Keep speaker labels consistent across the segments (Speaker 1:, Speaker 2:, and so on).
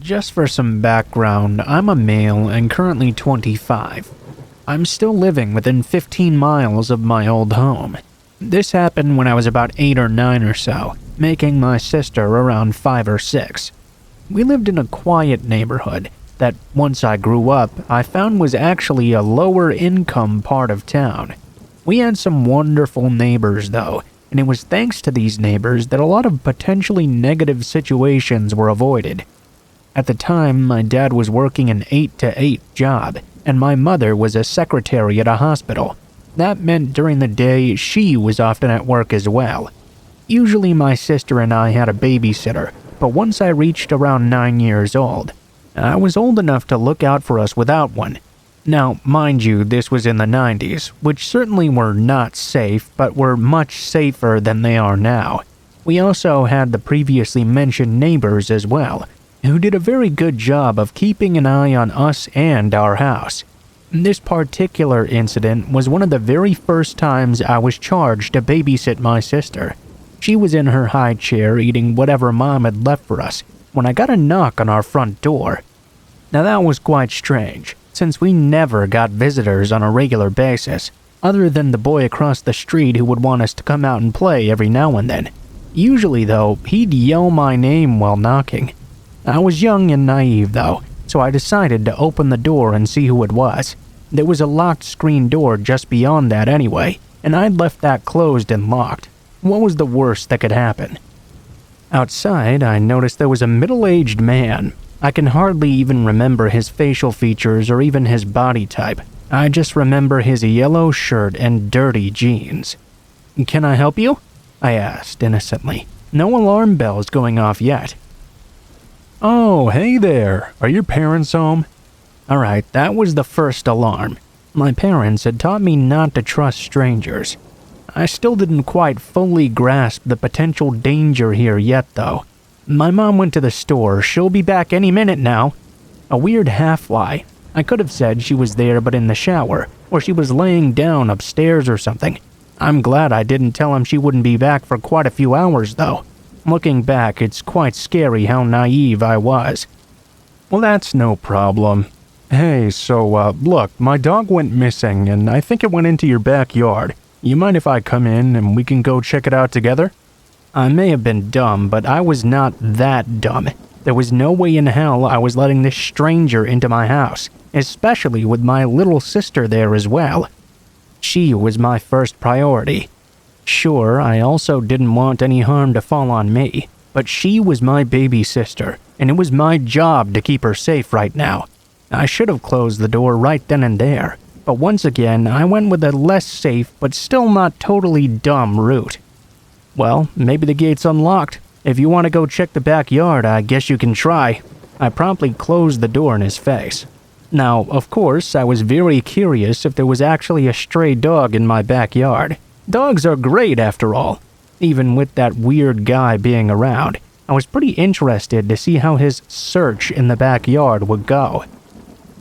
Speaker 1: Just for some background, I'm a male and currently 25. I'm still living within 15 miles of my old home. This happened when I was about 8 or 9 or so, making my sister around 5 or 6. We lived in a quiet neighborhood that, once I grew up, I found was actually a lower income part of town. We had some wonderful neighbors though, and it was thanks to these neighbors that a lot of potentially negative situations were avoided. At the time, my dad was working an 8-to-8 job, and my mother was a secretary at a hospital. That meant during the day, she was often at work as well. Usually my sister and I had a babysitter, but once I reached around 9 years old, I was old enough to look out for us without one. Now, mind you, this was in the 90s, which certainly were not safe, but were much safer than they are now. We also had the previously mentioned neighbors as well, who did a very good job of keeping an eye on us and our house. This particular incident was one of the very first times I was charged to babysit my sister. She was in her high chair eating whatever Mom had left for us when I got a knock on our front door. Now that was quite strange, since we never got visitors on a regular basis, other than the boy across the street who would want us to come out and play every now and then. Usually though, he'd yell my name while knocking. I was young and naive though, so I decided to open the door and see who it was. There was a locked screen door just beyond that anyway, and I'd left that closed and locked. What was the worst that could happen? Outside, I noticed there was a middle-aged man. I can hardly even remember his facial features or even his body type. I just remember his yellow shirt and dirty jeans. "Can I help you?" I asked innocently. No alarm bells going off yet.
Speaker 2: "Oh, hey there. Are your parents home?"
Speaker 1: Alright, that was the first alarm. My parents had taught me not to trust strangers. I still didn't quite fully grasp the potential danger here yet though. My mom went to the store. She'll be back any minute now. A weird half-lie. I could have said she was there but in the shower, or she was laying down upstairs or something. I'm glad I didn't tell him she wouldn't be back for quite a few hours though. Looking back, it's quite scary how naive I was.
Speaker 2: "Well, that's no problem. Hey, so, look, my dog went missing, and I think it went into your backyard. You mind if I come in and we can go check it out together?"
Speaker 1: I may have been dumb, but I was not that dumb. There was no way in hell I was letting this stranger into my house, especially with my little sister there as well. She was my first priority. Sure, I also didn't want any harm to fall on me, but she was my baby sister, and it was my job to keep her safe right now. I should have closed the door right then and there, but once again, I went with a less safe but still not totally dumb route. "Well, maybe the gate's unlocked. If you want to go check the backyard, I guess you can try." I promptly closed the door in his face. Now, of course, I was very curious if there was actually a stray dog in my backyard. Dogs are great after all. Even with that weird guy being around, I was pretty interested to see how his search in the backyard would go.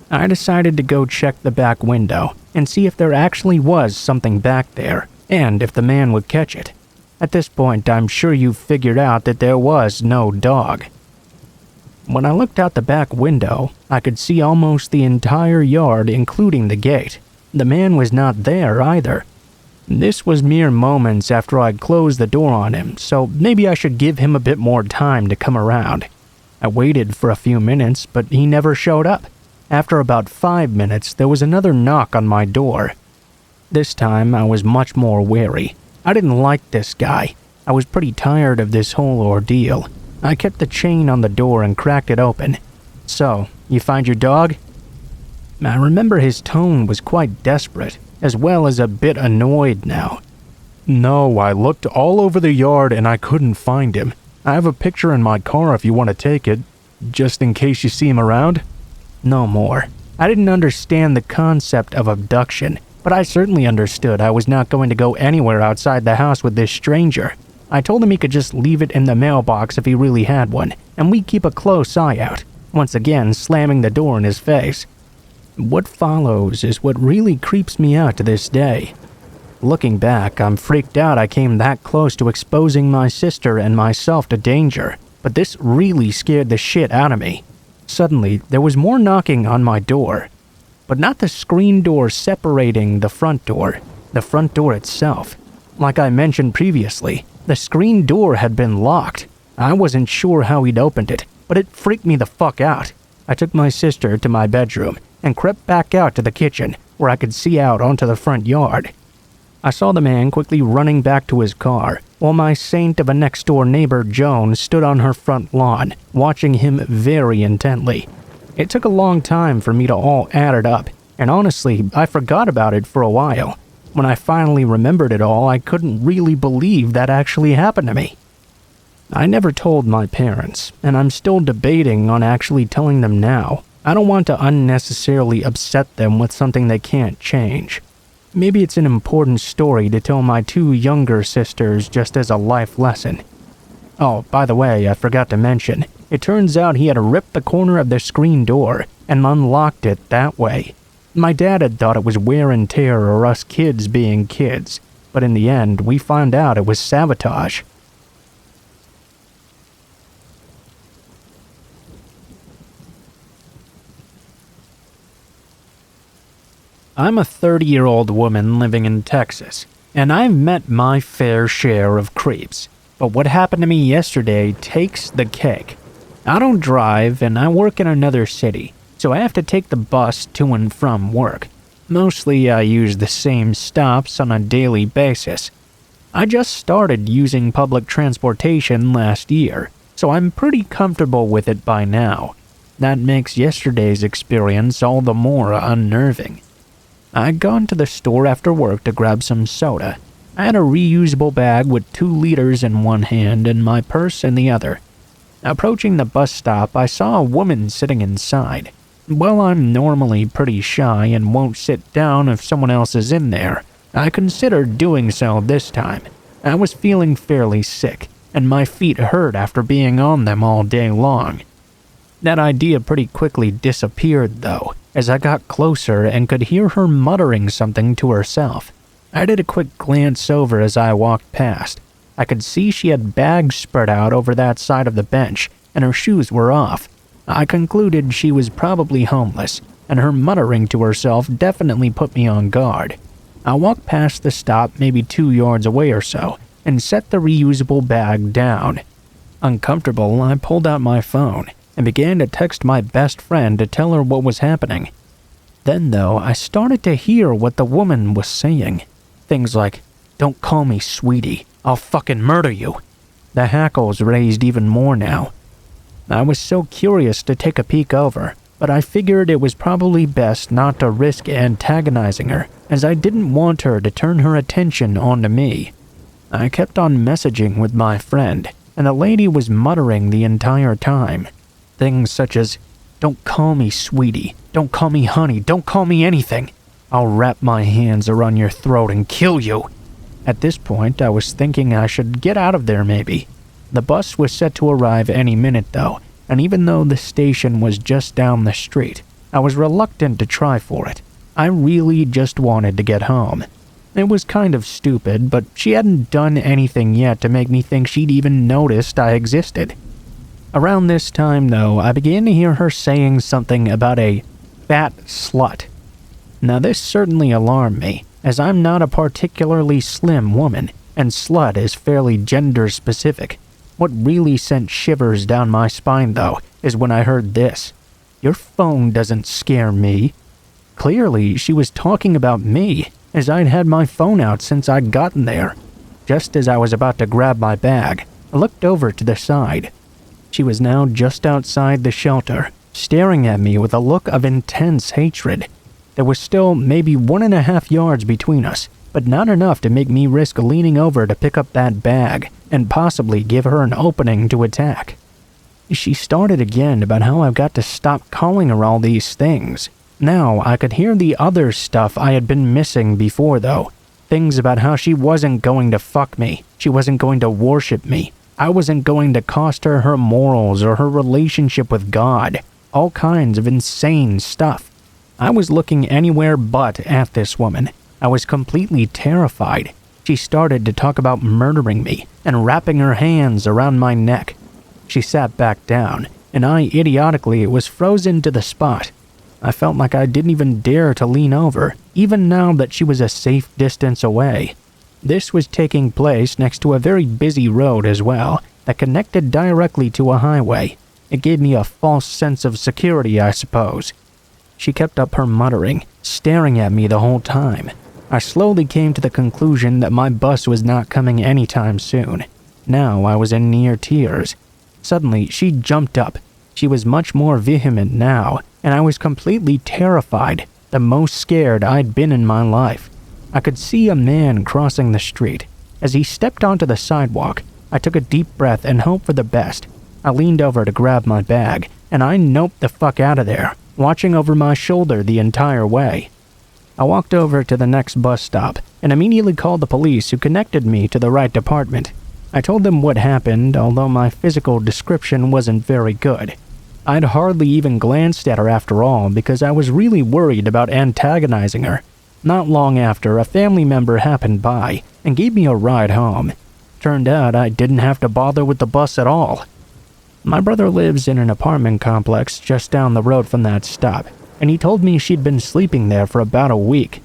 Speaker 1: I decided to go check the back window and see if there actually was something back there, and if the man would catch it. At this point, I'm sure you've figured out that there was no dog. When I looked out the back window, I could see almost the entire yard, including the gate. The man was not there either. This was mere moments after I'd closed the door on him, so maybe I should give him a bit more time to come around. I waited for a few minutes, but he never showed up. After about 5 minutes, there was another knock on my door. This time, I was much more wary. I didn't like this guy. I was pretty tired of this whole ordeal. I kept the chain on the door and cracked it open. "So, you find your dog?" I remember his tone was quite desperate, as well as a bit annoyed now.
Speaker 2: "No, I looked all over the yard and I couldn't find him. I have a picture in my car if you want to take it, just in case you see him around."
Speaker 1: No more. I didn't understand the concept of abduction, but I certainly understood I was not going to go anywhere outside the house with this stranger. I told him he could just leave it in the mailbox if he really had one, and we'd keep a close eye out, once again slamming the door in his face. What follows is what really creeps me out to this day. Looking back, I'm freaked out I came that close to exposing my sister and myself to danger, but this really scared the shit out of me. Suddenly, there was more knocking on my door. But not the screen door separating the front door itself. Like I mentioned previously, the screen door had been locked. I wasn't sure how he'd opened it, but it freaked me the fuck out. I took my sister to my bedroom and crept back out to the kitchen where I could see out onto the front yard. I saw the man quickly running back to his car, while my saint of a next-door neighbor, Joan, stood on her front lawn, watching him very intently. It took a long time for me to all add it up, and honestly, I forgot about it for a while. When I finally remembered it all, I couldn't really believe that actually happened to me. I never told my parents, and I'm still debating on actually telling them now. I don't want to unnecessarily upset them with something they can't change. Maybe it's an important story to tell my two younger sisters just as a life lesson. Oh, by the way, I forgot to mention, it turns out he had ripped the corner of the screen door and unlocked it that way. My dad had thought it was wear and tear or us kids being kids, but in the end, we found out it was sabotage. I'm a 30-year-old woman living in Texas, and I've met my fair share of creeps. But what happened to me yesterday takes the cake. I don't drive, and I work in another city, so I have to take the bus to and from work. Mostly I use the same stops on a daily basis. I just started using public transportation last year, so I'm pretty comfortable with it by now. That makes yesterday's experience all the more unnerving. I'd gone to the store after work to grab some soda. I had a reusable bag with 2 liters in one hand and my purse in the other. Approaching the bus stop, I saw a woman sitting inside. While I'm normally pretty shy and won't sit down if someone else is in there, I considered doing so this time. I was feeling fairly sick, and my feet hurt after being on them all day long. That idea pretty quickly disappeared, though, as I got closer and could hear her muttering something to herself. I did a quick glance over as I walked past. I could see she had bags spread out over that side of the bench, and her shoes were off. I concluded she was probably homeless, and her muttering to herself definitely put me on guard. I walked past the stop maybe 2 yards away or so, and set the reusable bag down. Uncomfortable, I pulled out my phone and began to text my best friend to tell her what was happening. Then, though, I started to hear what the woman was saying. Things like, "Don't call me sweetie, I'll fucking murder you." The hackles raised even more now. I was so curious to take a peek over, but I figured it was probably best not to risk antagonizing her, as I didn't want her to turn her attention onto me. I kept on messaging with my friend, and the lady was muttering the entire time. Things such as, "Don't call me sweetie, don't call me honey, don't call me anything. I'll wrap my hands around your throat and kill you." At this point, I was thinking I should get out of there maybe. The bus was set to arrive any minute though, and even though the station was just down the street, I was reluctant to try for it. I really just wanted to get home. It was kind of stupid, but she hadn't done anything yet to make me think she'd even noticed I existed. Around this time, though, I began to hear her saying something about a fat slut. Now, this certainly alarmed me, as I'm not a particularly slim woman, and slut is fairly gender-specific. What really sent shivers down my spine, though, is when I heard this. "Your phone doesn't scare me." Clearly, she was talking about me, as I'd had my phone out since I'd gotten there. Just as I was about to grab my bag, I looked over to the side. She was now just outside the shelter, staring at me with a look of intense hatred. There was still maybe 1.5 yards between us, but not enough to make me risk leaning over to pick up that bag and possibly give her an opening to attack. She started again about how I've got to stop calling her all these things. Now I could hear the other stuff I had been missing before, though. Things about how she wasn't going to fuck me, she wasn't going to worship me, I wasn't going to cost her her morals or her relationship with God. All kinds of insane stuff. I was looking anywhere but at this woman. I was completely terrified. She started to talk about murdering me and wrapping her hands around my neck. She sat back down, and I idiotically was frozen to the spot. I felt like I didn't even dare to lean over, even now that she was a safe distance away. This was taking place next to a very busy road as well, that connected directly to a highway. It gave me a false sense of security, I suppose. She kept up her muttering, staring at me the whole time. I slowly came to the conclusion that my bus was not coming anytime soon. Now I was in near tears. Suddenly, she jumped up. She was much more vehement now, and I was completely terrified, the most scared I'd been in my life. I could see a man crossing the street. As he stepped onto the sidewalk, I took a deep breath and hoped for the best. I leaned over to grab my bag, and I noped the fuck out of there, watching over my shoulder the entire way. I walked over to the next bus stop and immediately called the police, who connected me to the right department. I told them what happened, although my physical description wasn't very good. I'd hardly even glanced at her after all because I was really worried about antagonizing her. Not long after, a family member happened by and gave me a ride home. Turned out I didn't have to bother with the bus at all. My brother lives in an apartment complex just down the road from that stop, and he told me she'd been sleeping there for about a week.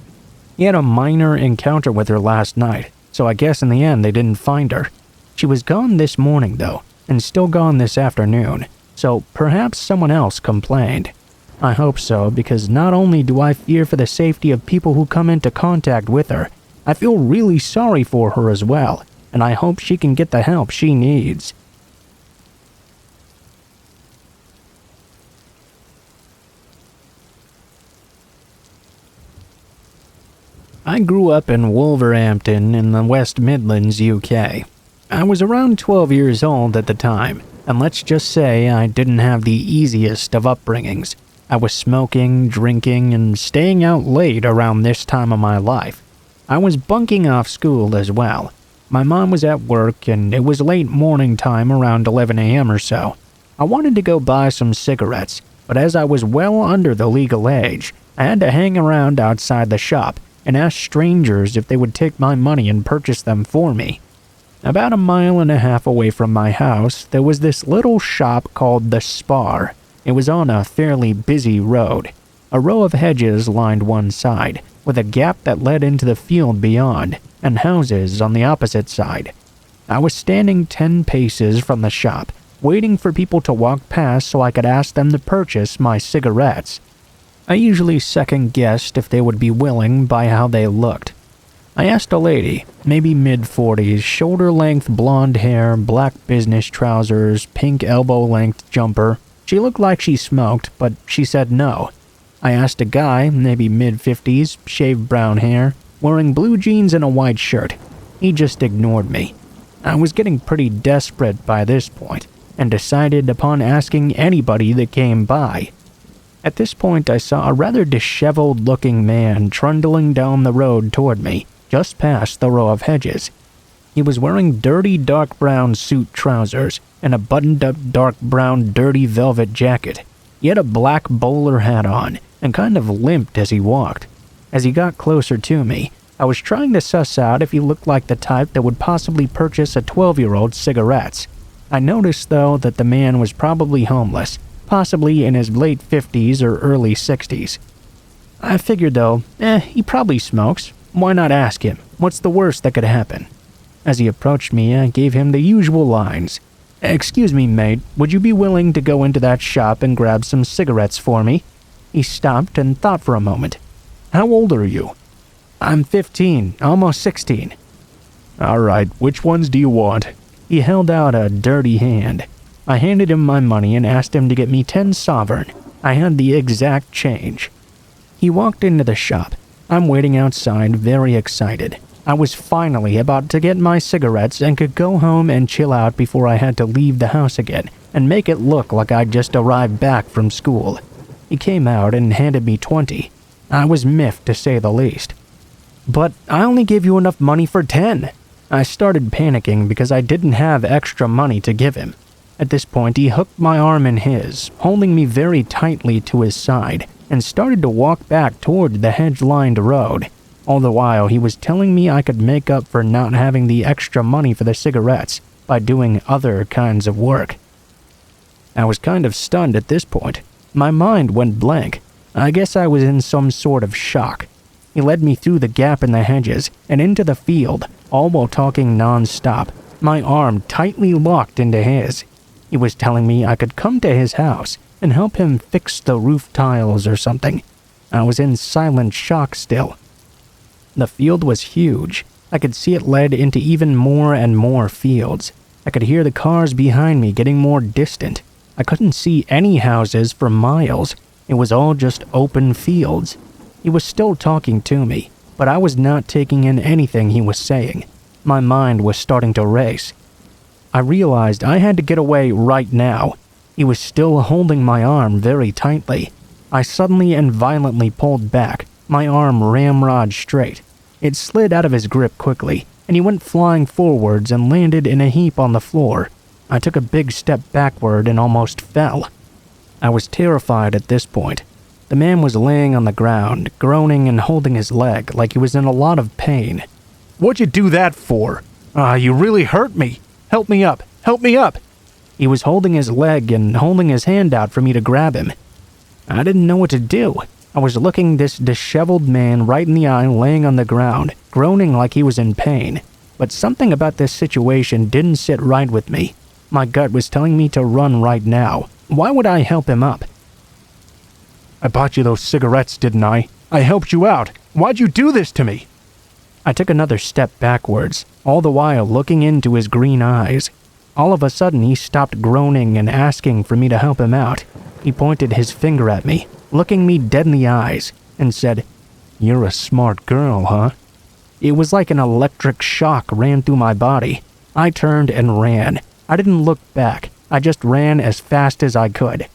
Speaker 1: He had a minor encounter with her last night, so I guess in the end they didn't find her. She was gone this morning though, and still gone this afternoon, so perhaps someone else complained. I hope so, because not only do I fear for the safety of people who come into contact with her, I feel really sorry for her as well, and I hope she can get the help she needs. I grew up in Wolverhampton in the West Midlands, UK. I was around 12 years old at the time, and let's just say I didn't have the easiest of upbringings. I was smoking, drinking, and staying out late around this time of my life. I was bunking off school as well. My mom was at work, and it was late morning time around 11 a.m. or so. I wanted to go buy some cigarettes, but as I was well under the legal age, I had to hang around outside the shop and ask strangers if they would take my money and purchase them for me. About a mile and a half away from my house, there was this little shop called the Spar. It was on a fairly busy road. A row of hedges lined one side, with a gap that led into the field beyond, and houses on the opposite side. I was standing 10 paces from the shop, waiting for people to walk past so I could ask them to purchase my cigarettes. I usually second-guessed if they would be willing by how they looked. I asked a lady, maybe mid-40s, shoulder-length blonde hair, black business trousers, pink elbow-length jumper. She looked like she smoked, but she said no. I asked a guy, maybe mid-50s, shaved brown hair, wearing blue jeans and a white shirt. He just ignored me. I was getting pretty desperate by this point, and decided upon asking anybody that came by. At this point, I saw a rather disheveled-looking man trundling down the road toward me, just past the row of hedges. He was wearing dirty dark brown suit trousers and a buttoned-up dark brown dirty velvet jacket. He had a black bowler hat on and kind of limped as he walked. As he got closer to me, I was trying to suss out if he looked like the type that would possibly purchase a 12-year-old's cigarettes. I noticed, though, that the man was probably homeless, possibly in his late 50s or early 60s. I figured, though, he probably smokes. Why not ask him? What's the worst that could happen? As he approached me, I gave him the usual lines. "Excuse me, mate, would you be willing to go into that shop and grab some cigarettes for me?" He stopped and thought for a moment. "How old are you?" "I'm 15, almost 16. "All right, which ones do you want?" He held out a dirty hand. I handed him my money and asked him to get me 10 sovereign. I had the exact change. He walked into the shop. I'm waiting outside, very excited. I was finally about to get my cigarettes and could go home and chill out before I had to leave the house again and make it look like I'd just arrived back from school. He came out and handed me 20. I was miffed, to say the least. "But I only gave you enough money for 10. I started panicking because I didn't have extra money to give him. At this point, he hooked my arm in his, holding me very tightly to his side, and started to walk back toward the hedge-lined road. All the while, he was telling me I could make up for not having the extra money for the cigarettes by doing other kinds of work. I was kind of stunned at this point. My mind went blank. I guess I was in some sort of shock. He led me through the gap in the hedges and into the field, all while talking non-stop, my arm tightly locked into his. He was telling me I could come to his house and help him fix the roof tiles or something. I was in silent shock still. The field was huge. I could see it led into even more and more fields. I could hear the cars behind me getting more distant. I couldn't see any houses for miles. It was all just open fields. He was still talking to me, but I was not taking in anything he was saying. My mind was starting to race. I realized I had to get away right now. He was still holding my arm very tightly. I suddenly and violently pulled back, my arm ramrod straight. It slid out of his grip quickly, and he went flying forwards and landed in a heap on the floor. I took a big step backward and almost fell. I was terrified at this point. The man was laying on the ground, groaning and holding his leg like he was in a lot of pain.
Speaker 2: "What'd you do that for? You really hurt me. Help me up. Help me up."
Speaker 1: He was holding his leg and holding his hand out for me to grab him. I didn't know what to do. I was looking this disheveled man right in the eye laying on the ground, groaning like he was in pain. But something about this situation didn't sit right with me. My gut was telling me to run right now. Why would I help him up?
Speaker 2: "I bought you those cigarettes, didn't I? I helped you out. Why'd you do this to me?"
Speaker 1: I took another step backwards, all the while looking into his green eyes. All of a sudden, he stopped groaning and asking for me to help him out. He pointed his finger at me, looking me dead in the eyes, and said, "You're a smart girl, huh?" It was like an electric shock ran through my body. I turned and ran. I didn't look back. I just ran as fast as I could.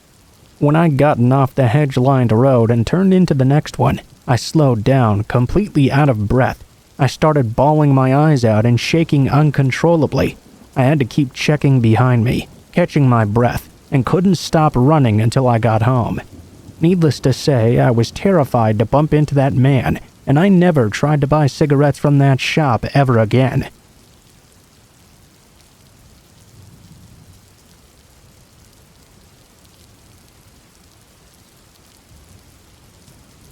Speaker 1: When I'd gotten off the hedge-lined road and turned into the next one, I slowed down, completely out of breath. I started bawling my eyes out and shaking uncontrollably. I had to keep checking behind me, catching my breath, and couldn't stop running until I got home. Needless to say, I was terrified to bump into that man, and I never tried to buy cigarettes from that shop ever again.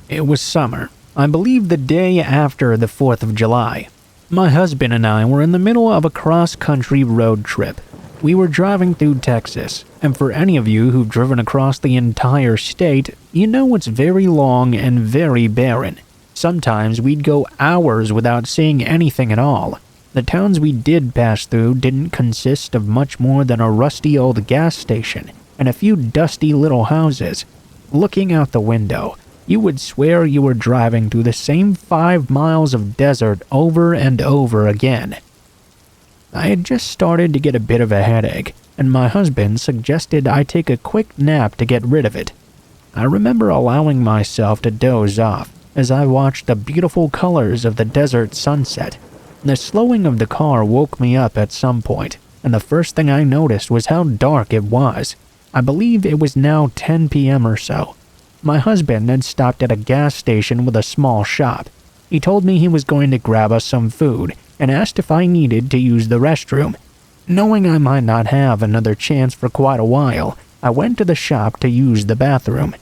Speaker 1: It was summer. I believe the day after the 4th of July. My husband and I were in the middle of a cross-country road trip. We were driving through Texas, and for any of you who've driven across the entire state, you know it's very long and very barren. Sometimes we'd go hours without seeing anything at all. The towns we did pass through didn't consist of much more than a rusty old gas station and a few dusty little houses. Looking out the window, you would swear you were driving through the same 5 miles of desert over and over again. I had just started to get a bit of a headache, and my husband suggested I take a quick nap to get rid of it. I remember allowing myself to doze off as I watched the beautiful colors of the desert sunset. The slowing of the car woke me up at some point, and the first thing I noticed was how dark it was. I believe it was now 10 p.m. or so. My husband had stopped at a gas station with a small shop. He told me he was going to grab us some food and asked if I needed to use the restroom. Knowing I might not have another chance for quite a while, I went to the shop to use the bathroom.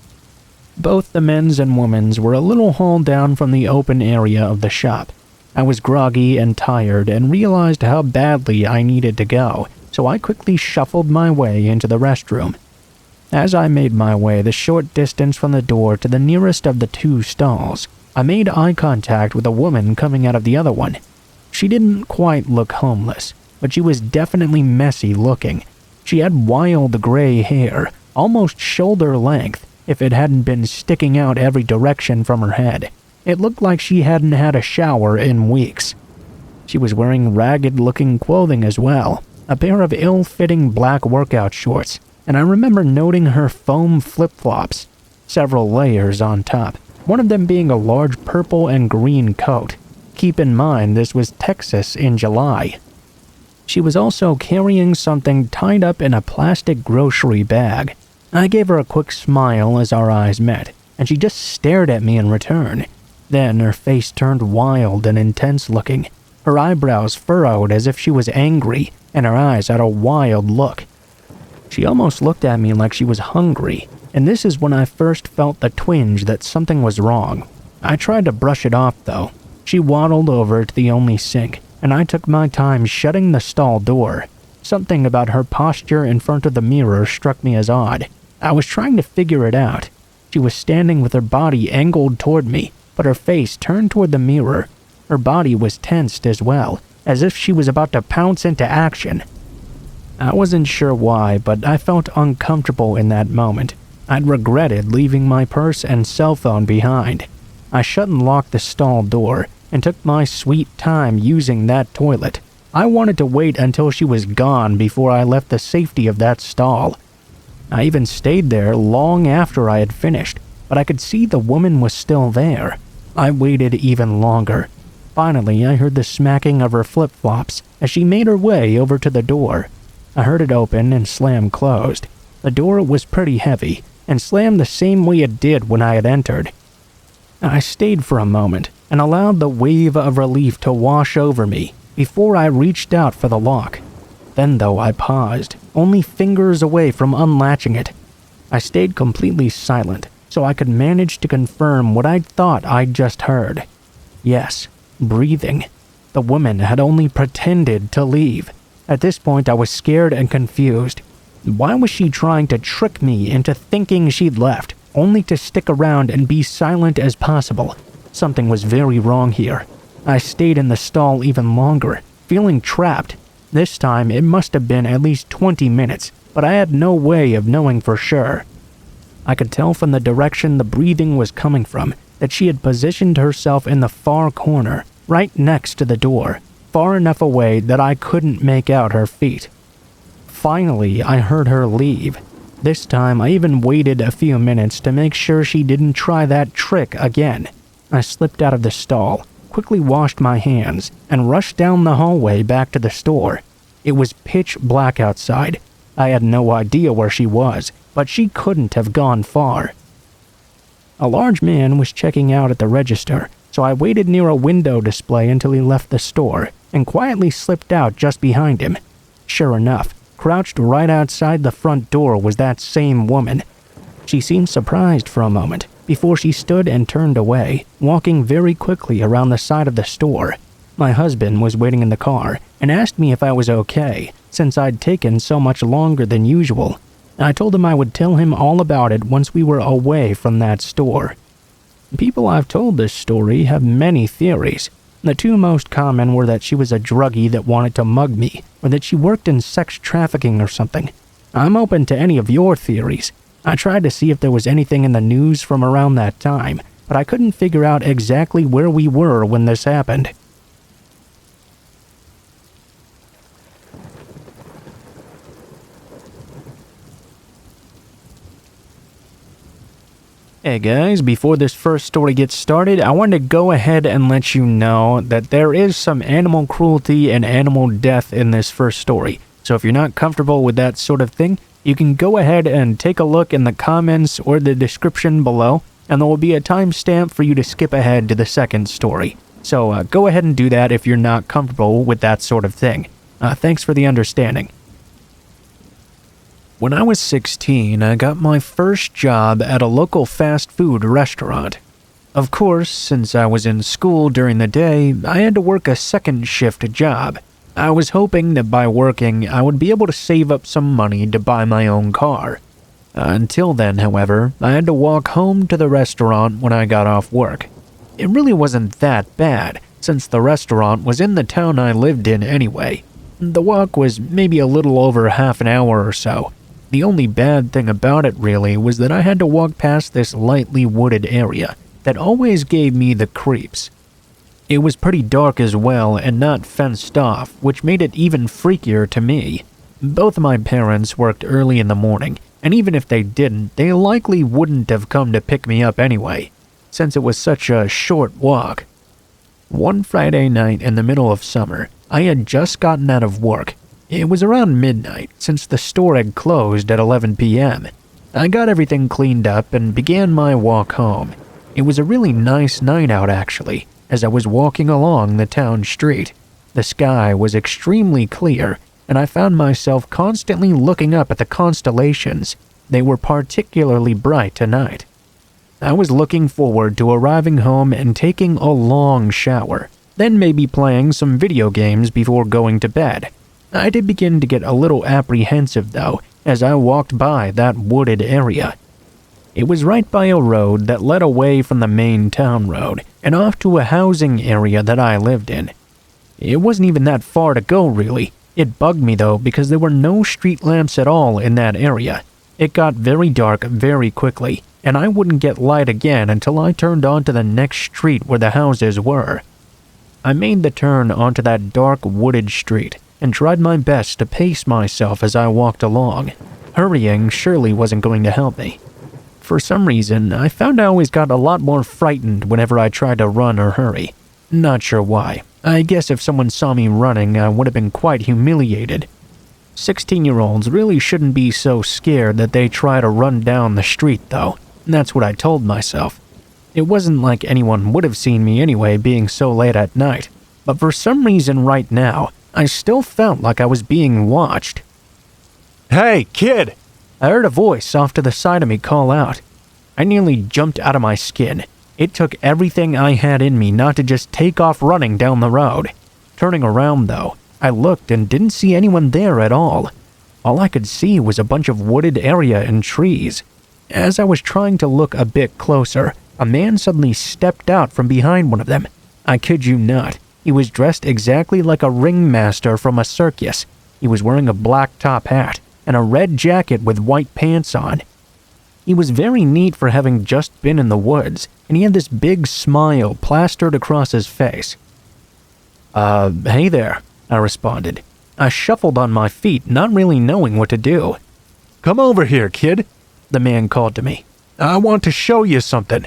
Speaker 1: Both the men's and women's were a little hauled down from the open area of the shop. I was groggy and tired and realized how badly I needed to go, so I quickly shuffled my way into the restroom. As I made my way the short distance from the door to the nearest of the 2 stalls, I made eye contact with a woman coming out of the other one. She didn't quite look homeless, but she was definitely messy looking. She had wild gray hair, almost shoulder length, if it hadn't been sticking out every direction from her head. It looked like she hadn't had a shower in weeks. She was wearing ragged-looking clothing as well, a pair of ill-fitting black workout shorts, and I remember noting her foam flip-flops, several layers on top, one of them being a large purple and green coat. Keep in mind this was Texas in July. She was also carrying something tied up in a plastic grocery bag. I gave her a quick smile as our eyes met, and she just stared at me in return. Then her face turned wild and intense looking. Her eyebrows furrowed as if she was angry, and her eyes had a wild look. She almost looked at me like she was hungry, and this is when I first felt the twinge that something was wrong. I tried to brush it off though. She waddled over to the only sink, and I took my time shutting the stall door. Something about her posture in front of the mirror struck me as odd. I was trying to figure it out. She was standing with her body angled toward me, but her face turned toward the mirror. Her body was tensed as well, as if she was about to pounce into action. I wasn't sure why, but I felt uncomfortable in that moment. I'd regretted leaving my purse and cell phone behind. I shut and locked the stall door and took my sweet time using that toilet. I wanted to wait until she was gone before I left the safety of that stall. I even stayed there long after I had finished, but I could see the woman was still there. I waited even longer. Finally, I heard the smacking of her flip-flops as she made her way over to the door. I heard it open and slam closed. The door was pretty heavy and slammed the same way it did when I had entered. I stayed for a moment and allowed the wave of relief to wash over me before I reached out for the lock. Then though, I paused, only fingers away from unlatching it. I stayed completely silent so I could manage to confirm what I thought I'd just heard. Yes, breathing. The woman had only pretended to leave. At this point, I was scared and confused. Why was she trying to trick me into thinking she'd left, only to stick around and be silent as possible? Something was very wrong here. I stayed in the stall even longer, feeling trapped. This time, it must have been at least 20 minutes, but I had no way of knowing for sure. I could tell from the direction the breathing was coming from that she had positioned herself in the far corner, right next to the door, far enough away that I couldn't make out her feet. Finally, I heard her leave. This time, I even waited a few minutes to make sure she didn't try that trick again. I slipped out of the stall, quickly washed my hands, and rushed down the hallway back to the store. It was pitch black outside. I had no idea where she was, but she couldn't have gone far. A large man was checking out at the register, so I waited near a window display until he left the store and quietly slipped out just behind him. Sure enough, crouched right outside the front door was that same woman. She seemed surprised for a moment before she stood and turned away, walking very quickly around the side of the store. My husband was waiting in the car and asked me if I was okay, since I'd taken so much longer than usual. I told him I would tell him all about it once we were away from that store. People I've told this story have many theories. The two most common were that she was a druggie that wanted to mug me, or that she worked in sex trafficking or something. I'm open to any of your theories. I tried to see if there was anything in the news from around that time, but I couldn't figure out exactly where we were when this happened. Hey guys, before this first story gets started, I wanted to go ahead and let you know that there is some animal cruelty and animal death in this first story. So if you're not comfortable with that sort of thing, you can go ahead and take a look in the comments or the description below, and there will be a timestamp for you to skip ahead to the second story. So go ahead and do that if you're not comfortable with that sort of thing. Thanks for the understanding. When I was 16, I got my first job at a local fast food restaurant. Of course, since I was in school during the day, I had to work a second shift job. I was hoping that by working, I would be able to save up some money to buy my own car. Until then, however, I had to walk home to the restaurant when I got off work. It really wasn't that bad, since the restaurant was in the town I lived in anyway. The walk was maybe a little over half an hour or so. The only bad thing about it really was that I had to walk past this lightly wooded area that always gave me the creeps. It was pretty dark as well and not fenced off, which made it even freakier to me. Both of my parents worked early in the morning, and even if they didn't, they likely wouldn't have come to pick me up anyway, since it was such a short walk. One Friday night in the middle of summer, I had just gotten out of work. It was around midnight, since the store had closed at 11 p.m. I got everything cleaned up and began my walk home. It was a really nice night out actually, as I was walking along the town street. The sky was extremely clear, and I found myself constantly looking up at the constellations. They were particularly bright tonight. I was looking forward to arriving home and taking a long shower, then maybe playing some video games before going to bed. I did begin to get a little apprehensive though as I walked by that wooded area. It was right by a road that led away from the main town road and off to a housing area that I lived in. It wasn't even that far to go really. It bugged me though because there were no street lamps at all in that area. It got very dark very quickly, and I wouldn't get light again until I turned onto the next street where the houses were. I made the turn onto that dark wooded street and tried my best to pace myself as I walked along. Hurrying surely wasn't going to help me. For some reason, I found I always got a lot more frightened whenever I tried to run or hurry. Not sure why. I guess if someone saw me running, I would have been quite humiliated. 16-year-olds really shouldn't be so scared that they try to run down the street, though. That's what I told myself. It wasn't like anyone would have seen me anyway, being so late at night. But for some reason right now, I still felt like I was being watched.
Speaker 2: Hey, kid!
Speaker 1: I heard a voice off to the side of me call out. I nearly jumped out of my skin. It took everything I had in me not to just take off running down the road. Turning around though, I looked and didn't see anyone there at all. All I could see was a bunch of wooded area and trees. As I was trying to look a bit closer, a man suddenly stepped out from behind one of them. I kid you not, he was dressed exactly like a ringmaster from a circus. He was wearing a black top hat and a red jacket with white pants on. He was very neat for having just been in the woods, and he had this big smile plastered across his face. Hey there, I responded. I shuffled on my feet, not really knowing what to do.
Speaker 2: Come over here, kid, the man called to me. I want to show you something.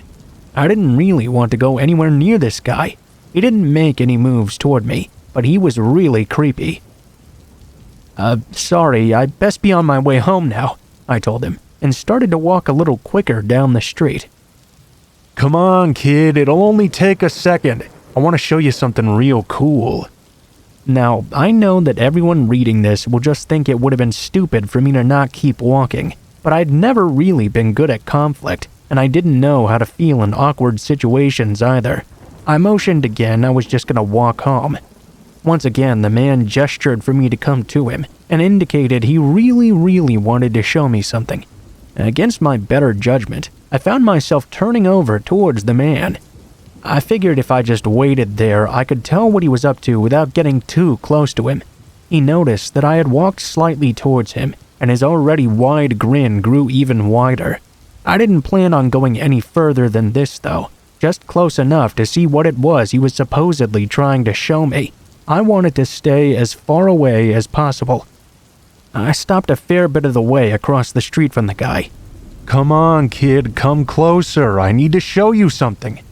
Speaker 1: I didn't really want to go anywhere near this guy. He didn't make any moves toward me, but he was really creepy. Sorry, I'd best be on my way home now, I told him, and started to walk a little quicker down the street.
Speaker 2: Come on, kid, it'll only take a second. I want to show you something real cool.
Speaker 1: Now, I know that everyone reading this will just think it would have been stupid for me to not keep walking, but I'd never really been good at conflict, and I didn't know how to feel in awkward situations either. I motioned again I was just gonna walk home. Once again, the man gestured for me to come to him and indicated he really wanted to show me something. Against my better judgment, I found myself turning over towards the man. I figured if I just waited there, I could tell what he was up to without getting too close to him. He noticed that I had walked slightly towards him, and his already wide grin grew even wider. I didn't plan on going any further than this though, just close enough to see what it was he was supposedly trying to show me. I wanted to stay as far away as possible. I stopped a fair bit of the way across the street from the guy.
Speaker 2: Come on, kid, come closer. I need to show you something.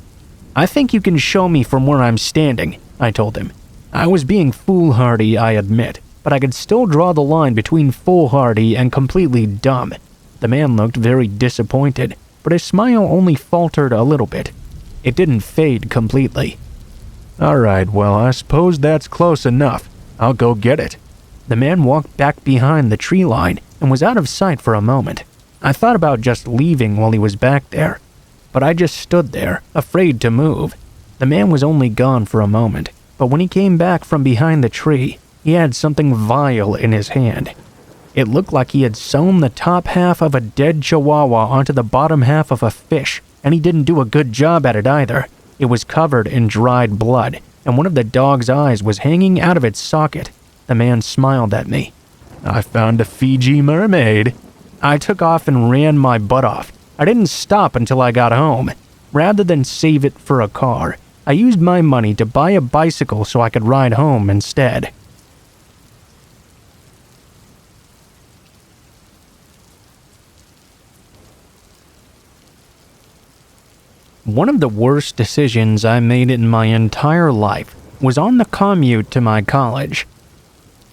Speaker 1: I think you can show me from where I'm standing, I told him. I was being foolhardy, I admit, but I could still draw the line between foolhardy and completely dumb. The man looked very disappointed, but his smile only faltered a little bit. It didn't fade completely.
Speaker 2: Alright, well, I suppose that's close enough. I'll go get it.
Speaker 1: The man walked back behind the tree line and was out of sight for a moment. I thought about just leaving while he was back there, but I just stood there, afraid to move. The man was only gone for a moment, but when he came back from behind the tree, he had something vile in his hand. It looked like he had sewn the top half of a dead chihuahua onto the bottom half of a fish, and he didn't do a good job at it either. It was covered in dried blood, and one of the dog's eyes was hanging out of its socket. The man smiled at me.
Speaker 2: I found a Fiji mermaid.
Speaker 1: I took off and ran my butt off. I didn't stop until I got home. Rather than save it for a car, I used my money to buy a bicycle so I could ride home instead. One of the worst decisions I made in my entire life was on the commute to my college.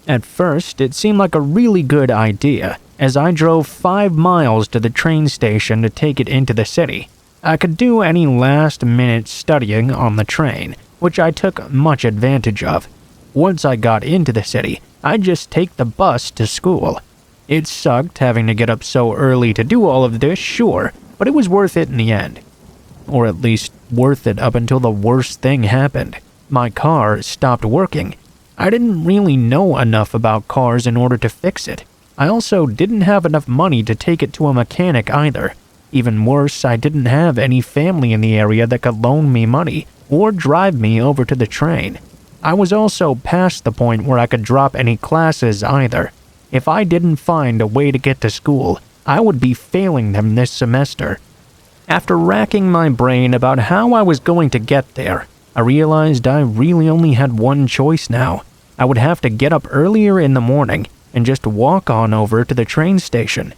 Speaker 1: At first, it seemed like a really good idea, as I drove 5 miles to the train station to take it into the city. I could do any last-minute studying on the train, which I took much advantage of. Once I got into the city, I'd just take the bus to school. It sucked having to get up so early to do all of this, sure, but it was worth it in the end. Or at least worth it up until the worst thing happened. My car stopped working. I didn't really know enough about cars in order to fix it. I also didn't have enough money to take it to a mechanic either. Even worse, I didn't have any family in the area that could loan me money or drive me over to the train. I was also past the point where I could drop any classes either. If I didn't find a way to get to school, I would be failing them this semester. After racking my brain about how I was going to get there, I realized I really only had one choice now. I would have to get up earlier in the morning and just walk on over to the train station.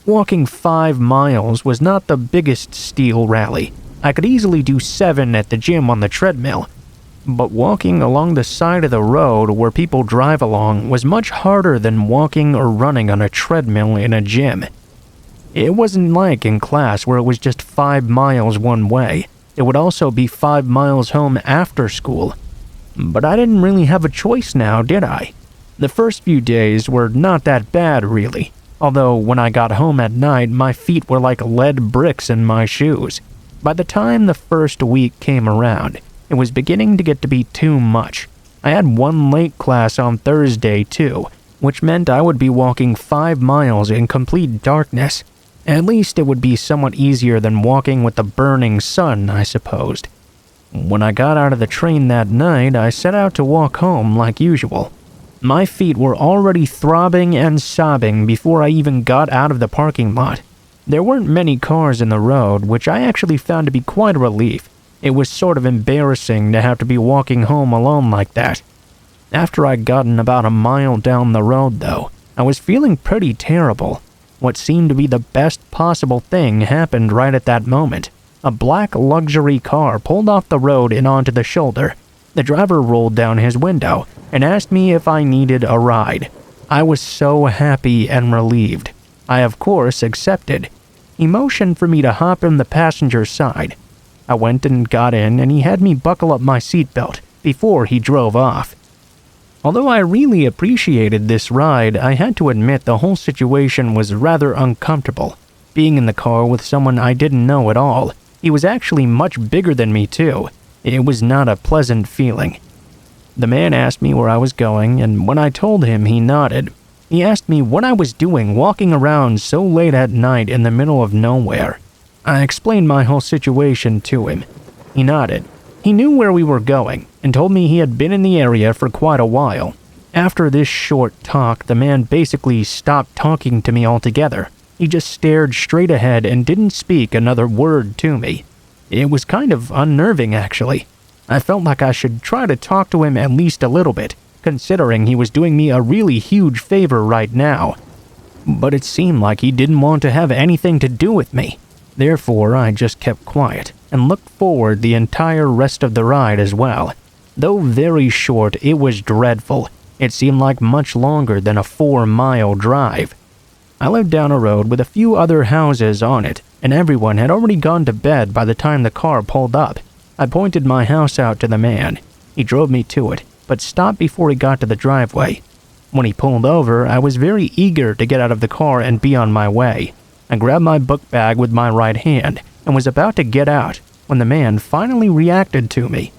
Speaker 1: Walking 5 miles was not the biggest steel rally. I could easily do 7 at the gym on the treadmill. But walking along the side of the road where people drive along was much harder than walking or running on a treadmill in a gym. It wasn't like in class where it was just 5 miles one way. It would also be 5 miles home after school. But I didn't really have a choice now, did I? The first few days were not that bad, really. Although when I got home at night, my feet were like lead bricks in my shoes. By the time the first week came around, it was beginning to get to be too much. I had one late class on Thursday too, which meant I would be walking 5 miles in complete darkness. At least it would be somewhat easier than walking with the burning sun, I supposed. When I got out of the train that night, I set out to walk home like usual. My feet were already throbbing and sobbing before I even got out of the parking lot. There weren't many cars in the road, which I actually found to be quite a relief. It was sort of embarrassing to have to be walking home alone like that. After I'd gotten about a mile down the road, though, I was feeling pretty terrible. What seemed to be the best possible thing happened right at that moment. A black luxury car pulled off the road and onto the shoulder. The driver rolled down his window and asked me if I needed a ride. I was so happy and relieved. I, of course, accepted. He motioned for me to hop in the passenger side. I went and got in, and he had me buckle up my seatbelt before he drove off. Although I really appreciated this ride, I had to admit the whole situation was rather uncomfortable. Being in the car with someone I didn't know at all. He was actually much bigger than me too. It was not a pleasant feeling. The man asked me where I was going, and when I told him, he nodded. He asked me what I was doing walking around so late at night in the middle of nowhere. I explained my whole situation to him. He nodded. He knew where we were going and told me he had been in the area for quite a while. After this short talk, the man basically stopped talking to me altogether. He just stared straight ahead and didn't speak another word to me. It was kind of unnerving, actually. I felt like I should try to talk to him at least a little bit, considering he was doing me a really huge favor right now. But it seemed like he didn't want to have anything to do with me. Therefore, I just kept quiet and looked forward the entire rest of the ride as well. Though very short, it was dreadful. It seemed like much longer than a 4-mile drive. I lived down a road with a few other houses on it, and everyone had already gone to bed by the time the car pulled up. I pointed my house out to the man. He drove me to it, but stopped before he got to the driveway. When he pulled over, I was very eager to get out of the car and be on my way. I grabbed my book bag with my right hand and was about to get out when the man finally reacted to me.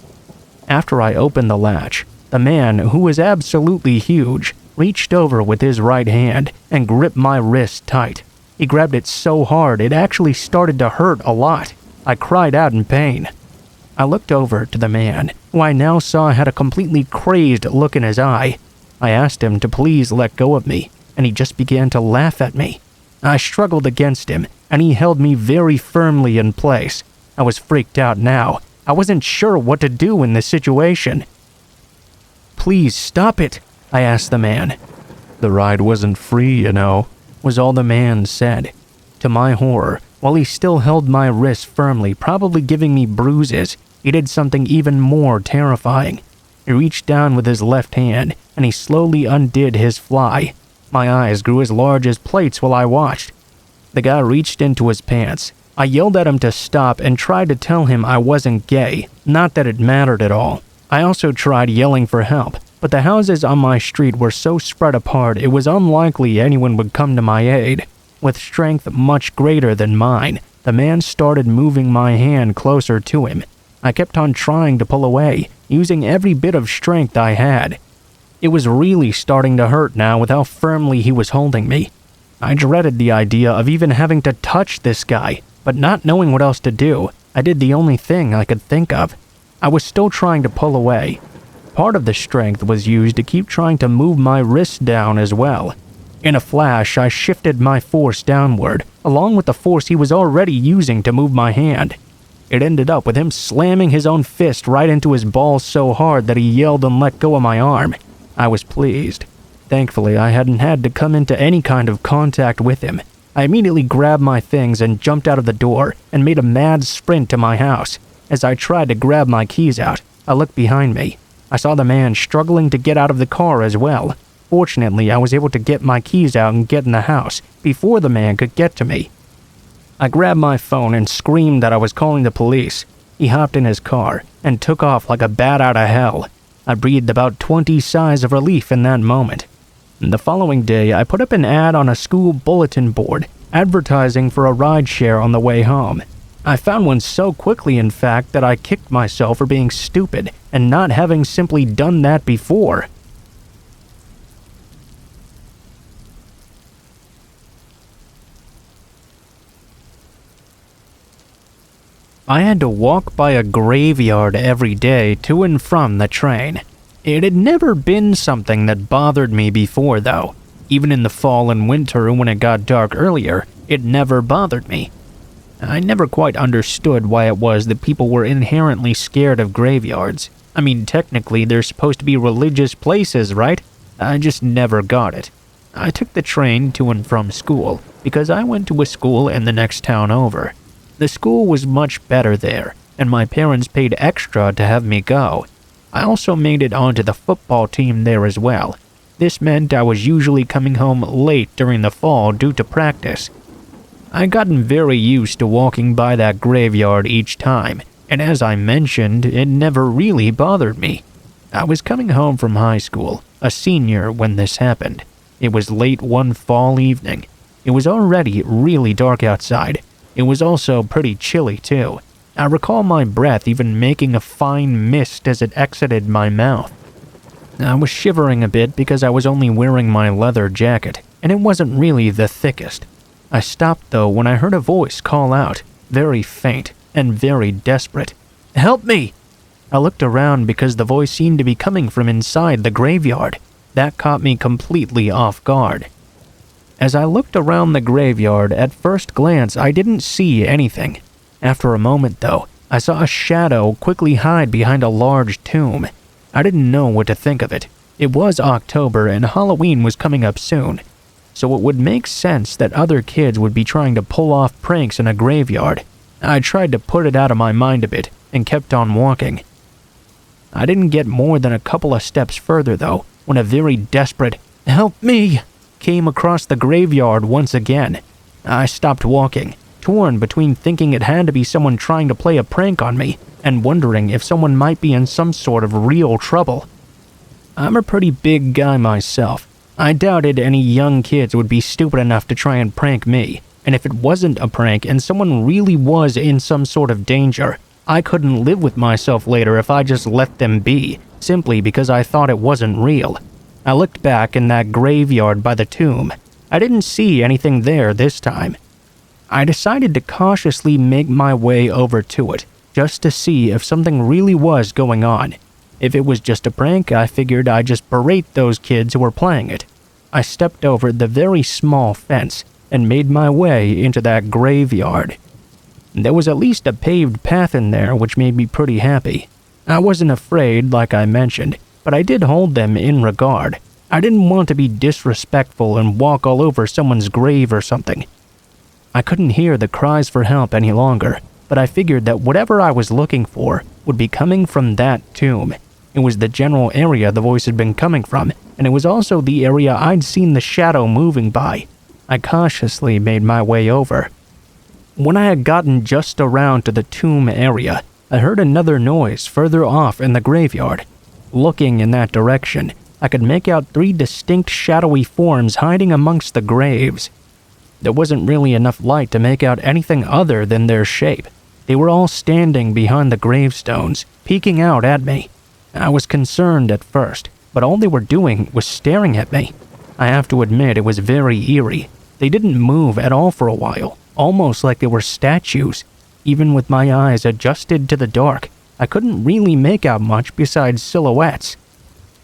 Speaker 1: After I opened the latch, the man, who was absolutely huge, reached over with his right hand and gripped my wrist tight. He grabbed it so hard it actually started to hurt a lot. I cried out in pain. I looked over to the man, who I now saw had a completely crazed look in his eye. I asked him to please let go of me, and he just began to laugh at me. I struggled against him, and he held me very firmly in place. I was freaked out now. I wasn't sure what to do in this situation. "Please stop it," I asked the man.
Speaker 2: The ride wasn't free, you know,
Speaker 1: was all the man said. To my horror, while he still held my wrist firmly, probably giving me bruises, he did something even more terrifying. He reached down with his left hand, and he slowly undid his fly. My eyes grew as large as plates while I watched. The guy reached into his pants. I yelled at him to stop and tried to tell him I wasn't gay, not that it mattered at all. I also tried yelling for help, but the houses on my street were so spread apart it was unlikely anyone would come to my aid. With strength much greater than mine, the man started moving my hand closer to him. I kept on trying to pull away, using every bit of strength I had. It was really starting to hurt now with how firmly he was holding me. I dreaded the idea of even having to touch this guy, but not knowing what else to do, I did the only thing I could think of. I was still trying to pull away. Part of the strength was used to keep trying to move my wrist down as well. In a flash, I shifted my force downward, along with the force he was already using to move my hand. It ended up with him slamming his own fist right into his balls so hard that he yelled and let go of my arm. I was pleased. Thankfully, I hadn't had to come into any kind of contact with him. I immediately grabbed my things and jumped out of the door and made a mad sprint to my house. As I tried to grab my keys out, I looked behind me. I saw the man struggling to get out of the car as well. Fortunately, I was able to get my keys out and get in the house before the man could get to me. I grabbed my phone and screamed that I was calling the police. He hopped in his car and took off like a bat out of hell. I breathed about 20 sighs of relief in that moment. The following day, I put up an ad on a school bulletin board advertising for a rideshare on the way home. I found one so quickly, in fact, that I kicked myself for being stupid and not having simply done that before. I had to walk by a graveyard every day to and from the train. It had never been something that bothered me before, though. Even in the fall and winter when it got dark earlier, it never bothered me. I never quite understood why it was that people were inherently scared of graveyards. I mean, technically, they're supposed to be religious places, right? I just never got it. I took the train to and from school because I went to a school in the next town over. The school was much better there, and my parents paid extra to have me go. I also made it onto the football team there as well. This meant I was usually coming home late during the fall due to practice. I'd gotten very used to walking by that graveyard each time, and as I mentioned, it never really bothered me. I was coming home from high school, a senior, when this happened. It was late one fall evening. It was already really dark outside. It was also pretty chilly too. I recall my breath even making a fine mist as it exited my mouth. I was shivering a bit because I was only wearing my leather jacket, and it wasn't really the thickest. I stopped though when I heard a voice call out, very faint and very desperate. "Help me!" I looked around because the voice seemed to be coming from inside the graveyard. That caught me completely off guard. As I looked around the graveyard, at first glance I didn't see anything. After a moment though, I saw a shadow quickly hide behind a large tomb. I didn't know what to think of it. It was October and Halloween was coming up soon, so it would make sense that other kids would be trying to pull off pranks in a graveyard. I tried to put it out of my mind a bit and kept on walking. I didn't get more than a couple of steps further though, when a very desperate "Help me!" came across the graveyard once again. I stopped walking, torn between thinking it had to be someone trying to play a prank on me and wondering if someone might be in some sort of real trouble. I'm a pretty big guy myself. I doubted any young kids would be stupid enough to try and prank me, and if it wasn't a prank and someone really was in some sort of danger, I couldn't live with myself later if I just let them be, simply because I thought it wasn't real. I looked back in that graveyard by the tomb. I didn't see anything there this time. I decided to cautiously make my way over to it, just to see if something really was going on. If it was just a prank, I figured I'd just berate those kids who were playing it. I stepped over the very small fence and made my way into that graveyard. There was at least a paved path in there, which made me pretty happy. I wasn't afraid, like I mentioned, but I did hold them in regard. I didn't want to be disrespectful and walk all over someone's grave or something. I couldn't hear the cries for help any longer, but I figured that whatever I was looking for would be coming from that tomb. It was the general area the voice had been coming from, and it was also the area I'd seen the shadow moving by. I cautiously made my way over. When I had gotten just around to the tomb area, I heard another noise further off in the graveyard. Looking in that direction, I could make out 3 distinct shadowy forms hiding amongst the graves. There wasn't really enough light to make out anything other than their shape. They were all standing behind the gravestones, peeking out at me. I was concerned at first, but all they were doing was staring at me. I have to admit it was very eerie. They didn't move at all for a while, almost like they were statues. Even with my eyes adjusted to the dark, I couldn't really make out much besides silhouettes.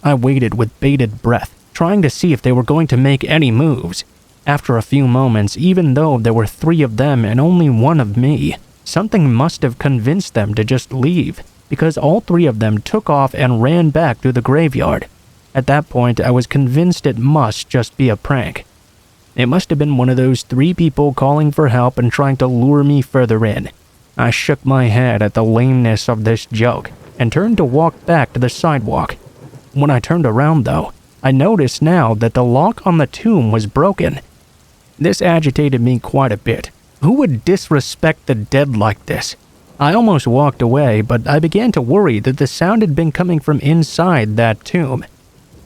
Speaker 1: I waited with bated breath, trying to see if they were going to make any moves. After a few moments, even though there were 3 of them and only 1 of me, something must have convinced them to just leave, because all 3 of them took off and ran back through the graveyard. At that point, I was convinced it must just be a prank. It must have been one of those 3 people calling for help and trying to lure me further in. I shook my head at the lameness of this joke and turned to walk back to the sidewalk. When I turned around, though, I noticed now that the lock on the tomb was broken. This agitated me quite a bit. Who would disrespect the dead like this? I almost walked away, but I began to worry that the sound had been coming from inside that tomb.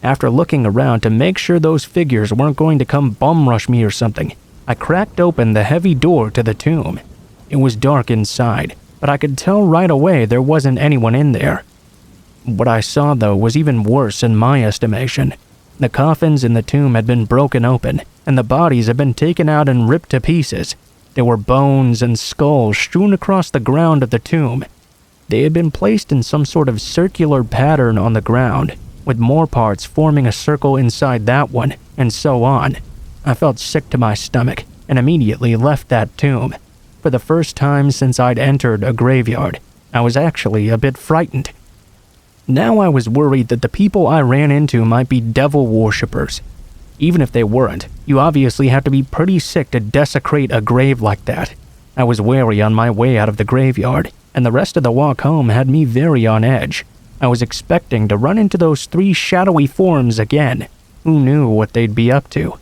Speaker 1: After looking around to make sure those figures weren't going to come bum rush me or something, I cracked open the heavy door to the tomb. It was dark inside, but I could tell right away there wasn't anyone in there. What I saw, though, was even worse in my estimation. The coffins in the tomb had been broken open, and the bodies had been taken out and ripped to pieces. There were bones and skulls strewn across the ground of the tomb. They had been placed in some sort of circular pattern on the ground, with more parts forming a circle inside that one, and so on. I felt sick to my stomach, and immediately left that tomb. For the first time since I'd entered a graveyard, I was actually a bit frightened. Now I was worried that the people I ran into might be devil worshippers. Even if they weren't, you obviously have to be pretty sick to desecrate a grave like that. I was wary on my way out of the graveyard, and the rest of the walk home had me very on edge. I was expecting to run into those 3 shadowy forms again. Who knew what they'd be up to?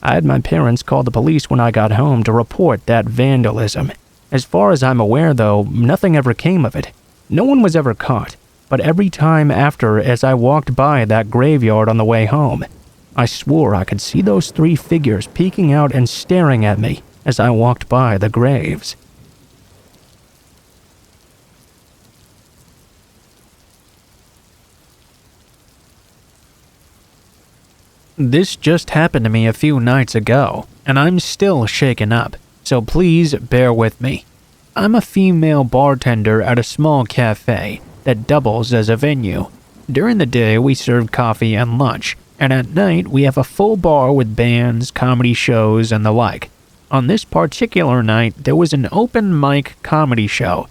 Speaker 1: I had my parents call the police when I got home to report that vandalism. As far as I'm aware, though, nothing ever came of it. No one was ever caught, but every time after as I walked by that graveyard on the way home, I swore I could see those 3 figures peeking out and staring at me as I walked by the graves. This just happened to me a few nights ago, and I'm still shaken up, so please bear with me. I'm a female bartender at a small cafe that doubles as a venue. During the day, we serve coffee and lunch, and at night, we have a full bar with bands, comedy shows, and the like. On this particular night, there was an open mic comedy show.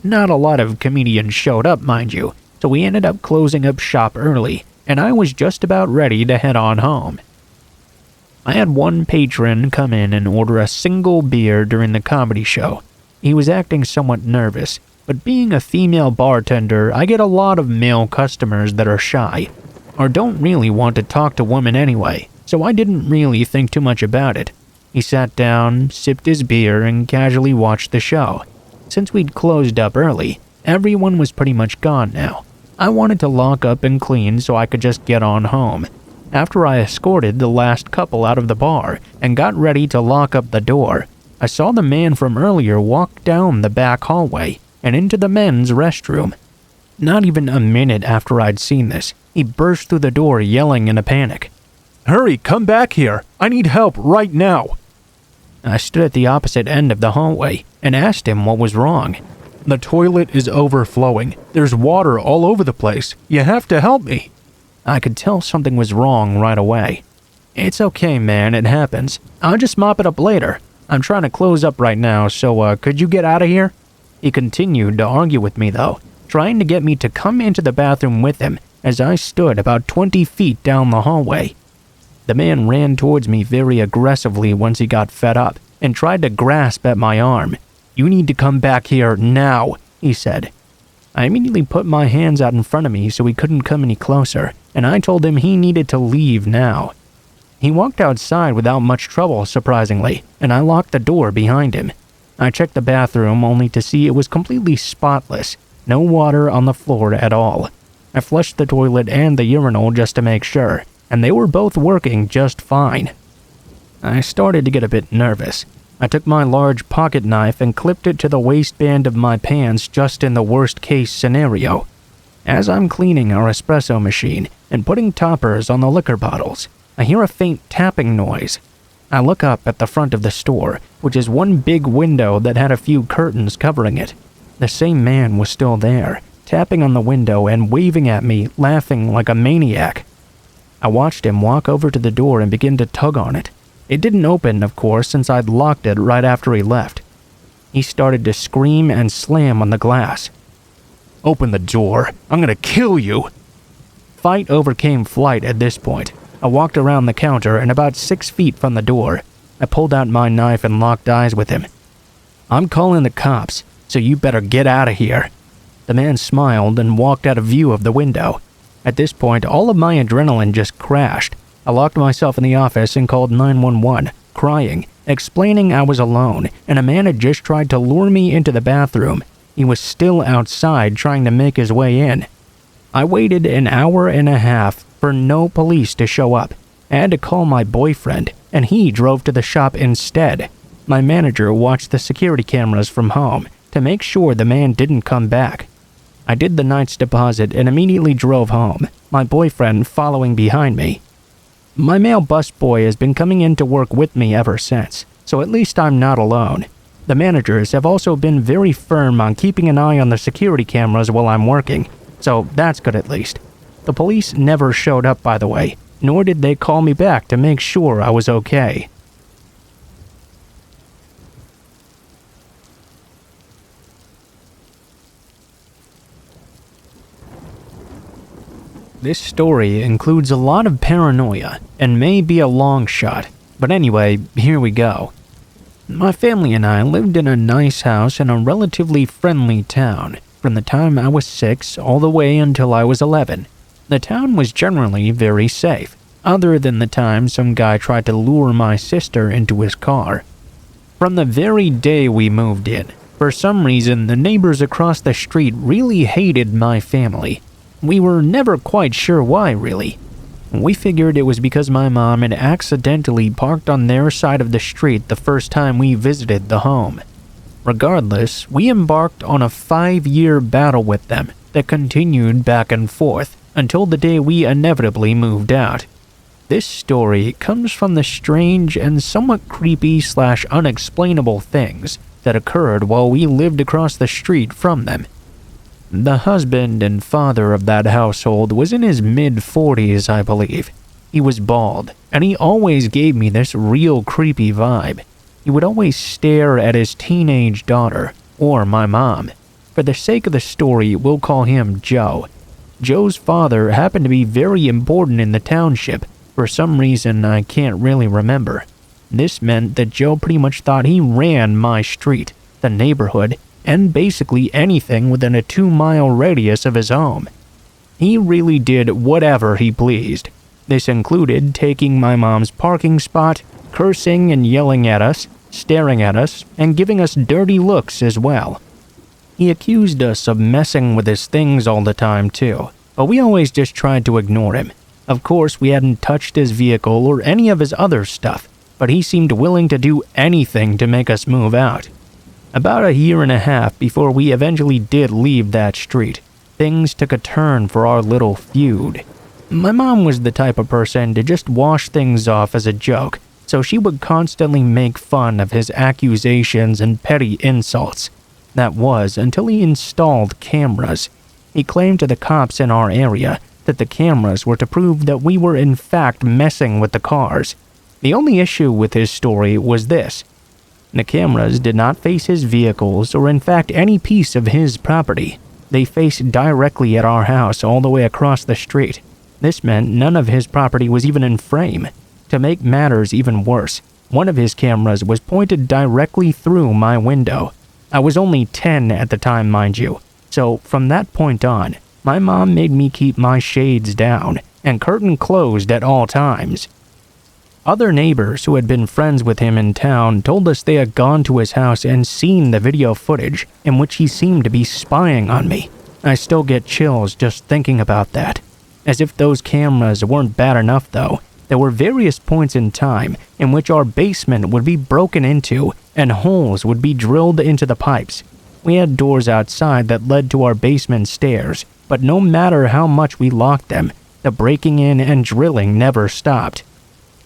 Speaker 1: Not a lot of comedians showed up, mind you, so we ended up closing up shop early, and I was just about ready to head on home. I had one patron come in and order a single beer during the comedy show. He was acting somewhat nervous, but being a female bartender, I get a lot of male customers that are shy, or don't really want to talk to women anyway, so I didn't really think too much about it. He sat down, sipped his beer, and casually watched the show. Since we'd closed up early, everyone was pretty much gone now. I wanted to lock up and clean so I could just get on home. After I escorted the last couple out of the bar and got ready to lock up the door, I saw the man from earlier walk down the back hallway and into the men's restroom. Not even a minute after I'd seen this, he burst through the door yelling in a panic.
Speaker 2: "Hurry, come back here! I need help right now!"
Speaker 1: I stood at the opposite end of the hallway and asked him what was wrong.
Speaker 2: "The toilet is overflowing. There's water all over the place. You have to help me."
Speaker 1: I could tell something was wrong right away. "It's okay, man, it happens. I'll just mop it up later. I'm trying to close up right now, so could you get out of here?" He continued to argue with me though, trying to get me to come into the bathroom with him as I stood about 20 feet down the hallway. The man ran towards me very aggressively once he got fed up and tried to grasp at my arm. "You need to come back here now," he said. I immediately put my hands out in front of me so he couldn't come any closer, and I told him he needed to leave now. He walked outside without much trouble, surprisingly, and I locked the door behind him. I checked the bathroom only to see it was completely spotless, no water on the floor at all. I flushed the toilet and the urinal just to make sure, and they were both working just fine. I started to get a bit nervous. I took my large pocket knife and clipped it to the waistband of my pants just in the worst case scenario. As I'm cleaning our espresso machine and putting toppers on the liquor bottles, I hear a faint tapping noise. I look up at the front of the store, which is one big window that had a few curtains covering it. The same man was still there, tapping on the window and waving at me, laughing like a maniac. I watched him walk over to the door and begin to tug on it. It didn't open, of course, since I'd locked it right after he left. He started to scream and slam on the glass. "Open the door. I'm gonna kill you." Fight overcame flight at this point. I walked around the counter and about 6 feet from the door. I pulled out my knife and locked eyes with him. "I'm calling the cops, so you better get out of here." The man smiled and walked out of view of the window. At this point, all of my adrenaline just crashed. I locked myself in the office and called 911, crying, explaining I was alone, and a man had just tried to lure me into the bathroom. He was still outside trying to make his way in. I waited an hour and a half for no police to show up. I had to call my boyfriend, and he drove to the shop instead. My manager watched the security cameras from home to make sure the man didn't come back. I did the night's deposit and immediately drove home, my boyfriend following behind me. My male busboy has been coming in to work with me ever since, so at least I'm not alone. The managers have also been very firm on keeping an eye on the security cameras while I'm working, so that's good at least. The police never showed up, by the way, nor did they call me back to make sure I was okay. This story includes a lot of paranoia and may be a long shot, but anyway, here we go. My family and I lived in a nice house in a relatively friendly town from the time I was 6 all the way until I was 11. The town was generally very safe, other than the time some guy tried to lure my sister into his car. From the very day we moved in, for some reason the neighbors across the street really hated my family. We were never quite sure why, really. We figured it was because my mom had accidentally parked on their side of the street the first time we visited the home. Regardless, we embarked on a 5-year battle with them that continued back and forth until the day we inevitably moved out. This story comes from the strange and somewhat creepy/unexplainable things that occurred while we lived across the street from them. The husband and father of that household was in his mid-40s, I believe. He was bald, and he always gave me this real creepy vibe. He would always stare at his teenage daughter, or my mom. For the sake of the story, we'll call him Joe. Joe's father happened to be very important in the township, for some reason I can't really remember. This meant that Joe pretty much thought he ran my street, the neighborhood, and basically anything within a 2-mile radius of his home. He really did whatever he pleased. This included taking my mom's parking spot, cursing and yelling at us, staring at us, and giving us dirty looks as well. He accused us of messing with his things all the time too, but we always just tried to ignore him. Of course, we hadn't touched his vehicle or any of his other stuff, but he seemed willing to do anything to make us move out. About a year and a half before we eventually did leave that street, things took a turn for our little feud. My mom was the type of person to just wash things off as a joke, so she would constantly make fun of his accusations and petty insults. That was until he installed cameras. He claimed to the cops in our area that the cameras were to prove that we were in fact messing with the cars. The only issue with his story was this. The cameras did not face his vehicles or in fact any piece of his property. They faced directly at our house all the way across the street. This meant none of his property was even in frame. To make matters even worse, one of his cameras was pointed directly through my window. I was only 10 at the time, mind you, so from that point on, my mom made me keep my shades down and curtain closed at all times. Other neighbors who had been friends with him in town told us they had gone to his house and seen the video footage in which he seemed to be spying on me. I still get chills just thinking about that. As if those cameras weren't bad enough though, there were various points in time in which our basement would be broken into and holes would be drilled into the pipes. We had doors outside that led to our basement stairs, but no matter how much we locked them, the breaking in and drilling never stopped.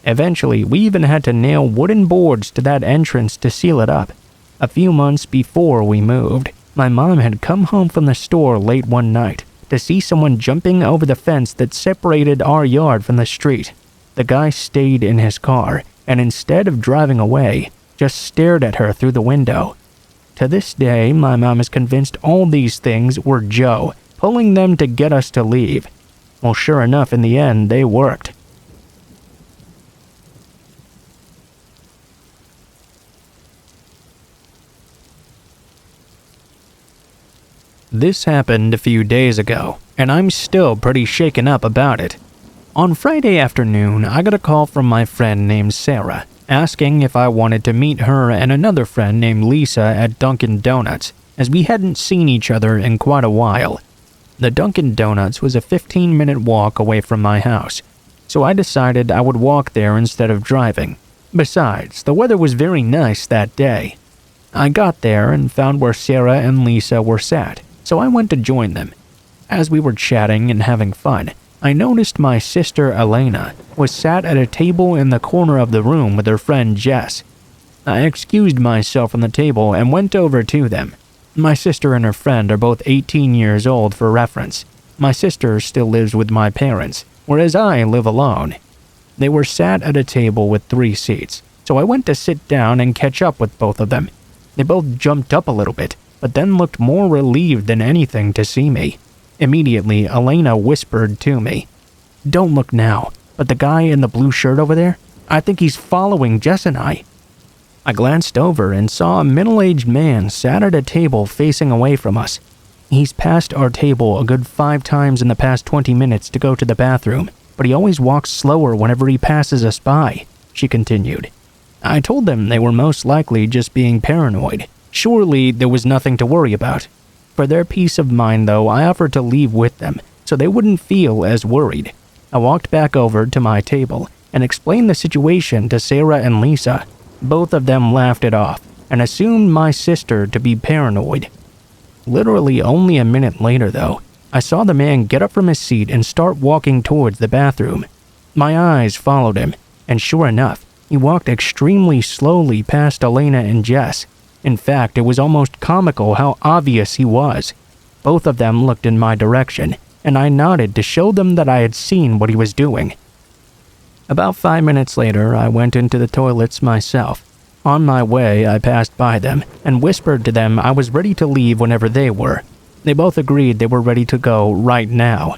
Speaker 1: Eventually, we even had to nail wooden boards to that entrance to seal it up. A few months before we moved, my mom had come home from the store late one night to see someone jumping over the fence that separated our yard from the street. The guy stayed in his car, and instead of driving away, just stared at her through the window. To this day, my mom is convinced all these things were Joe, pulling them to get us to leave. Well, sure enough, in the end, they worked. This happened a few days ago, and I'm still pretty shaken up about it. On Friday afternoon, I got a call from my friend named Sarah, asking if I wanted to meet her and another friend named Lisa at Dunkin Donuts, as we hadn't seen each other in quite a while. The Dunkin Donuts was a 15-minute walk away from my house, so I decided I would walk there instead of driving. Besides, the weather was very nice that day. I got there and found where Sarah and Lisa were sat, so I went to join them. As we were chatting and having fun, I noticed my sister Elena was sat at a table in the corner of the room with her friend Jess. I excused myself from the table and went over to them. My sister and her friend are both 18 years old for reference. My sister still lives with my parents, whereas I live alone. They were sat at a table with 3 seats, so I went to sit down and catch up with both of them. They both jumped up a little bit, but then looked more relieved than anything to see me. Immediately, Elena whispered to me, "Don't look now, but the guy in the blue shirt over there, I think he's following Jess and I." I glanced over and saw a middle-aged man sat at a table facing away from us. He's passed our table a good 5 times in the past 20 minutes to go to the bathroom, but he always walks slower whenever he passes us by, she continued. I told them they were most likely just being paranoid. Surely there was nothing to worry about. For their peace of mind, though, I offered to leave with them so they wouldn't feel as worried. I walked back over to my table and explained the situation to Sarah and Lisa. Both of them laughed it off and assumed my sister to be paranoid. Literally only a minute later, though, I saw the man get up from his seat and start walking towards the bathroom. My eyes followed him, and sure enough, he walked extremely slowly past Elena and Jess. In fact, it was almost comical how obvious he was. Both of them looked in my direction, and I nodded to show them that I had seen what he was doing. About 5 minutes later, I went into the toilets myself. On my way, I passed by them and whispered to them I was ready to leave whenever they were. They both agreed they were ready to go right now.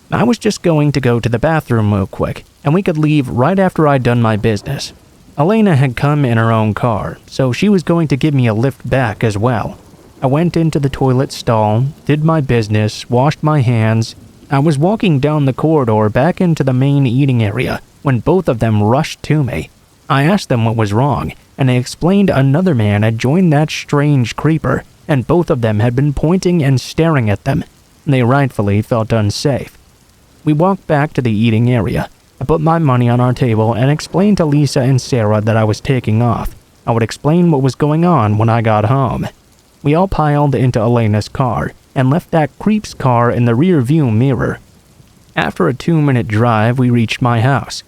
Speaker 1: I was just going to go to the bathroom real quick, and we could leave right after I'd done my business. Elena had come in her own car, so she was going to give me a lift back as well. I went into the toilet stall, did my business, washed my hands. I was walking down the corridor back into the main eating area when both of them rushed to me. I asked them what was wrong, and they explained another man had joined that strange creeper, and both of them had been pointing and staring at them. They rightfully felt unsafe. We walked back to the eating area. I put my money on our table and explained to Lisa and Sarah that I was taking off. I would explain what was going on when I got home. We all piled into Elena's car and left that creep's car in the rear view mirror. After a 2-minute drive, we reached my house.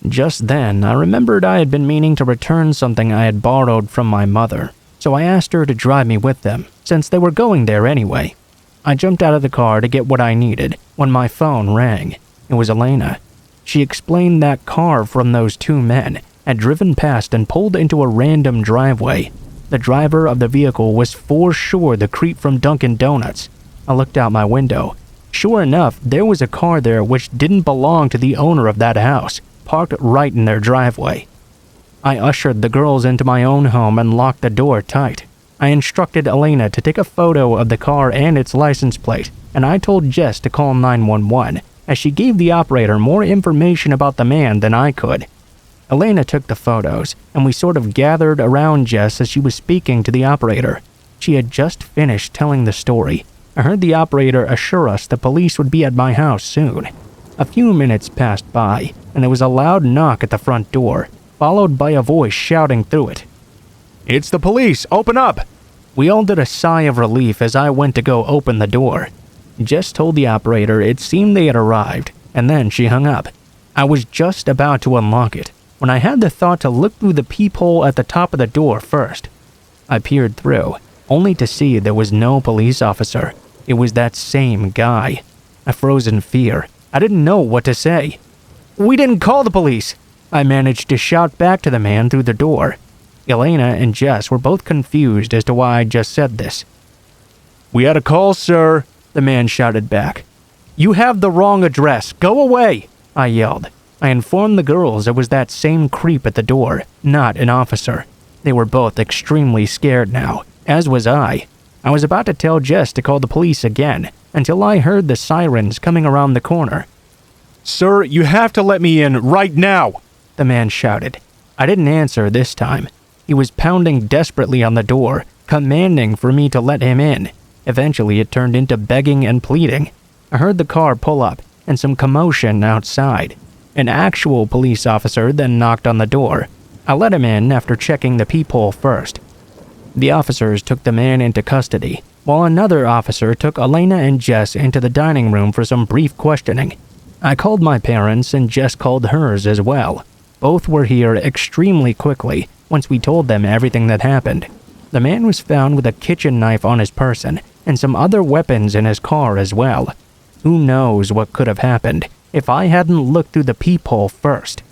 Speaker 1: Just then, I remembered I had been meaning to return something I had borrowed from my mother, so I asked her to drive me with them, since they were going there anyway. I jumped out of the car to get what I needed when my phone rang. It was Elena. She explained that car from those 2 men had driven past and pulled into a random driveway. The driver of the vehicle was for sure the creep from Dunkin Donuts. I looked out my window. Sure enough, there was a car there which didn't belong to the owner of that house, parked right in their driveway. I ushered the girls into my own home and locked the door tight. I instructed Elena to take a photo of the car and its license plate, and I told Jess to call 911, as she gave the operator more information about the man than I could. Elena took the photos, and we sort of gathered around Jess as she was speaking to the operator. She had just finished telling the story. I I heard the operator assure us the police would be at my house soon. A few minutes passed by, and there was a loud knock at the front door, followed by a voice shouting through it.
Speaker 2: "It's the police! Open up!"
Speaker 1: We all did a sigh of relief as I went to go open the door. Jess told the operator it seemed they had arrived, and then she hung up. I was just about to unlock it when I had the thought to look through the peephole at the top of the door first. I peered through, only to see there was no police officer. It was that same guy. I froze in fear. I didn't know what to say. "We didn't call the police," I managed to shout back to the man through the door. Elena and Jess were both confused as to why I just said this.
Speaker 2: "We had a call, sir,"
Speaker 1: the man shouted back. "You have the wrong address. Go away," I yelled. I informed the girls it was that same creep at the door, not an officer. They were both extremely scared now, as was I. I was about to tell Jess to call the police again, until I heard the sirens coming around the corner.
Speaker 2: "Sir, you have to let me in right now,"
Speaker 1: the man shouted. I didn't answer this time. He was pounding desperately on the door, commanding for me to let him in. Eventually, it turned into begging and pleading. I heard the car pull up and some commotion outside. An actual police officer then knocked on the door. I let him in after checking the peephole first. The officers took the man into custody, while another officer took Elena and Jess into the dining room for some brief questioning. I called my parents and Jess called hers as well. Both were here extremely quickly once we told them everything that happened. The man was found with a kitchen knife on his person and some other weapons in his car as well. Who knows what could have happened if I hadn't looked through the peephole first.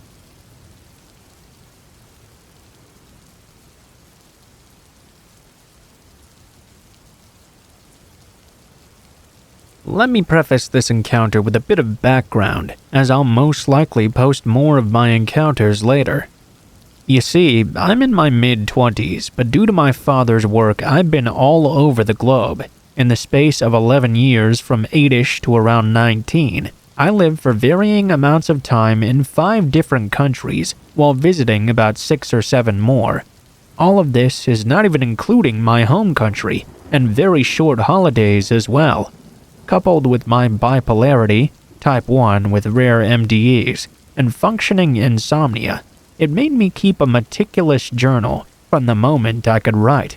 Speaker 1: Let me preface this encounter with a bit of background, as I'll most likely post more of my encounters later. You see, I'm in my mid-20s, but due to my father's work, I've been all over the globe. In the space of 11 years, from 8-ish to around 19, I lived for varying amounts of time in 5 different countries, while visiting about 6 or 7 more. All of this is not even including my home country, and very short holidays as well. Coupled with my bipolarity, type 1 with rare MDEs, and functioning insomnia, it made me keep a meticulous journal from the moment I could write.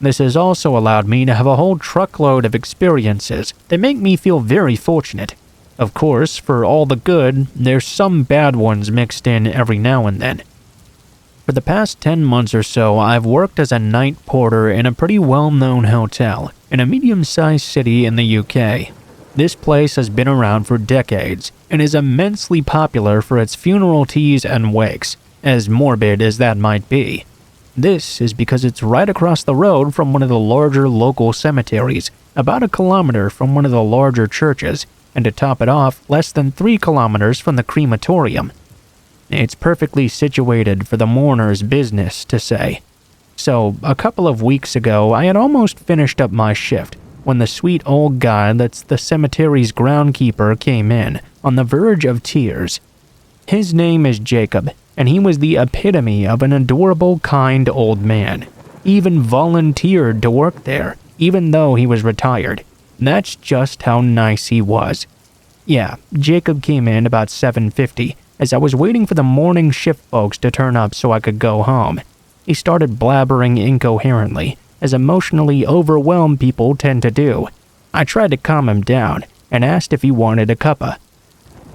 Speaker 1: This has also allowed me to have a whole truckload of experiences that make me feel very fortunate. Of course, for all the good, there's some bad ones mixed in every now and then. For the past 10 months or so, I've worked as a night porter in a pretty well-known hotel in a medium-sized city in the UK. This place has been around for decades and is immensely popular for its funeral teas and wakes, as morbid as that might be. This is because it's right across the road from one of the larger local cemeteries, about 1 kilometer from one of the larger churches, and to top it off, less than 3 kilometers from the crematorium. It's perfectly situated for the mourner's business, to say. So, a couple of weeks ago, I had almost finished up my shift when the sweet old guy that's the cemetery's groundskeeper came in, on the verge of tears. His name is Jacob, and he was the epitome of an adorable, kind old man. He even volunteered to work there, even though he was retired. That's just how nice he was. Yeah, Jacob came in about 7:50, as I was waiting for the morning shift folks to turn up so I could go home. He started blabbering incoherently, as emotionally overwhelmed people tend to do. I tried to calm him down and asked if he wanted a cuppa.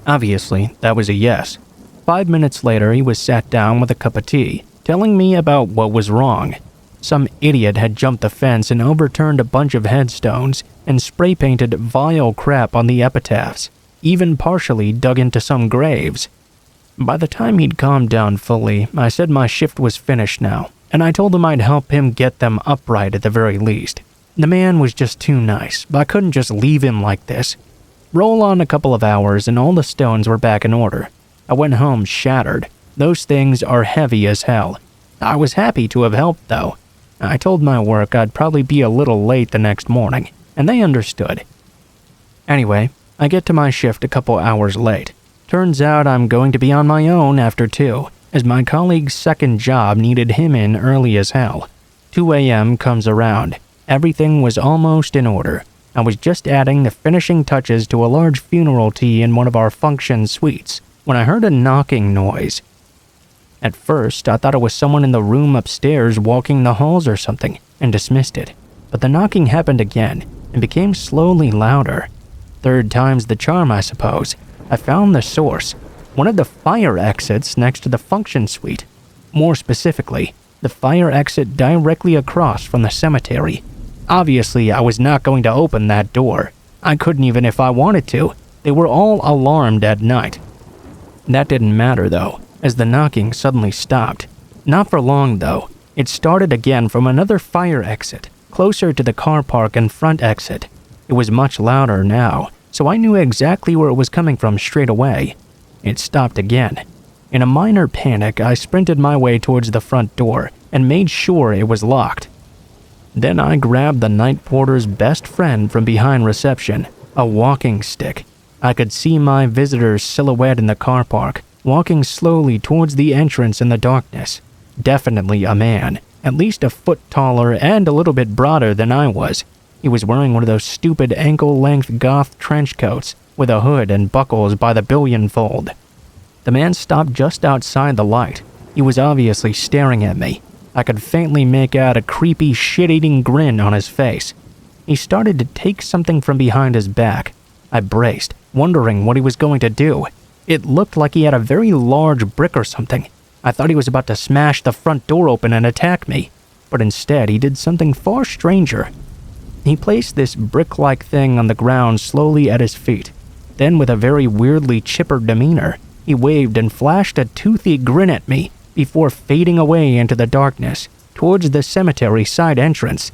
Speaker 1: Obviously, that was a yes. 5 minutes later, he was sat down with a cup of tea, telling me about what was wrong. Some idiot had jumped the fence and overturned a bunch of headstones and spray-painted vile crap on the epitaphs, even partially dug into some graves. By the time he'd calmed down fully, I said my shift was finished now, and I told him I'd help him get them upright at the very least. The man was just too nice, but I couldn't just leave him like this. Roll on a couple of hours and all the stones were back in order. I went home shattered. Those things are heavy as hell. I was happy to have helped though. I told my work I'd probably be a little late the next morning, and they understood. Anyway, I get to my shift a couple hours late. Turns out I'm going to be on my own after 2, as my colleague's second job needed him in early as hell. 2 a.m. comes around. Everything was almost in order. I was just adding the finishing touches to a large funeral tea in one of our function suites when I heard a knocking noise. At first, I thought it was someone in the room upstairs walking the halls or something, and dismissed it. But the knocking happened again, and became slowly louder. Third time's the charm, I suppose. I found the source, one of the fire exits next to the function suite. More specifically, the fire exit directly across from the cemetery. Obviously, I was not going to open that door. I couldn't even if I wanted to. They were all alarmed at night. That didn't matter though, as the knocking suddenly stopped. Not for long though. It started again from another fire exit, closer to the car park and front exit. It was much louder now, so I knew exactly where it was coming from straight away. It stopped again. In a minor panic, I sprinted my way towards the front door and made sure it was locked. Then I grabbed the night porter's best friend from behind reception, a walking stick. I could see my visitor's silhouette in the car park, walking slowly towards the entrance in the darkness. Definitely a man, at least a foot taller and a little bit broader than I was. He was wearing one of those stupid ankle-length goth trench coats with a hood and buckles by the billionfold. The man stopped just outside the light. He was obviously staring at me. I could faintly make out a creepy, shit-eating grin on his face. He started to take something from behind his back. I braced, wondering what he was going to do. It looked like he had a very large brick or something. I thought he was about to smash the front door open and attack me, but instead he did something far stranger. He placed this brick-like thing on the ground slowly at his feet. Then, with a very weirdly chipper demeanor, he waved and flashed a toothy grin at me before fading away into the darkness towards the cemetery side entrance.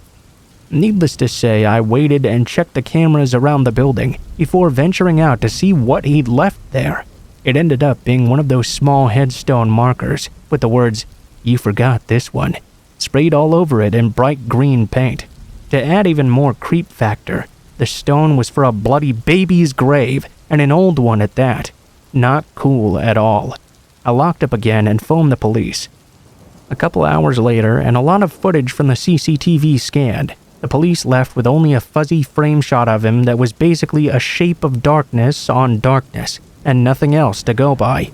Speaker 1: Needless to say, I waited and checked the cameras around the building before venturing out to see what he'd left there. It ended up being one of those small headstone markers with the words, "You forgot this one," sprayed all over it in bright green paint. To add even more creep factor, the stone was for a bloody baby's grave, and an old one at that. Not cool at all. I locked up again and phoned the police. A couple hours later, and a lot of footage from the CCTV scanned, the police left with only a fuzzy frame shot of him that was basically a shape of darkness on darkness, and nothing else to go by.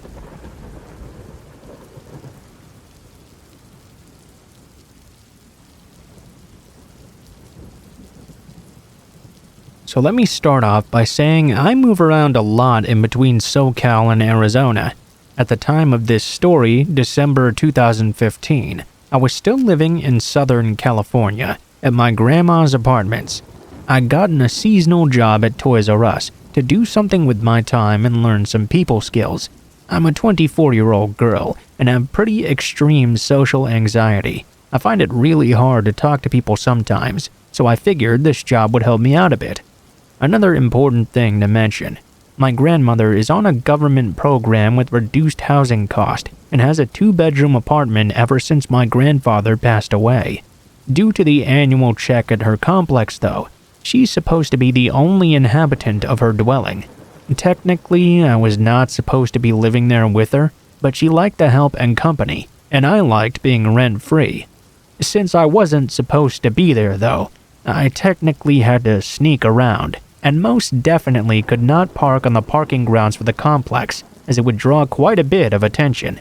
Speaker 1: So let me start off by saying I move around a lot in between SoCal and Arizona. At the time of this story, December 2015, I was still living in Southern California at my grandma's apartments. I'd gotten a seasonal job at Toys R Us to do something with my time and learn some people skills. I'm a 24-year-old girl and have pretty extreme social anxiety. I find it really hard to talk to people sometimes, so I figured this job would help me out a bit. Another important thing to mention, my grandmother is on a government program with reduced housing cost and has a 2-bedroom apartment ever since my grandfather passed away. Due to the annual check at her complex though, she's supposed to be the only inhabitant of her dwelling. Technically, I was not supposed to be living there with her, but she liked the help and company, and I liked being rent-free. Since I wasn't supposed to be there though, I technically had to sneak around, and most definitely could not park on the parking grounds for the complex, as it would draw quite a bit of attention.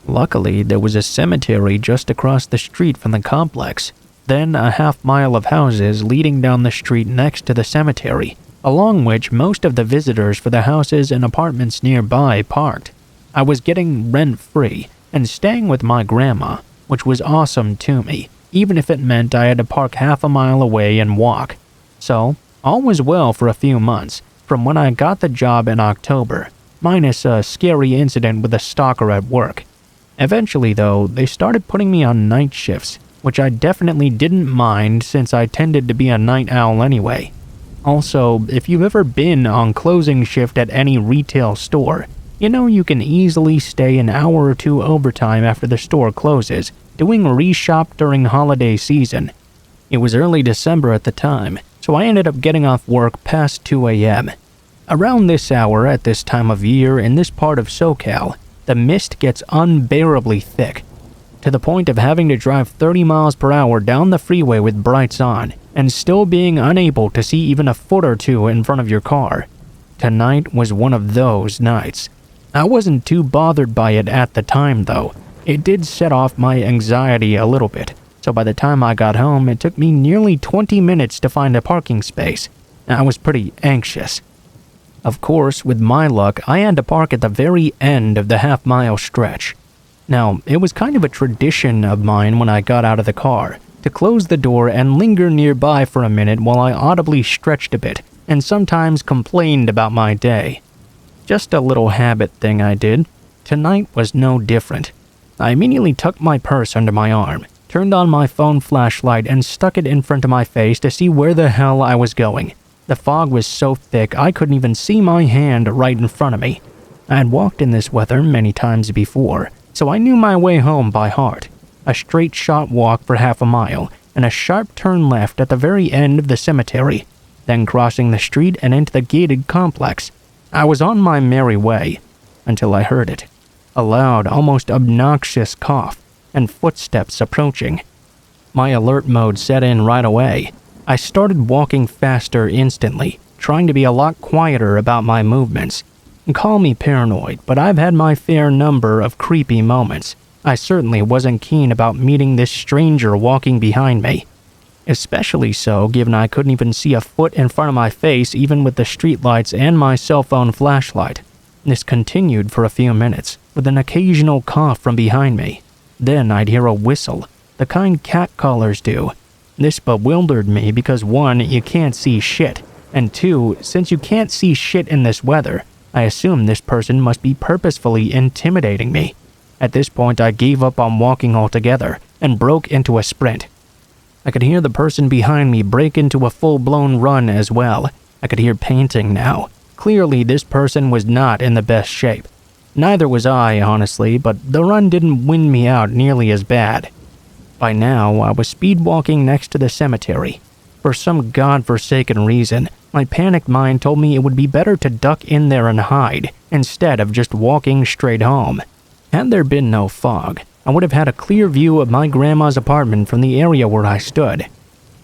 Speaker 1: Luckily, there was a cemetery just across the street from the complex, then a half-mile of houses leading down the street next to the cemetery, along which most of the visitors for the houses and apartments nearby parked. I was getting rent-free and staying with my grandma, which was awesome to me, even if it meant I had to park half a mile away and walk. So, all was well for a few months, from when I got the job in October, minus a scary incident with a stalker at work. Eventually though, they started putting me on night shifts, which I definitely didn't mind since I tended to be a night owl anyway. Also, if you've ever been on closing shift at any retail store, you know you can easily stay an hour or two overtime after the store closes, doing reshop during holiday season. It was early December at the time, so I ended up getting off work past 2 a.m. Around this hour at this time of year in this part of SoCal, the mist gets unbearably thick. to the point of having to drive 30 miles per hour down the freeway with brights on and still being unable to see even a foot or two in front of your car. Tonight was one of those nights. I wasn't too bothered by it at the time though. It did set off my anxiety a little bit, so by the time I got home, it took me nearly 20 minutes to find a parking space. I was pretty anxious. Of course, with my luck, I had to park at the very end of the half-mile stretch. Now, it was kind of a tradition of mine when I got out of the car to close the door and linger nearby for a minute while I audibly stretched a bit and sometimes complained about my day. Just a little habit thing I did. Tonight was no different. I immediately tucked my purse under my arm, turned on my phone flashlight and stuck it in front of my face to see where the hell I was going. The fog was so thick I couldn't even see my hand right in front of me. I had walked in this weather many times before, so I knew my way home by heart. A straight shot walk for half a mile, and a sharp turn left at the very end of the cemetery, then crossing the street and into the gated complex. I was on my merry way, until I heard it. A loud, almost obnoxious cough, and footsteps approaching. My alert mode set in right away. I started walking faster instantly, trying to be a lot quieter about my movements. Call me paranoid, but I've had my fair number of creepy moments. I certainly wasn't keen about meeting this stranger walking behind me. Especially so given I couldn't even see a foot in front of my face even with the streetlights and my cell phone flashlight. This continued for a few minutes, with an occasional cough from behind me. Then I'd hear a whistle, the kind cat callers do. This bewildered me because 1, you can't see shit, and 2, since you can't see shit in this weather, I assumed this person must be purposefully intimidating me. At this point, I gave up on walking altogether and broke into a sprint. I could hear the person behind me break into a full-blown run as well. I could hear panting now. Clearly, this person was not in the best shape. Neither was I, honestly, but the run didn't win me out nearly as bad. By now, I was speed-walking next to the cemetery. For some godforsaken reason, my panicked mind told me it would be better to duck in there and hide, instead of just walking straight home. Had there been no fog, I would have had a clear view of my grandma's apartment from the area where I stood.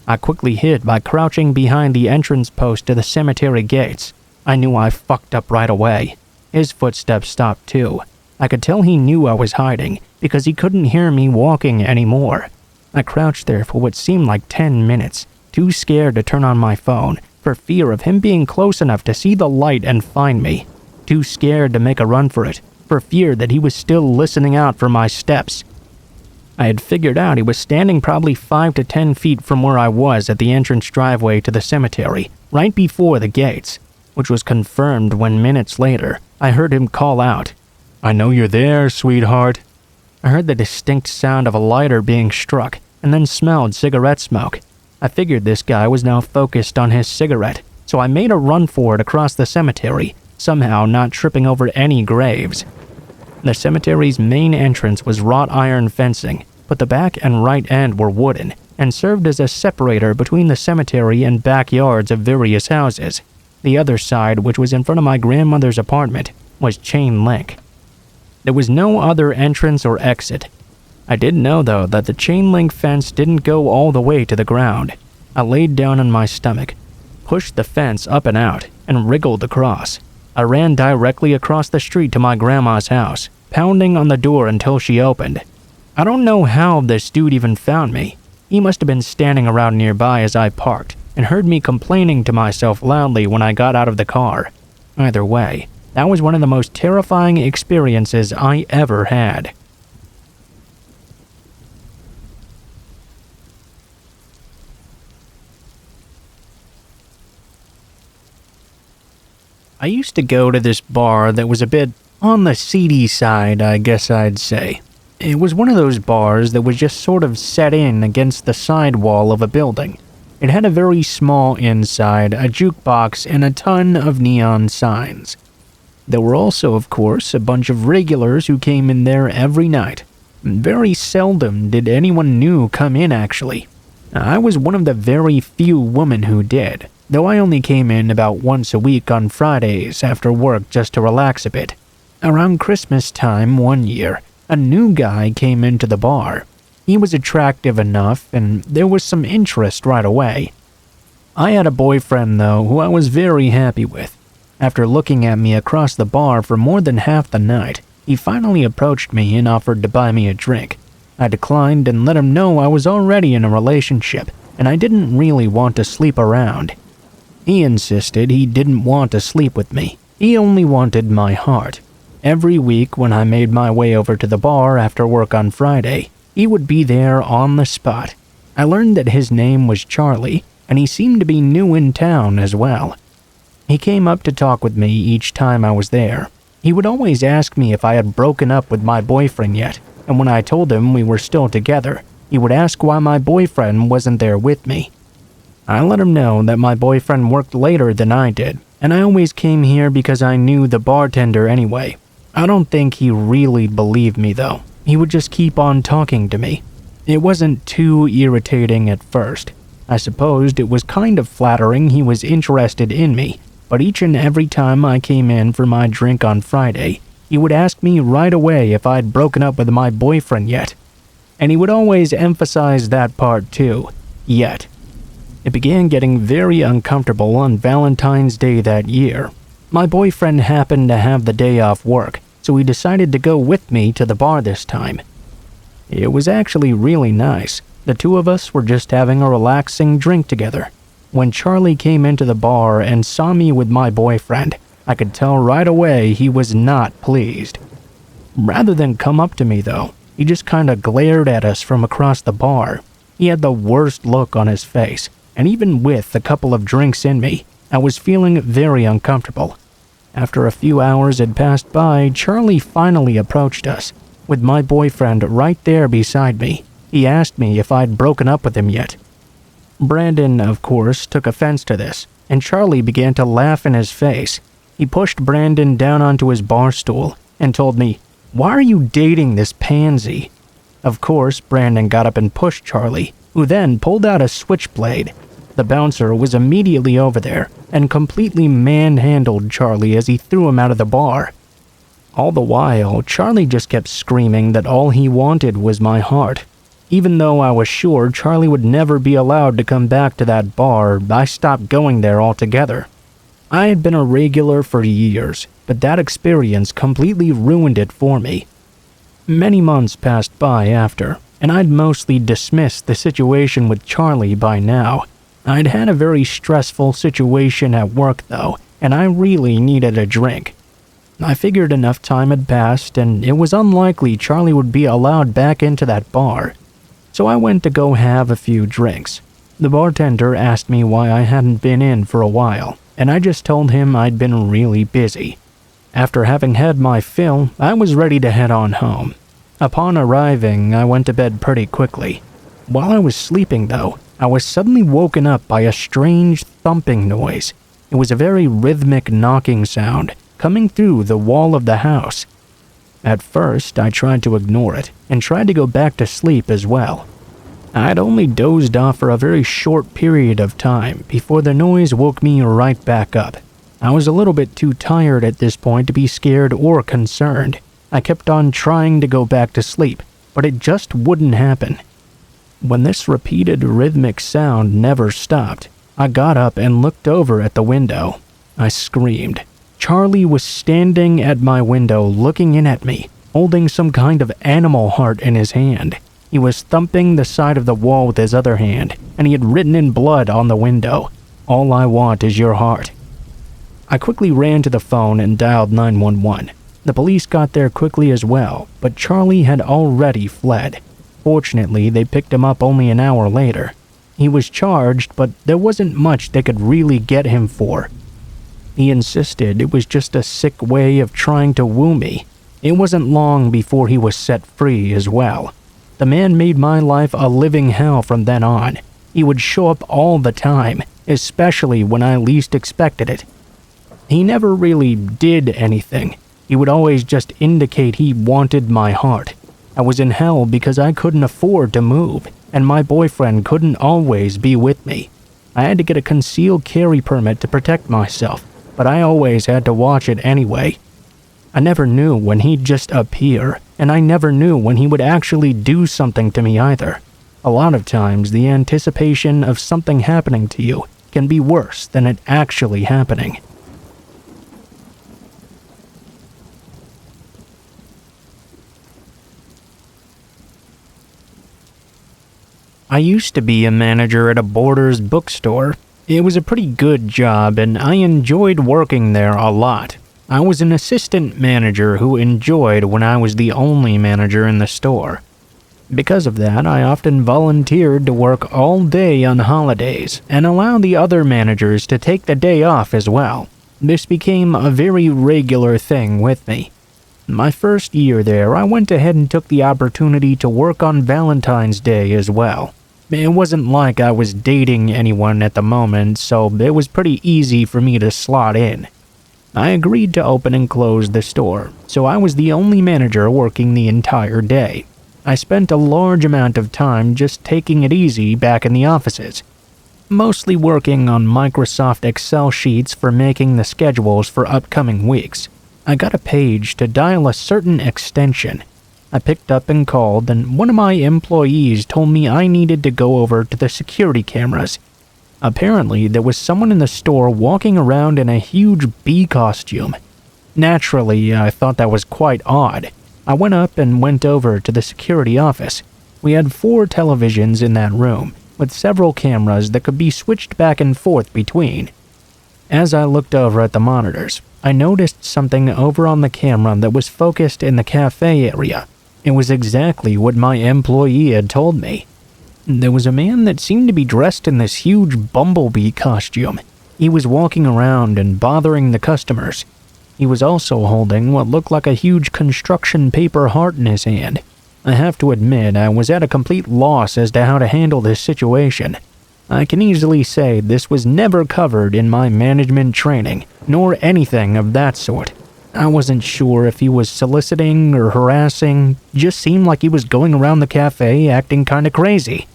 Speaker 1: I quickly hid by crouching behind the entrance post to the cemetery gates. I knew I fucked up right away. His footsteps stopped too. I could tell he knew I was hiding, because he couldn't hear me walking anymore. I crouched there for what seemed like 10 minutes, too scared to turn on my phone, for fear of him being close enough to see the light and find me. Too scared to make a run for it, for fear that he was still listening out for my steps. I had figured out he was standing probably 5 to 10 feet from where I was at the entrance driveway to the cemetery, right before the gates, which was confirmed when minutes later, I heard him call out, "I know you're there, sweetheart." I heard the distinct sound of a lighter being struck, and then smelled cigarette smoke. I figured this guy was now focused on his cigarette, so I made a run for it across the cemetery, somehow not tripping over any graves. The cemetery's main entrance was wrought iron fencing, but the back and right end were wooden, and served as a separator between the cemetery and backyards of various houses. The other side, which was in front of my grandmother's apartment, was chain link. There was no other entrance or exit. I did know, though, that the chain link fence didn't go all the way to the ground. I laid down on my stomach, pushed the fence up and out, and wriggled across. I ran directly across the street to my grandma's house, pounding on the door until she opened. I don't know how this dude even found me. He must have been standing around nearby as I parked, and heard me complaining to myself loudly when I got out of the car. Either way, that was one of the most terrifying experiences I ever had. I used to go to this bar that was a bit on the seedy side, I guess I'd say. It was one of those bars that was just sort of set in against the side wall of a building. It had a very small inside, a jukebox, and a ton of neon signs. There were also, of course, a bunch of regulars who came in there every night. Very seldom did anyone new come in, actually. I was one of the very few women who did, though I only came in about once a week on Fridays after work just to relax a bit. Around Christmas time one year, A new guy came into the bar. He was attractive enough, and there was some interest right away. I had a boyfriend, though, who I was very happy with. After looking at me across the bar for more than half the night, he finally approached me and offered to buy me a drink. I declined and let him know I was already in a relationship, and I didn't really want to sleep around. He insisted he didn't want to sleep with me. He only wanted my heart. Every week when I made my way over to the bar after work on Friday, he would be there on the spot. I learned that his name was Charlie, and he seemed to be new in town as well. He came up to talk with me each time I was there. He would always ask me if I had broken up with my boyfriend yet, and when I told him we were still together, he would ask why my boyfriend wasn't there with me. I let him know that my boyfriend worked later than I did, and I always came here because I knew the bartender anyway. I don't think he really believed me though. He would just keep on talking to me. It wasn't too irritating at first. I supposed it was kind of flattering he was interested in me, but each and every time I came in for my drink on Friday, he would ask me right away if I'd broken up with my boyfriend yet. And he would always emphasize that part too, yet. It began getting very uncomfortable on Valentine's Day that year. My boyfriend happened to have the day off work, so he decided to go with me to the bar this time. It was actually really nice. The two of us were just having a relaxing drink together. When Charlie came into the bar and saw me with my boyfriend, I could tell right away he was not pleased. Rather than come up to me though, he just kinda glared at us from across the bar. He had the worst look on his face, and even with a couple of drinks in me, I was feeling very uncomfortable. After a few hours had passed by, Charlie finally approached us, with my boyfriend right there beside me. He asked me if I'd broken up with him yet. Brandon, of course, took offense to this, and Charlie began to laugh in his face. He pushed Brandon down onto his bar stool and told me, "Why are you dating this pansy?" Of course, Brandon got up and pushed Charlie, who then pulled out a switchblade. The bouncer was immediately over there and completely manhandled Charlie as he threw him out of the bar. All the while, Charlie just kept screaming that all he wanted was my heart. Even though I was sure Charlie would never be allowed to come back to that bar, I stopped going there altogether. I had been a regular for years, but that experience completely ruined it for me. Many months passed by after, and I'd mostly dismissed the situation with Charlie by now. I'd had a very stressful situation at work though, and I really needed a drink. I figured enough time had passed and it was unlikely Charlie would be allowed back into that bar. So I went to go have a few drinks. The bartender asked me why I hadn't been in for a while, and I just told him I'd been really busy. After having had my fill, I was ready to head on home. Upon arriving, I went to bed pretty quickly. While I was sleeping though, I was suddenly woken up by a strange thumping noise. It was a very rhythmic knocking sound coming through the wall of the house. At first, I tried to ignore it and tried to go back to sleep as well. I'd only dozed off for a very short period of time before the noise woke me right back up. I was a little bit too tired at this point to be scared or concerned. I kept on trying to go back to sleep, but it just wouldn't happen. When this repeated rhythmic sound never stopped, I got up and looked over at the window. I screamed. Charlie was standing at my window looking in at me, holding some kind of animal heart in his hand. He was thumping the side of the wall with his other hand, and he had written in blood on the window, "All I want is your heart." I quickly ran to the phone and dialed 911. The police got there quickly as well, but Charlie had already fled. Fortunately, they picked him up only an hour later. He was charged, but there wasn't much they could really get him for. He insisted it was just a sick way of trying to woo me. It wasn't long before he was set free as well. The man made my life a living hell from then on. He would show up all the time, especially when I least expected it. He never really did anything. He would always just indicate he wanted my heart. I was in hell because I couldn't afford to move, and my boyfriend couldn't always be with me. I had to get a concealed carry permit to protect myself, but I always had to watch it anyway. I never knew when he'd just appear, and I never knew when he would actually do something to me either. A lot of times, the anticipation of something happening to you can be worse than it actually happening. I used to be a manager at a Borders bookstore. It was a pretty good job, and I enjoyed working there a lot. I was an assistant manager who enjoyed when I was the only manager in the store. Because of that, I often volunteered to work all day on holidays and allow the other managers to take the day off as well. This became a very regular thing with me. My first year there, I went ahead and took the opportunity to work on Valentine's Day as well. It wasn't like I was dating anyone at the moment, so it was pretty easy for me to slot in. I agreed to open and close the store, so I was the only manager working the entire day. I spent a large amount of time just taking it easy back in the offices, mostly working on Microsoft Excel sheets for making the schedules for upcoming weeks. I got a page to dial a certain extension. I picked up and called, and one of my employees told me I needed to go over to the security cameras. Apparently, there was someone in the store walking around in a huge bee costume. Naturally, I thought that was quite odd. I went up and went over to the security office. We had 4 televisions in that room, with several cameras that could be switched back and forth between. As I looked over at the monitors, I noticed something over on the camera that was focused in the cafe area. It was exactly what my employee had told me. There was a man that seemed to be dressed in this huge bumblebee costume. He was walking around and bothering the customers. He was also holding what looked like a huge construction paper heart in his hand. I have to admit, I was at a complete loss as to how to handle this situation. I can easily say this was never covered in my management training, nor anything of that sort. I wasn't sure if he was soliciting or harassing, just seemed like he was going around the cafe acting kinda crazy.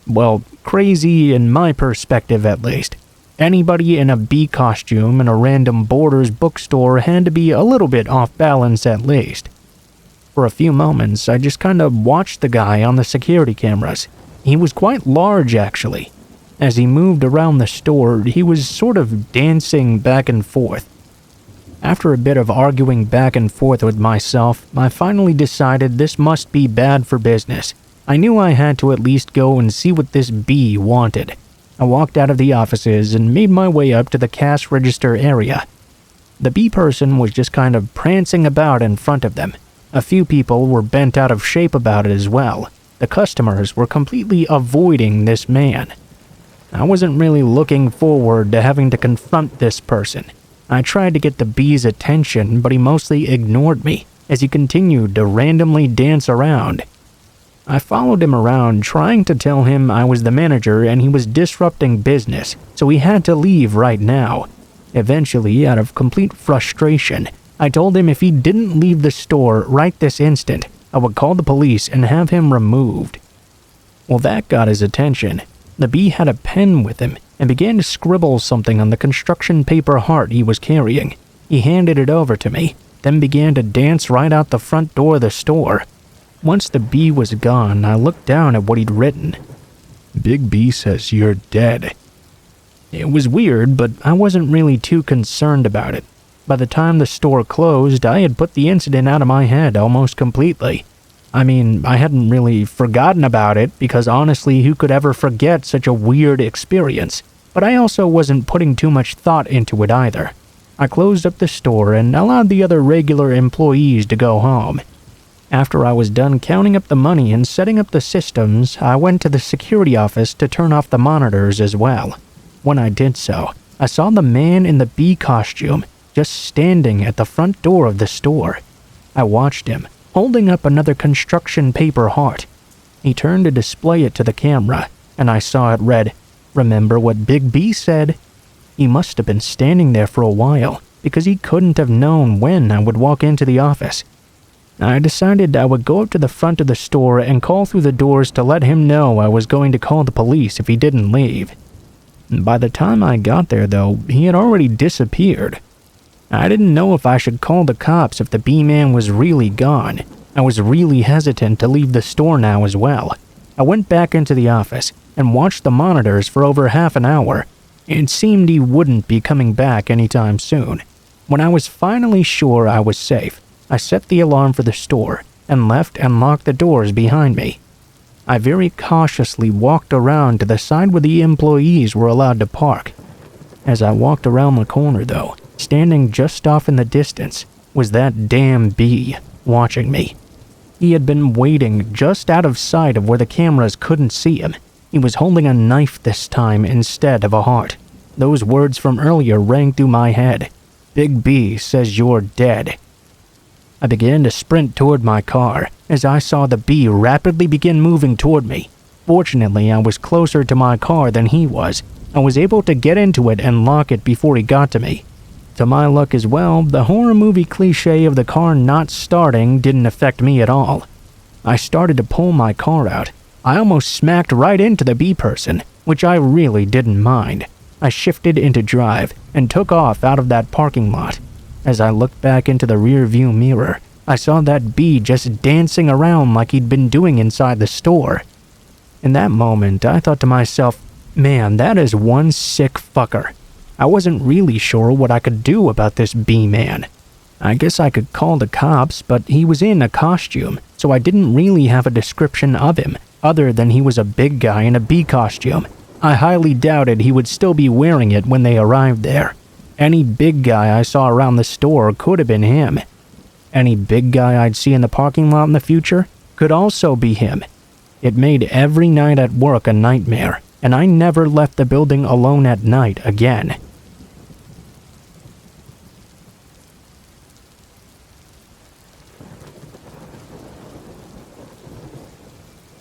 Speaker 1: Well, crazy in my perspective at least. Anybody in a bee costume in a random Borders bookstore had to be a little bit off balance at least. For a few moments, I just kinda watched the guy on the security cameras. He was quite large actually. As he moved around the store, he was sort of dancing back and forth. After a bit of arguing back and forth with myself, I finally decided this must be bad for business. I knew I had to at least go and see what this bee wanted. I walked out of the offices and made my way up to the cash register area. The bee person was just kind of prancing about in front of them. A few people were bent out of shape about it as well. The customers were completely avoiding this man. I wasn't really looking forward to having to confront this person. I tried to get the bee's attention, but he mostly ignored me as he continued to randomly dance around. I followed him around, trying to tell him I was the manager and he was disrupting business, so he had to leave right now. Eventually, out of complete frustration, I told him if he didn't leave the store right this instant, I would call the police and have him removed. Well, that got his attention. The bee had a pen with him and began to scribble something on the construction paper heart he was carrying. He handed it over to me, then began to dance right out the front door of the store. Once the bee was gone, I looked down at what he'd written. "Big B says you're dead." It was weird, but I wasn't really too concerned about it. By the time the store closed, I had put the incident out of my head almost completely. I mean, I hadn't really forgotten about it because honestly, who could ever forget such a weird experience? But I also wasn't putting too much thought into it either. I closed up the store and allowed the other regular employees to go home. After I was done counting up the money and setting up the systems, I went to the security office to turn off the monitors as well. When I did so, I saw the man in the bee costume just standing at the front door of the store. I watched him, holding up another construction paper heart. He turned to display it to the camera, and I saw it read, "Remember what Big B said?" He must have been standing there for a while, because he couldn't have known when I would walk into the office. I decided I would go up to the front of the store and call through the doors to let him know I was going to call the police if he didn't leave. By the time I got there, though, he had already disappeared. I didn't know if I should call the cops if the B-man was really gone. I was really hesitant to leave the store now as well. I went back into the office and watched the monitors for over half an hour. It seemed he wouldn't be coming back anytime soon. When I was finally sure I was safe, I set the alarm for the store and left and locked the doors behind me. I very cautiously walked around to the side where the employees were allowed to park. As I walked around the corner though, standing just off in the distance, was that damn bee watching me. He had been waiting just out of sight of where the cameras couldn't see him. He was holding a knife this time instead of a heart. Those words from earlier rang through my head. Big B says you're dead. I began to sprint toward my car as I saw the bee rapidly begin moving toward me. Fortunately, I was closer to my car than he was. I was able to get into it and lock it before he got to me. To my luck as well, the horror movie cliche of the car not starting didn't affect me at all. I started to pull my car out. I almost smacked right into the bee person, which I really didn't mind. I shifted into drive and took off out of that parking lot. As I looked back into the rear view mirror, I saw that bee just dancing around like he'd been doing inside the store. In that moment, I thought to myself, man, that is one sick fucker. I wasn't really sure what I could do about this bee man. I guess I could call the cops, but he was in a costume, so I didn't really have a description of him, other than he was a big guy in a bee costume. I highly doubted he would still be wearing it when they arrived there. Any big guy I saw around the store could have been him. Any big guy I'd see in the parking lot in the future could also be him. It made every night at work a nightmare, and I never left the building alone at night again.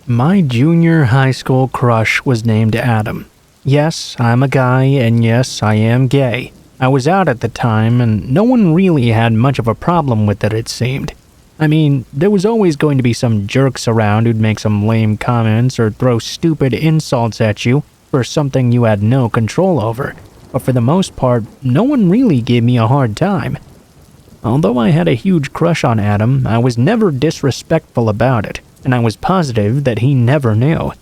Speaker 1: My junior high school crush was named Adam. Yes, I'm a guy, and yes, I am gay. I was out at the time, and no one really had much of a problem with it, it seemed. I mean, there was always going to be some jerks around who'd make some lame comments or throw stupid insults at you for something you had no control over, but for the most part, no one really gave me a hard time. Although I had a huge crush on Adam, I was never disrespectful about it, and I was positive that he never knew.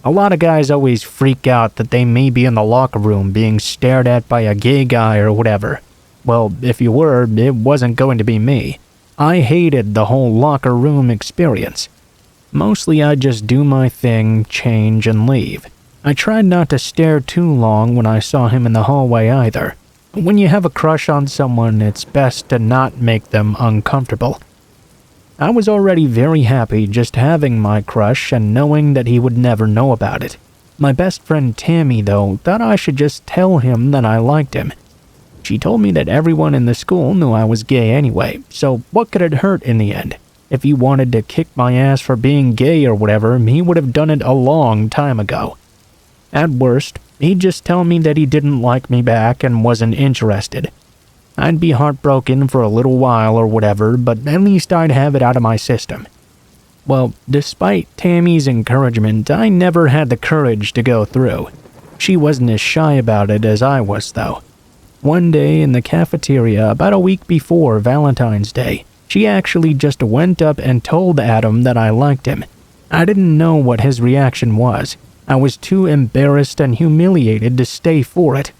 Speaker 1: A lot of guys always freak out that they may be in the locker room being stared at by a gay guy or whatever. Well, if you were, it wasn't going to be me. I hated the whole locker room experience. Mostly I'd just do my thing, change, and leave. I tried not to stare too long when I saw him in the hallway either. When you have a crush on someone, it's best to not make them uncomfortable. I was already very happy just having my crush and knowing that he would never know about it. My best friend Tammy, though, thought I should just tell him that I liked him. She told me that everyone in the school knew I was gay anyway, so what could it hurt in the end? If he wanted to kick my ass for being gay or whatever, he would have done it a long time ago. At worst, he'd just tell me that he didn't like me back and wasn't interested. I'd be heartbroken for a little while or whatever, but at least I'd have it out of my system. Well, despite Tammy's encouragement, I never had the courage to go through. She wasn't as shy about it as I was, though. One day in the cafeteria, about a week before Valentine's Day, she actually just went up and told Adam that I liked him. I didn't know what his reaction was. I was too embarrassed and humiliated to stay for it.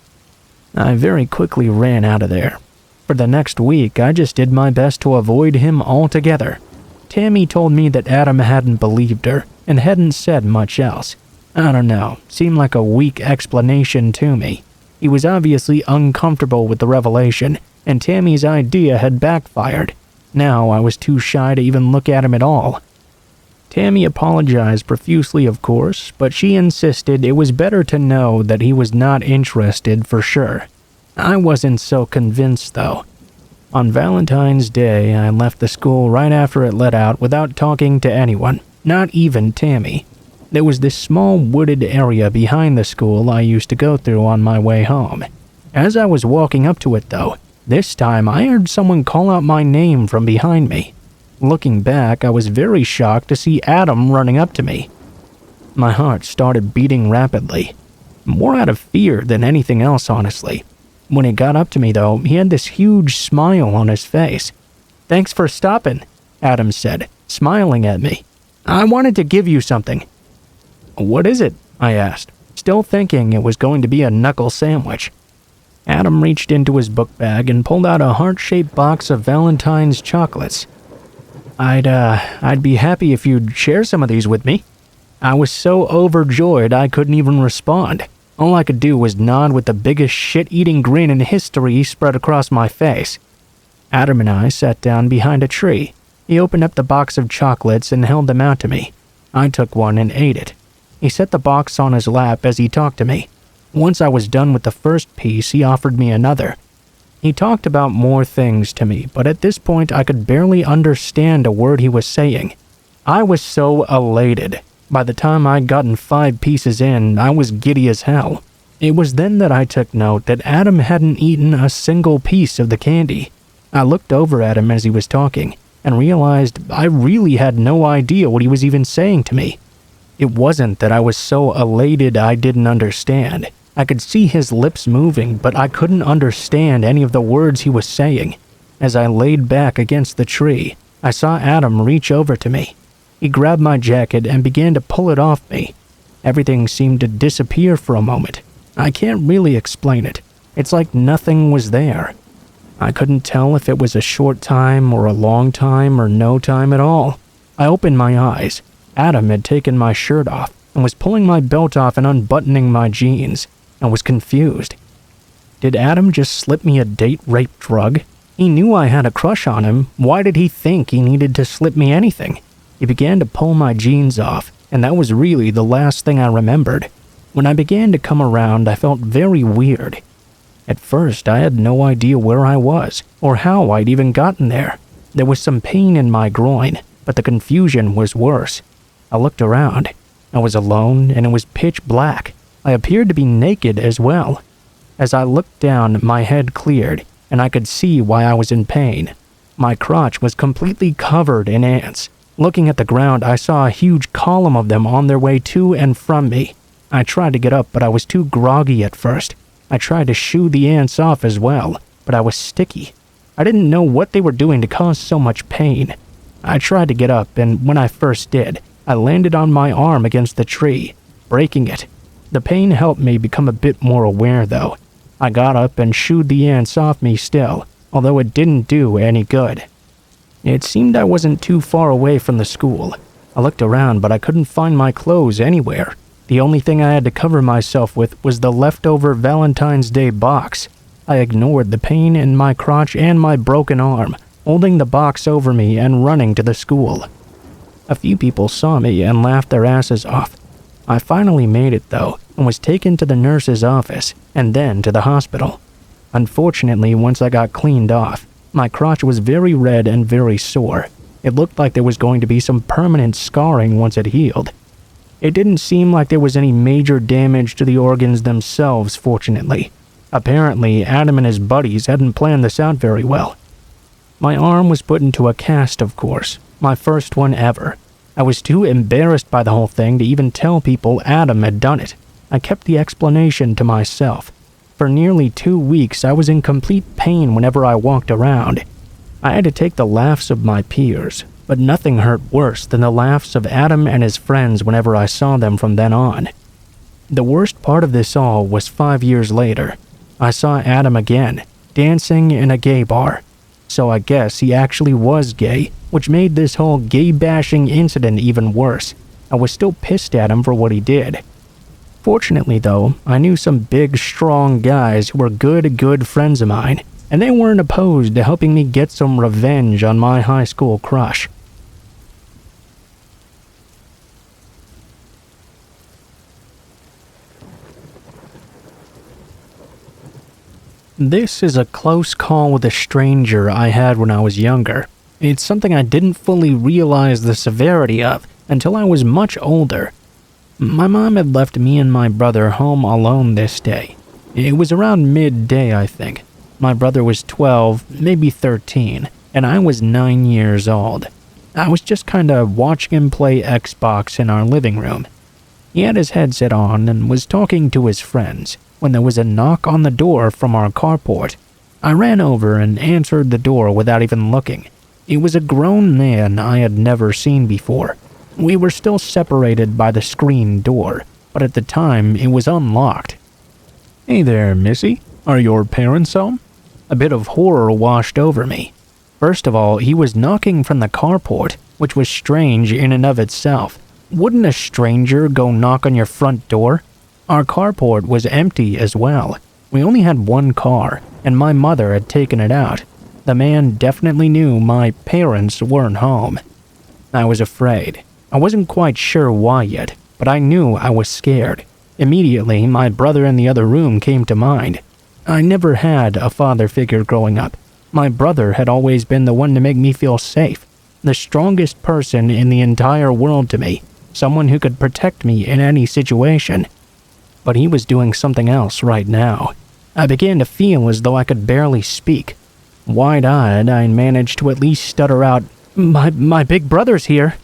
Speaker 1: I very quickly ran out of there. For the next week, I just did my best to avoid him altogether. Tammy told me that Adam hadn't believed her and hadn't said much else. I don't know, seemed like a weak explanation to me. He was obviously uncomfortable with the revelation, and Tammy's idea had backfired. Now I was too shy to even look at him at all. Tammy apologized profusely, of course, but she insisted it was better to know that he was not interested for sure. I wasn't so convinced, though. On Valentine's Day, I left the school right after it let out without talking to anyone, not even Tammy. There was this small wooded area behind the school I used to go through on my way home. As I was walking up to it, though, this time I heard someone call out my name from behind me. Looking back, I was very shocked to see Adam running up to me. My heart started beating rapidly, more out of fear than anything else, honestly. When he got up to me though, he had this huge smile on his face. "Thanks for stopping," Adam said, smiling at me. "I wanted to give you something." "What is it?" I asked, still thinking it was going to be a knuckle sandwich. Adam reached into his book bag and pulled out a heart-shaped box of Valentine's chocolates. I'd be happy if you'd share some of these with me." I was so overjoyed I couldn't even respond. All I could do was nod with the biggest shit-eating grin in history spread across my face. Adam and I sat down behind a tree. He opened up the box of chocolates and held them out to me. I took one and ate it. He set the box on his lap as he talked to me. Once I was done with the first piece, he offered me another. He talked about more things to me, but at this point I could barely understand a word he was saying. I was so elated. By the time I'd gotten 5 pieces in, I was giddy as hell. It was then that I took note that Adam hadn't eaten a single piece of the candy. I looked over at him as he was talking, and realized I really had no idea what he was even saying to me. It wasn't that I was so elated I didn't understand. I could see his lips moving, but I couldn't understand any of the words he was saying. As I laid back against the tree, I saw Adam reach over to me. He grabbed my jacket and began to pull it off me. Everything seemed to disappear for a moment. I can't really explain it. It's like nothing was there. I couldn't tell if it was a short time or a long time or no time at all. I opened my eyes. Adam had taken my shirt off and was pulling my belt off and unbuttoning my jeans. I was confused. Did Adam just slip me a date rape drug? He knew I had a crush on him. Why did he think he needed to slip me anything? He began to pull my jeans off, and that was really the last thing I remembered. When I began to come around, I felt very weird. At first, I had no idea where I was, or how I'd even gotten there. There was some pain in my groin, but the confusion was worse. I looked around. I was alone, and it was pitch black. I appeared to be naked as well. As I looked down, my head cleared, and I could see why I was in pain. My crotch was completely covered in ants. Looking at the ground, I saw a huge column of them on their way to and from me. I tried to get up, but I was too groggy at first. I tried to shoo the ants off as well, but I was sticky. I didn't know what they were doing to cause so much pain. I tried to get up, and when I first did, I landed on my arm against the tree, breaking it. The pain helped me become a bit more aware, though. I got up and shooed the ants off me still, although it didn't do any good. It seemed I wasn't too far away from the school. I looked around, but I couldn't find my clothes anywhere. The only thing I had to cover myself with was the leftover Valentine's Day box. I ignored the pain in my crotch and my broken arm, holding the box over me and running to the school. A few people saw me and laughed their asses off. I finally made it, though, and was taken to the nurse's office, and then to the hospital. Unfortunately, once I got cleaned off, my crotch was very red and very sore. It looked like there was going to be some permanent scarring once it healed. It didn't seem like there was any major damage to the organs themselves, fortunately. Apparently, Adam and his buddies hadn't planned this out very well. My arm was put into a cast, of course, my first one ever. I was too embarrassed by the whole thing to even tell people Adam had done it. I kept the explanation to myself. For nearly 2 weeks, I was in complete pain whenever I walked around. I had to take the laughs of my peers, but nothing hurt worse than the laughs of Adam and his friends whenever I saw them from then on. The worst part of this all was 5 years later. I saw Adam again, dancing in a gay bar. So I guess he actually was gay, which made this whole gay-bashing incident even worse. I was still pissed at him for what he did. Fortunately, though, I knew some big, strong guys who were good friends of mine, and they weren't opposed to helping me get some revenge on my high school crush. This is a close call with a stranger I had when I was younger. It's something I didn't fully realize the severity of until I was much older. My mom had left me and my brother home alone this day. It was around midday, I think. My brother was 12, maybe 13, and I was 9 years old. I was just kinda watching him play Xbox in our living room. He had his headset on and was talking to his friends when there was a knock on the door from our carport. I ran over and answered the door without even looking. It was a grown man I had never seen before. We were still separated by the screen door, but at the time it was unlocked.
Speaker 2: "Hey there, Missy. Are your parents home?"
Speaker 1: A bit of horror washed over me. First of all, he was knocking from the carport, which was strange in and of itself. Wouldn't a stranger go knock on your front door? Our carport was empty as well. We only had one car, and my mother had taken it out. The man definitely knew my parents weren't home. I was afraid. I wasn't quite sure why yet, but I knew I was scared. Immediately, my brother in the other room came to mind. I never had a father figure growing up. My brother had always been the one to make me feel safe, the strongest person in the entire world to me, someone who could protect me in any situation. But he was doing something else right now. I began to feel as though I could barely speak. Wide-eyed, I managed to at least stutter out, My big brother's here."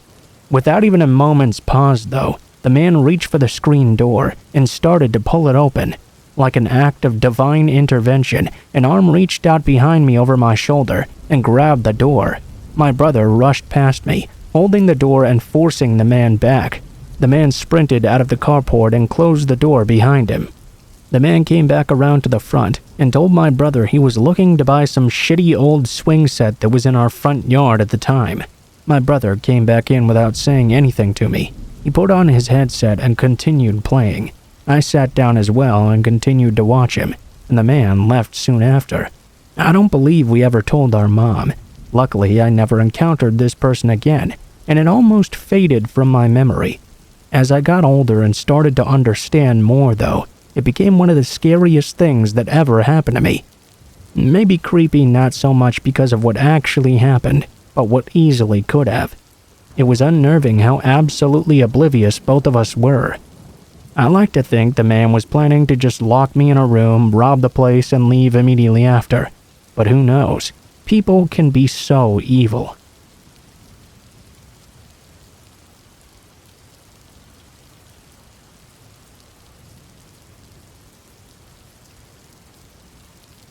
Speaker 1: Without even a moment's pause, though, the man reached for the screen door and started to pull it open. Like an act of divine intervention, an arm reached out behind me over my shoulder and grabbed the door. My brother rushed past me, holding the door and forcing the man back. The man sprinted out of the carport and closed the door behind him. The man came back around to the front and told my brother he was looking to buy some shitty old swing set that was in our front yard at the time. My brother came back in without saying anything to me. He put on his headset and continued playing. I sat down as well and continued to watch him, and the man left soon after. I don't believe we ever told our mom. Luckily, I never encountered this person again, and it almost faded from my memory. As I got older and started to understand more, though, it became one of the scariest things that ever happened to me. Maybe creepy not so much because of what actually happened, but what easily could have. It was unnerving how absolutely oblivious both of us were. I like to think the man was planning to just lock me in a room, rob the place, and leave immediately after. But who knows? People can be so evil.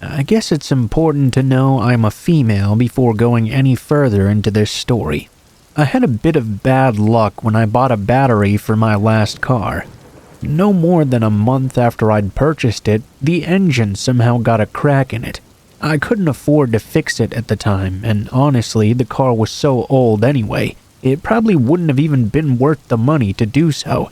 Speaker 1: I guess it's important to know I'm a female before going any further into this story. I had a bit of bad luck when I bought a battery for my last car. No more than a month after I'd purchased it, the engine somehow got a crack in it. I couldn't afford to fix it at the time, and honestly, the car was so old anyway, it probably wouldn't have even been worth the money to do so.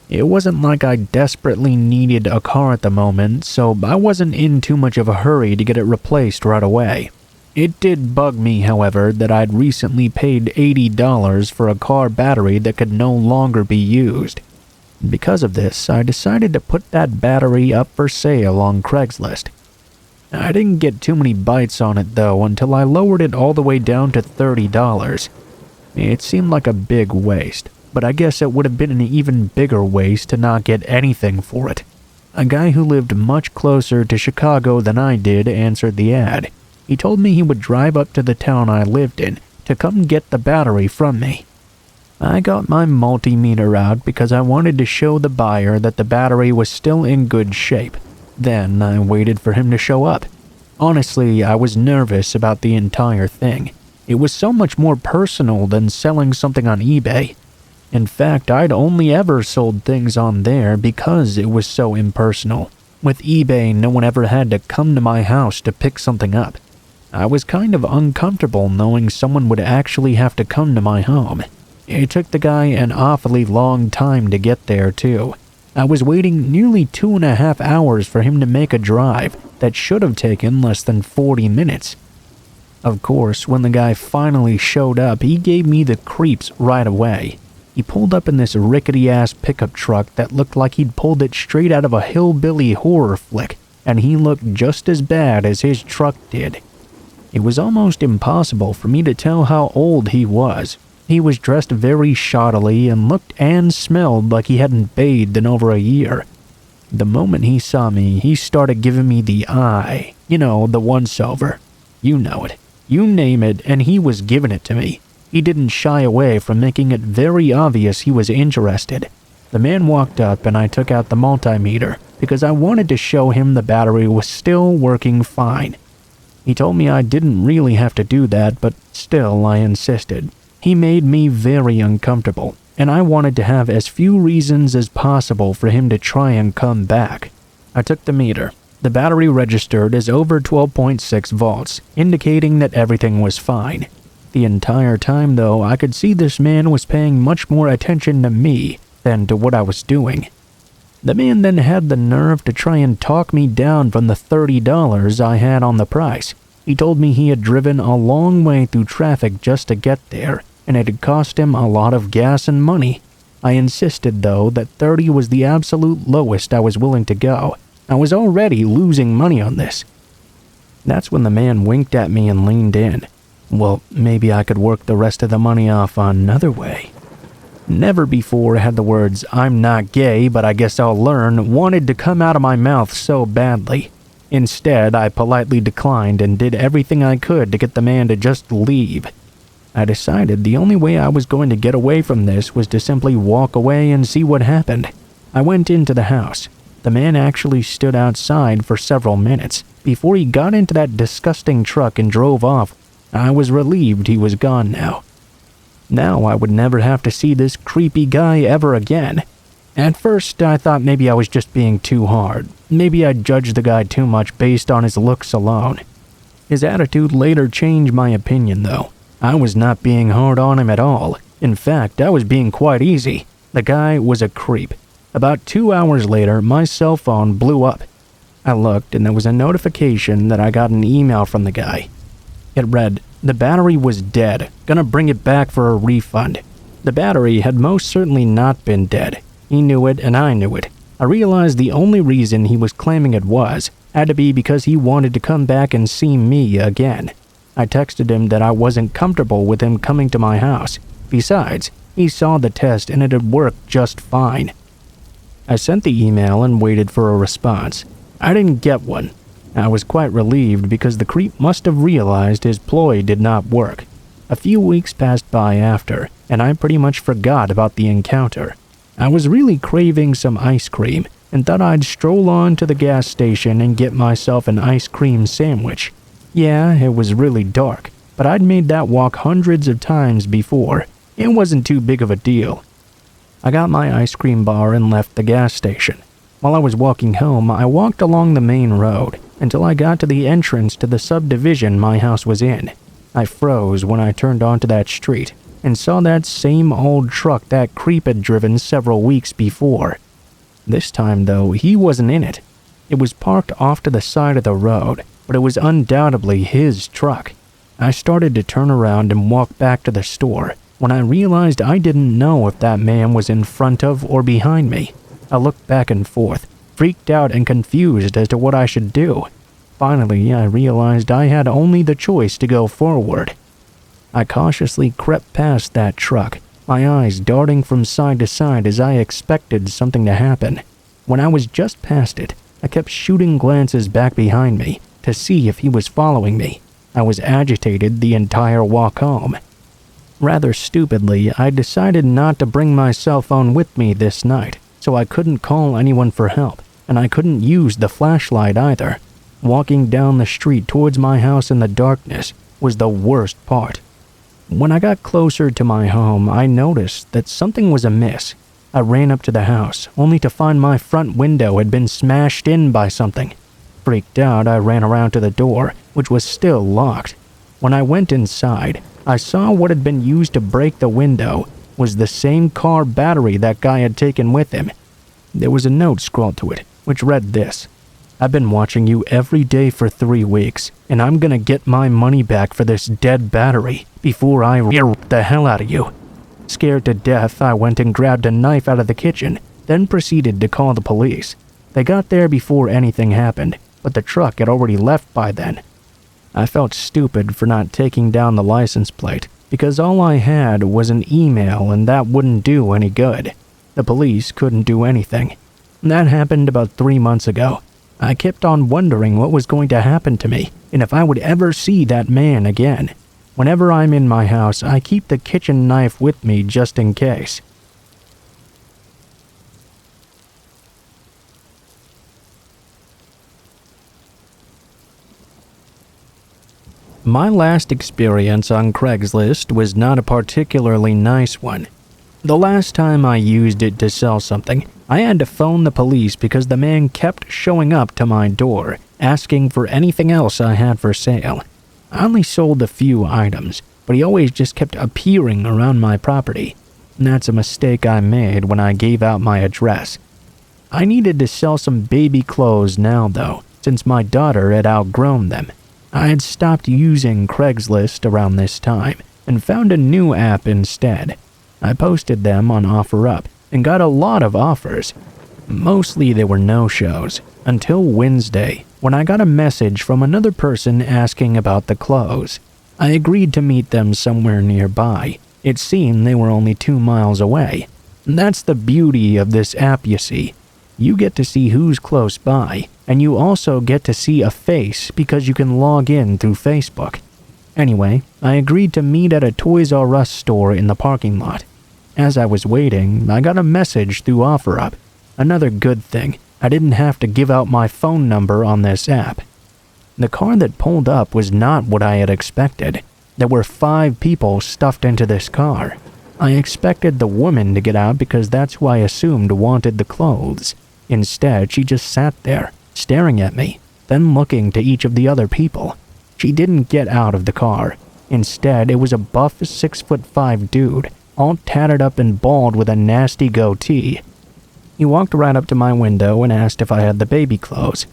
Speaker 1: It wasn't like I desperately needed a car at the moment, so I wasn't in too much of a hurry to get it replaced right away. It did bug me, however, that I'd recently paid $80 for a car battery that could no longer be used. Because of this, I decided to put that battery up for sale on Craigslist. I didn't get too many bites on it though until I lowered it all the way down to $30. It seemed like a big waste, but I guess it would have been an even bigger waste to not get anything for it. A guy who lived much closer to Chicago than I did answered the ad. He told me he would drive up to the town I lived in to come get the battery from me. I got my multimeter out because I wanted to show the buyer that the battery was still in good shape. Then I waited for him to show up. Honestly, I was nervous about the entire thing. It was so much more personal than selling something on eBay. In fact, I'd only ever sold things on there because it was so impersonal. With eBay, no one ever had to come to my house to pick something up. I was kind of uncomfortable knowing someone would actually have to come to my home. It took the guy an awfully long time to get there, too. I was waiting nearly 2.5 hours for him to make a drive that should have taken less than 40 minutes. Of course, when the guy finally showed up, he gave me the creeps right away. He pulled up in this rickety-ass pickup truck that looked like he'd pulled it straight out of a hillbilly horror flick, and he looked just as bad as his truck did. It was almost impossible for me to tell how old he was. He was dressed very shoddily and looked and smelled like he hadn't bathed in over a year. The moment he saw me, he started giving me the eye. You know, the once-over. You know it. You name it, and he was giving it to me. He didn't shy away from making it very obvious he was interested. The man walked up and I took out the multimeter because I wanted to show him the battery was still working fine. He told me I didn't really have to do that, but still I insisted. He made me very uncomfortable, and I wanted to have as few reasons as possible for him to try and come back. I took the meter. The battery registered as over 12.6 volts, indicating that everything was fine. The entire time, though, I could see this man was paying much more attention to me than to what I was doing. The man then had the nerve to try and talk me down from the $30 I had on the price. He told me he had driven a long way through traffic just to get there, and it had cost him a lot of gas and money. I insisted, though, that 30 was the absolute lowest I was willing to go. I was already losing money on this. That's when the man winked at me and leaned in. Well, maybe I could work the rest of the money off another way. Never before had the words, "I'm not gay, but I guess I'll learn," wanted to come out of my mouth so badly. Instead, I politely declined and did everything I could to get the man to just leave. I decided the only way I was going to get away from this was to simply walk away and see what happened. I went into the house. The man actually stood outside for several minutes before he got into that disgusting truck and drove off. I was relieved he was gone now. Now I would never have to see this creepy guy ever again. At first, I thought maybe I was just being too hard. Maybe I judged the guy too much based on his looks alone. His attitude later changed my opinion, though. I was not being hard on him at all. In fact, I was being quite easy. The guy was a creep. About 2 hours later, my cell phone blew up. I looked and there was a notification that I got an email from the guy. It read, "The battery was dead. Gonna bring it back for a refund." The battery had most certainly not been dead. He knew it and I knew it. I realized the only reason he was claiming it had to be because he wanted to come back and see me again. I texted him that I wasn't comfortable with him coming to my house. Besides, he saw the test and it had worked just fine. I sent the email and waited for a response. I didn't get one. I was quite relieved because the creep must have realized his ploy did not work. A few weeks passed by after, and I pretty much forgot about the encounter. I was really craving some ice cream and thought I'd stroll on to the gas station and get myself an ice cream sandwich. Yeah, it was really dark, but I'd made that walk hundreds of times before. It wasn't too big of a deal. I got my ice cream bar and left the gas station. While I was walking home, I walked along the main road until I got to the entrance to the subdivision my house was in. I froze when I turned onto that street and saw that same old truck that creep had driven several weeks before. This time, though, he wasn't in it. It was parked off to the side of the road, but it was undoubtedly his truck. I started to turn around and walk back to the store when I realized I didn't know if that man was in front of or behind me. I looked back and forth, freaked out and confused as to what I should do. Finally, I realized I had only the choice to go forward. I cautiously crept past that truck, my eyes darting from side to side as I expected something to happen. When I was just past it, I kept shooting glances back behind me to see if he was following me. I was agitated the entire walk home. Rather stupidly, I decided not to bring my cell phone with me this night, so I couldn't call anyone for help, and I couldn't use the flashlight either. Walking down the street towards my house in the darkness was the worst part. When I got closer to my home, I noticed that something was amiss. I ran up to the house, only to find my front window had been smashed in by something. Freaked out, I ran around to the door, which was still locked. When I went inside, I saw what had been used to break the window was the same car battery that guy had taken with him. There was a note scrawled to it, which read this: "I've been watching you every day for 3 weeks, and I'm gonna get my money back for this dead battery before I rip the hell out of you." Scared to death, I went and grabbed a knife out of the kitchen, then proceeded to call the police. They got there before anything happened, but the truck had already left by then. I felt stupid for not taking down the license plate, because all I had was an email and that wouldn't do any good. The police couldn't do anything. That happened about 3 months ago. I kept on wondering what was going to happen to me and if I would ever see that man again. Whenever I'm in my house, I keep the kitchen knife with me just in case. My last experience on Craigslist was not a particularly nice one. The last time I used it to sell something, I had to phone the police because the man kept showing up to my door, asking for anything else I had for sale. I only sold a few items, but he always just kept appearing around my property. That's a mistake I made when I gave out my address. I needed to sell some baby clothes now though, since my daughter had outgrown them. I had stopped using Craigslist around this time and found a new app instead. I posted them on OfferUp and got a lot of offers. Mostly they were no-shows, until Wednesday, when I got a message from another person asking about the clothes. I agreed to meet them somewhere nearby. It seemed they were only 2 miles away. That's the beauty of this app, you see. You get to see who's close by, and you also get to see a face because you can log in through Facebook. Anyway, I agreed to meet at a Toys R Us store in the parking lot. As I was waiting, I got a message through OfferUp. Another good thing, I didn't have to give out my phone number on this app. The car that pulled up was not what I had expected. There were 5 people stuffed into this car. I expected the woman to get out because that's who I assumed wanted the clothes. Instead, she just sat there, staring at me, then looking to each of the other people. She didn't get out of the car. Instead, it was a buff 6'5" dude, all tattered up and bald with a nasty goatee. He walked right up to my window and asked if I had the baby clothes.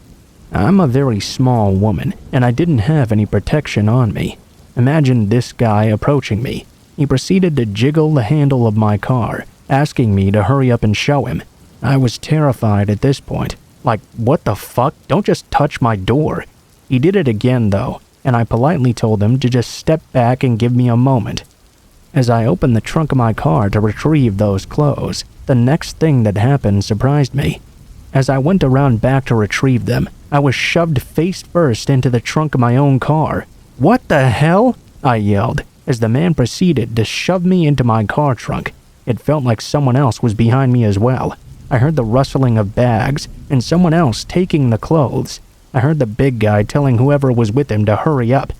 Speaker 1: I'm a very small woman, and I didn't have any protection on me. Imagine this guy approaching me. He proceeded to jiggle the handle of my car, asking me to hurry up and show him. I was terrified at this point. Like, what the fuck? Don't just touch my door. He did it again, though, and I politely told him to just step back and give me a moment. As I opened the trunk of my car to retrieve those clothes, the next thing that happened surprised me. As I went around back to retrieve them, I was shoved face first into the trunk of my own car. "What the hell?" I yelled, as the man proceeded to shove me into my car trunk. It felt like someone else was behind me as well. I heard the rustling of bags and someone else taking the clothes. I heard the big guy telling whoever was with him to hurry up.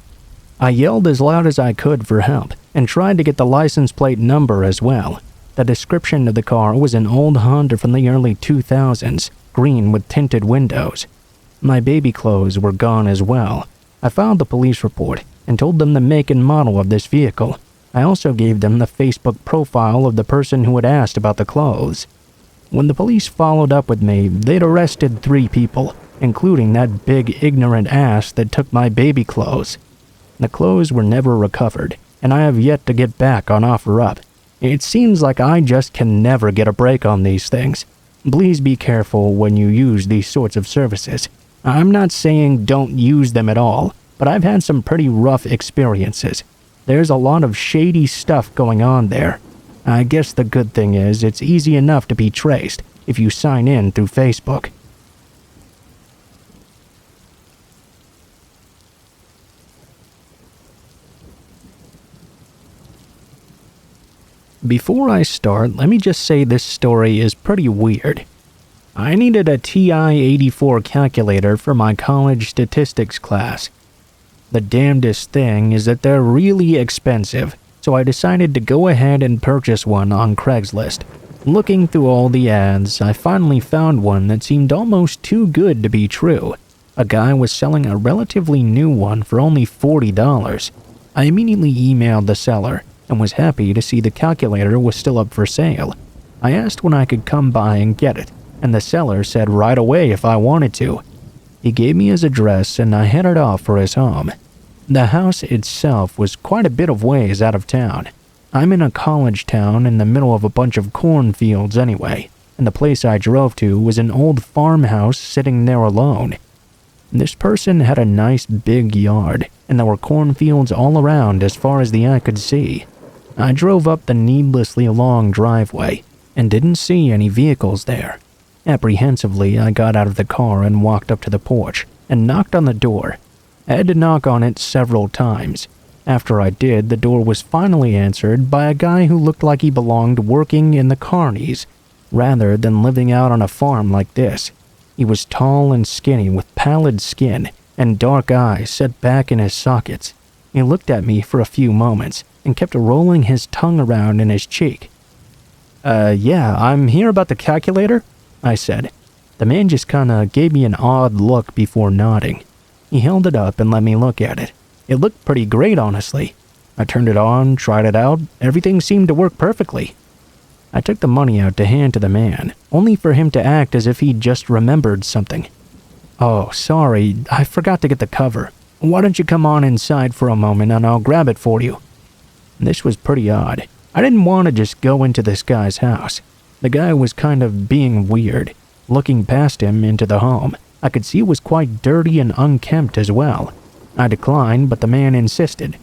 Speaker 1: I yelled as loud as I could for help and tried to get the license plate number as well. The description of the car was an old Honda from the early 2000s, green with tinted windows. My baby clothes were gone as well. I filed the police report and told them the make and model of this vehicle. I also gave them the Facebook profile of the person who had asked about the clothes. When the police followed up with me, they'd arrested 3 people, including that big ignorant ass that took my baby clothes. The clothes were never recovered, and I have yet to get back on OfferUp. It seems like I just can never get a break on these things. Please be careful when you use these sorts of services. I'm not saying don't use them at all, but I've had some pretty rough experiences. There's a lot of shady stuff going on there. I guess the good thing is it's easy enough to be traced if you sign in through Facebook. Before I start, let me just say this story is pretty weird. I needed a TI-84 calculator for my college statistics class. The damnedest thing is that they're really expensive, so I decided to go ahead and purchase one on Craigslist. Looking through all the ads, I finally found one that seemed almost too good to be true. A guy was selling a relatively new one for only $40. I immediately emailed the seller and was happy to see the calculator was still up for sale. I asked when I could come by and get it, and the seller said right away if I wanted to. He gave me his address and I headed off for his home. The house itself was quite a bit of ways out of town. I'm in a college town in the middle of a bunch of cornfields anyway, and the place I drove to was an old farmhouse sitting there alone. This person had a nice big yard, and there were cornfields all around as far as the eye could see. I drove up the needlessly long driveway and didn't see any vehicles there. Apprehensively, I got out of the car and walked up to the porch and knocked on the door. I had to knock on it several times. After I did, the door was finally answered by a guy who looked like he belonged working in the carnies, rather than living out on a farm like this. He was tall and skinny with pallid skin and dark eyes set back in his sockets. He looked at me for a few moments and kept rolling his tongue around in his cheek. Yeah, I'm here about the calculator," I said. The man just kinda gave me an odd look before nodding. He held it up and let me look at it. It looked pretty great, honestly. I turned it on, tried it out, everything seemed to work perfectly. I took the money out to hand to the man, only for him to act as if he'd just remembered something. "Oh, sorry, I forgot to get the cover. Why don't you come on inside for a moment and I'll grab it for you?" This was pretty odd. I didn't want to just go into this guy's house. The guy was kind of being weird. Looking past him into the home, I could see it was quite dirty and unkempt as well. I declined, but the man insisted.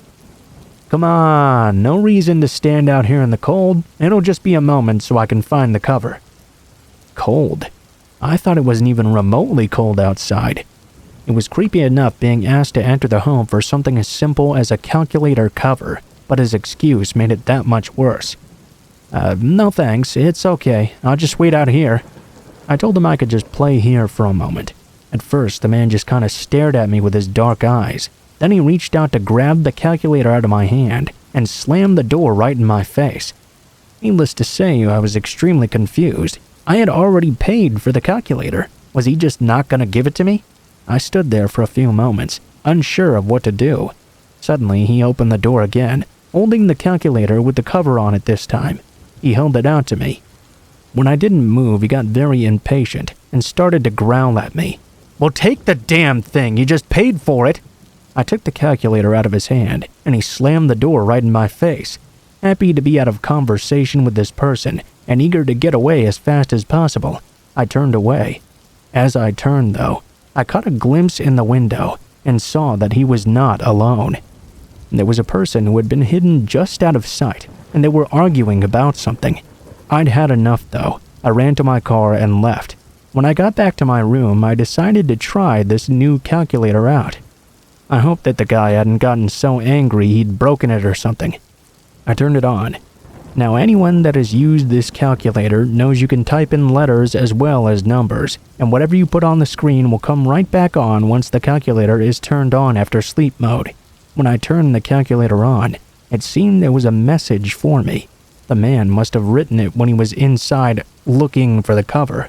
Speaker 1: "Come on, no reason to stand out here in the cold. It'll just be a moment so I can find the cover." Cold? I thought it wasn't even remotely cold outside. It was creepy enough being asked to enter the home for something as simple as a calculator cover, but his excuse made it that much worse. No thanks, it's okay. I'll just wait out here." I told him I could just play here for a moment. At first, the man just kind of stared at me with his dark eyes. Then he reached out to grab the calculator out of my hand and slammed the door right in my face. Needless to say, I was extremely confused. I had already paid for the calculator. Was he just not going to give it to me? I stood there for a few moments, unsure of what to do. Suddenly, he opened the door again, holding the calculator with the cover on it this time. He held it out to me. When I didn't move, he got very impatient and started to growl at me. "Well, take the damn thing, you just paid for it." I took the calculator out of his hand, and he slammed the door right in my face. Happy to be out of conversation with this person, and eager to get away as fast as possible, I turned away. As I turned, though, I caught a glimpse in the window and saw that he was not alone. There was a person who had been hidden just out of sight, and they were arguing about something. I'd had enough, though. I ran to my car and left. When I got back to my room, I decided to try this new calculator out. I hoped that the guy hadn't gotten so angry he'd broken it or something. I turned it on. Now, anyone that has used this calculator knows you can type in letters as well as numbers, and whatever you put on the screen will come right back on once the calculator is turned on after sleep mode. When I turned the calculator on, it seemed there was a message for me. The man must have written it when he was inside looking for the cover.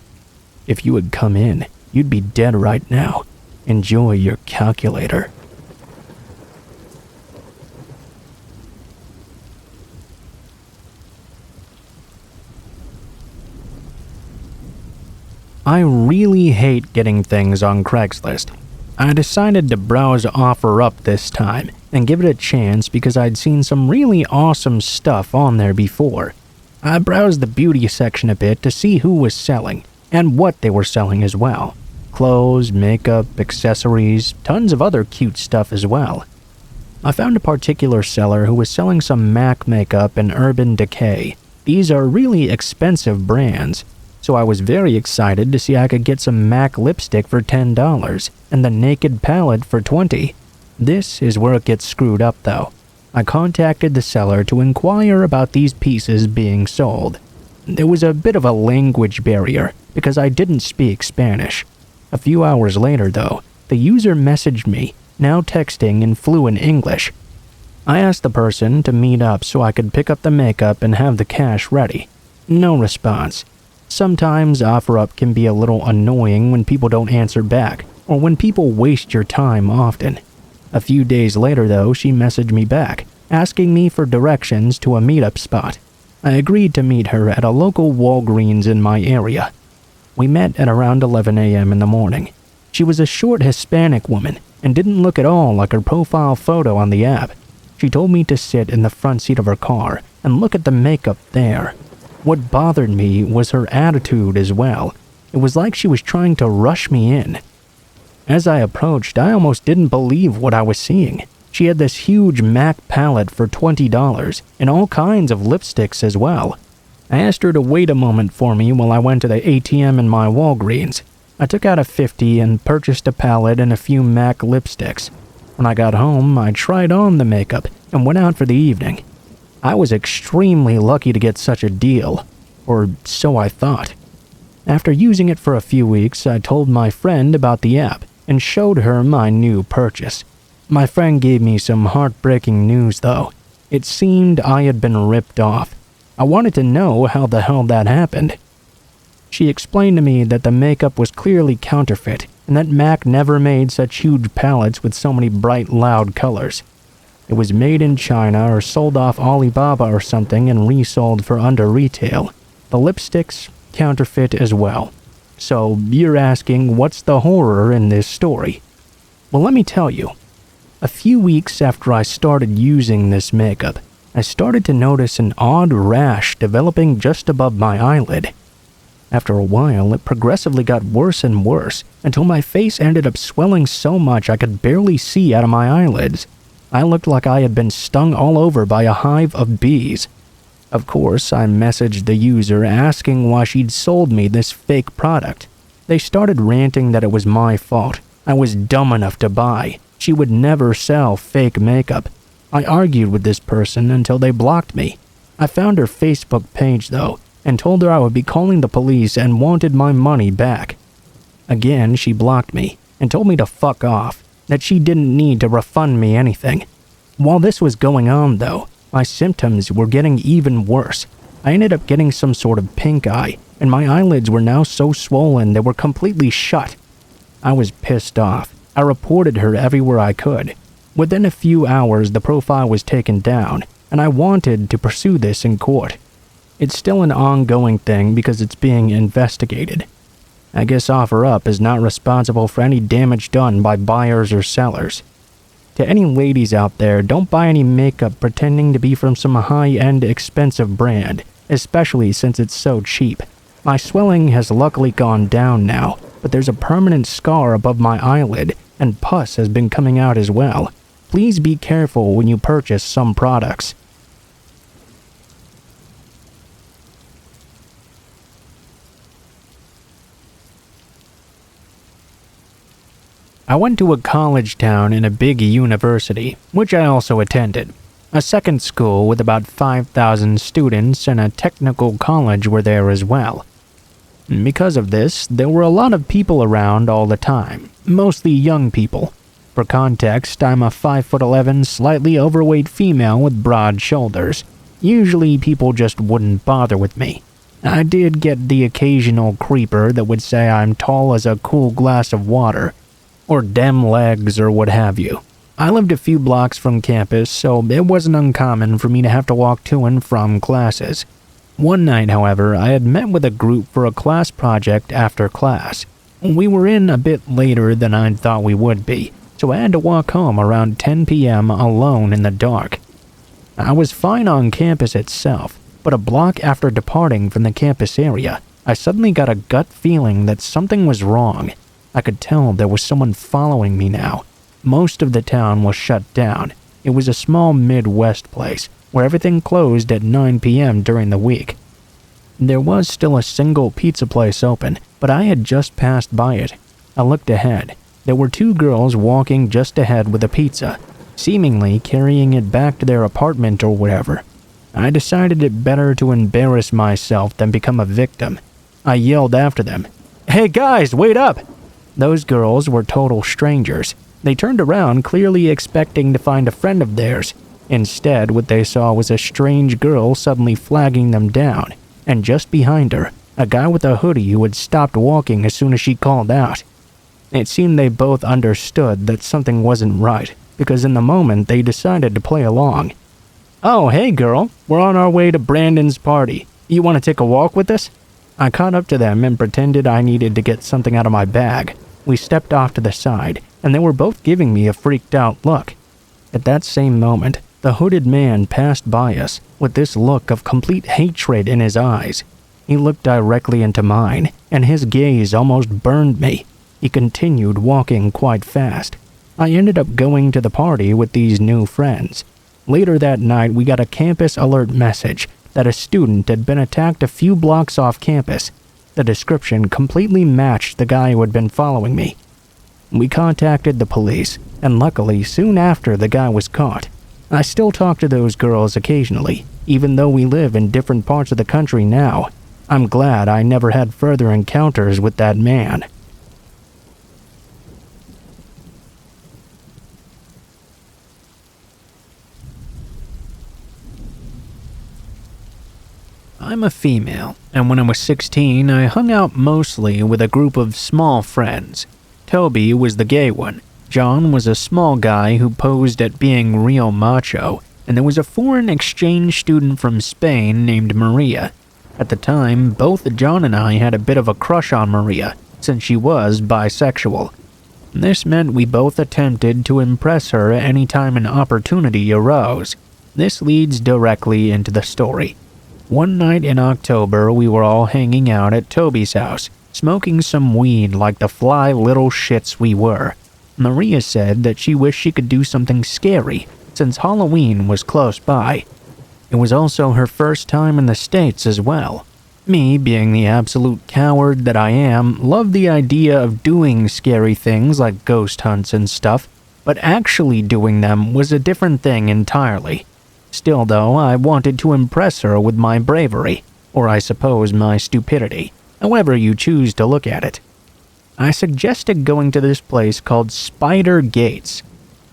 Speaker 1: "If you had come in, you'd be dead right now. Enjoy your calculator." I really hate getting things on Craigslist. I decided to browse OfferUp this time and give it a chance because I'd seen some really awesome stuff on there before. I browsed the beauty section a bit to see who was selling and what they were selling as well. Clothes, makeup, accessories, tons of other cute stuff as well. I found a particular seller who was selling some MAC makeup and Urban Decay. These are really expensive brands, so I was very excited to see I could get some MAC lipstick for $10 and the Naked palette for $20. This is where it gets screwed up though. I contacted the seller to inquire about these pieces being sold. There was a bit of a language barrier because I didn't speak Spanish. A few hours later though, the user messaged me, now texting in fluent English. I asked the person to meet up so I could pick up the makeup and have the cash ready. No response. Sometimes OfferUp can be a little annoying when people don't answer back, or when people waste your time often. A few days later though, she messaged me back, asking me for directions to a meetup spot. I agreed to meet her at a local Walgreens in my area. We met at around 11 a.m. in the morning. She was a short Hispanic woman and didn't look at all like her profile photo on the app. She told me to sit in the front seat of her car and look at the makeup there. What bothered me was her attitude as well. It was like she was trying to rush me in. As I approached, I almost didn't believe what I was seeing. She had this huge MAC palette for $20 and all kinds of lipsticks as well. I asked her to wait a moment for me while I went to the ATM in my Walgreens. I took out a $50 and purchased a palette and a few MAC lipsticks. When I got home, I tried on the makeup and went out for the evening. I was extremely lucky to get such a deal, or so I thought. After using it for a few weeks, I told my friend about the app and showed her my new purchase. My friend gave me some heartbreaking news though. It seemed I had been ripped off. I wanted to know how the hell that happened. She explained to me that the makeup was clearly counterfeit and that MAC never made such huge palettes with so many bright, loud colors. It was made in China or sold off Alibaba or something and resold for under retail. The lipsticks, counterfeit as well. So you're asking, what's the horror in this story? Well, let me tell you. A few weeks after I started using this makeup, I started to notice an odd rash developing just above my eyelid. After a while, it progressively got worse and worse until my face ended up swelling so much I could barely see out of my eyelids. I looked like I had been stung all over by a hive of bees. Of course, I messaged the user asking why she'd sold me this fake product. They started ranting that it was my fault. I was dumb enough to buy. She would never sell fake makeup. I argued with this person until they blocked me. I found her Facebook page though, and told her I would be calling the police and wanted my money back. Again, she blocked me and told me to fuck off, that she didn't need to refund me anything. While this was going on though, my symptoms were getting even worse. I ended up getting some sort of pink eye, and my eyelids were now so swollen they were completely shut. I was pissed off. I reported her everywhere I could. Within a few hours, the profile was taken down, and I wanted to pursue this in court. It's still an ongoing thing because it's being investigated. I guess OfferUp is not responsible for any damage done by buyers or sellers. To any ladies out there, don't buy any makeup pretending to be from some high-end expensive brand, especially since it's so cheap. My swelling has luckily gone down now, but there's a permanent scar above my eyelid, and pus has been coming out as well. Please be careful when you purchase some products. I went to a college town in a big university, which I also attended. A second school with about 5,000 students and a technical college were there as well. Because of this, there were a lot of people around all the time, mostly young people. For context, I'm a 5'11", slightly overweight female with broad shoulders. Usually people just wouldn't bother with me. I did get the occasional creeper that would say I'm tall as a cool glass of water, or dem legs or what have you. I lived a few blocks from campus, so it wasn't uncommon for me to have to walk to and from classes. One night, however, I had met with a group for a class project after class. We were in a bit later than I thought we would be, so I had to walk home around 10 p.m. alone in the dark. I was fine on campus itself, but a block after departing from the campus area, I suddenly got a gut feeling that something was wrong. I could tell there was someone following me now. Most of the town was shut down. It was a small Midwest place where everything closed at 9 p.m. during the week. There was still a single pizza place open, but I had just passed by it. I looked ahead. There were two girls walking just ahead with a pizza, seemingly carrying it back to their apartment or whatever. I decided it better to embarrass myself than become a victim. I yelled after them, "Hey guys, wait up!" Those girls were total strangers. They turned around, clearly expecting to find a friend of theirs. Instead, what they saw was a strange girl suddenly flagging them down, and just behind her, a guy with a hoodie who had stopped walking as soon as she called out. It seemed they both understood that something wasn't right, because in the moment they decided to play along. "Oh, hey girl, we're on our way to Brandon's party. You want to take a walk with us?" I caught up to them and pretended I needed to get something out of my bag. We stepped off to the side, and they were both giving me a freaked out look. At that same moment, the hooded man passed by us with this look of complete hatred in his eyes. He looked directly into mine, and his gaze almost burned me. He continued walking quite fast. I ended up going to the party with these new friends. Later that night, we got a campus alert message that a student had been attacked a few blocks off campus. The description completely matched the guy who had been following me. We contacted the police, and luckily soon after the guy was caught. I still talk to those girls occasionally, even though we live in different parts of the country now. I'm glad I never had further encounters with that man. I'm a female, and when I was 16, I hung out mostly with a group of small friends. Toby was the gay one. John was a small guy who posed at being real macho, and there was a foreign exchange student from Spain named Maria. At the time, both John and I had a bit of a crush on Maria, since she was bisexual. This meant we both attempted to impress her any time an opportunity arose. This leads directly into the story. One night in October, we were all hanging out at Toby's house, smoking some weed like the fly little shits we were. Maria said that she wished she could do something scary, since Halloween was close by. It was also her first time in the States as well. Me, being the absolute coward that I am, loved the idea of doing scary things like ghost hunts and stuff, but actually doing them was a different thing entirely. Still though, I wanted to impress her with my bravery, or I suppose my stupidity, however you choose to look at it. I suggested going to this place called Spider Gates.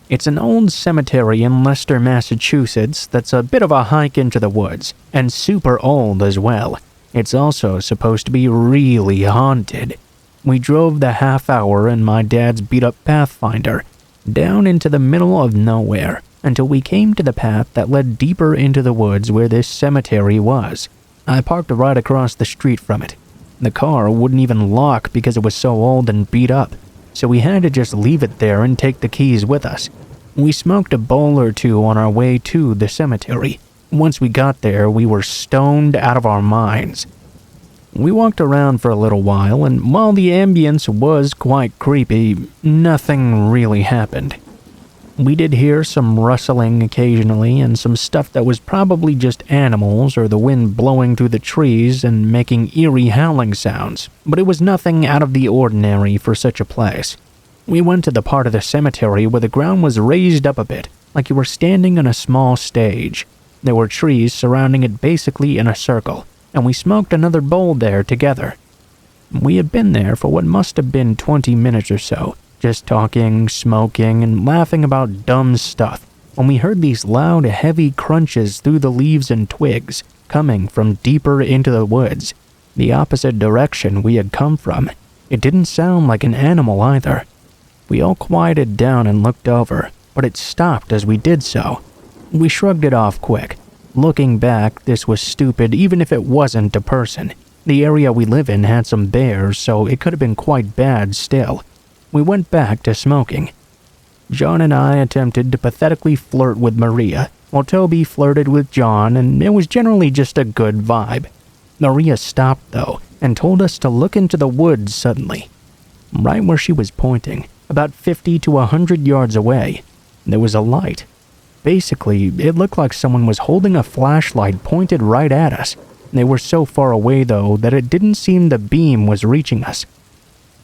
Speaker 1: It's an old cemetery in Leicester, Massachusetts that's a bit of a hike into the woods, and super old as well. It's also supposed to be really haunted. We drove the half hour in my dad's beat-up Pathfinder, down into the middle of nowhere, until we came to the path that led deeper into the woods where this cemetery was. I parked right across the street from it. The car wouldn't even lock because it was so old and beat up, so we had to just leave it there and take the keys with us. We smoked a bowl or two on our way to the cemetery. Once we got there, we were stoned out of our minds. We walked around for a little while, and while the ambience was quite creepy, nothing really happened. We did hear some rustling occasionally and some stuff that was probably just animals or the wind blowing through the trees and making eerie howling sounds, but it was nothing out of the ordinary for such a place. We went to the part of the cemetery where the ground was raised up a bit, like you were standing on a small stage. There were trees surrounding it basically in a circle, and we smoked another bowl there together. We had been there for what must have been 20 minutes or so, just talking, smoking, and laughing about dumb stuff, when we heard these loud, heavy crunches through the leaves and twigs, coming from deeper into the woods, the opposite direction we had come from. It didn't sound like an animal either. We all quieted down and looked over, but it stopped as we did so. We shrugged it off quick. Looking back, this was stupid even if it wasn't a person. The area we live in had some bears, so it could have been quite bad still. We went back to smoking. John and I attempted to pathetically flirt with Maria, while Toby flirted with John, and it was generally just a good vibe. Maria stopped, though, and told us to look into the woods suddenly. Right where she was pointing, about 50 to 100 yards away, there was a light. Basically, it looked like someone was holding a flashlight pointed right at us. They were so far away, though, that it didn't seem the beam was reaching us.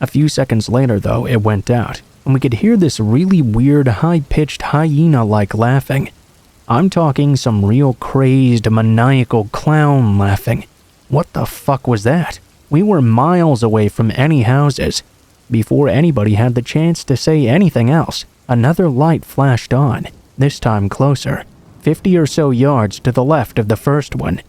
Speaker 1: A few seconds later, though, it went out, and we could hear this really weird, high-pitched, hyena-like laughing. I'm talking some real crazed, maniacal clown laughing. What the fuck was that? We were miles away from any houses. Before anybody had the chance to say anything else, another light flashed on, this time closer, 50 or so yards to the left of the first one.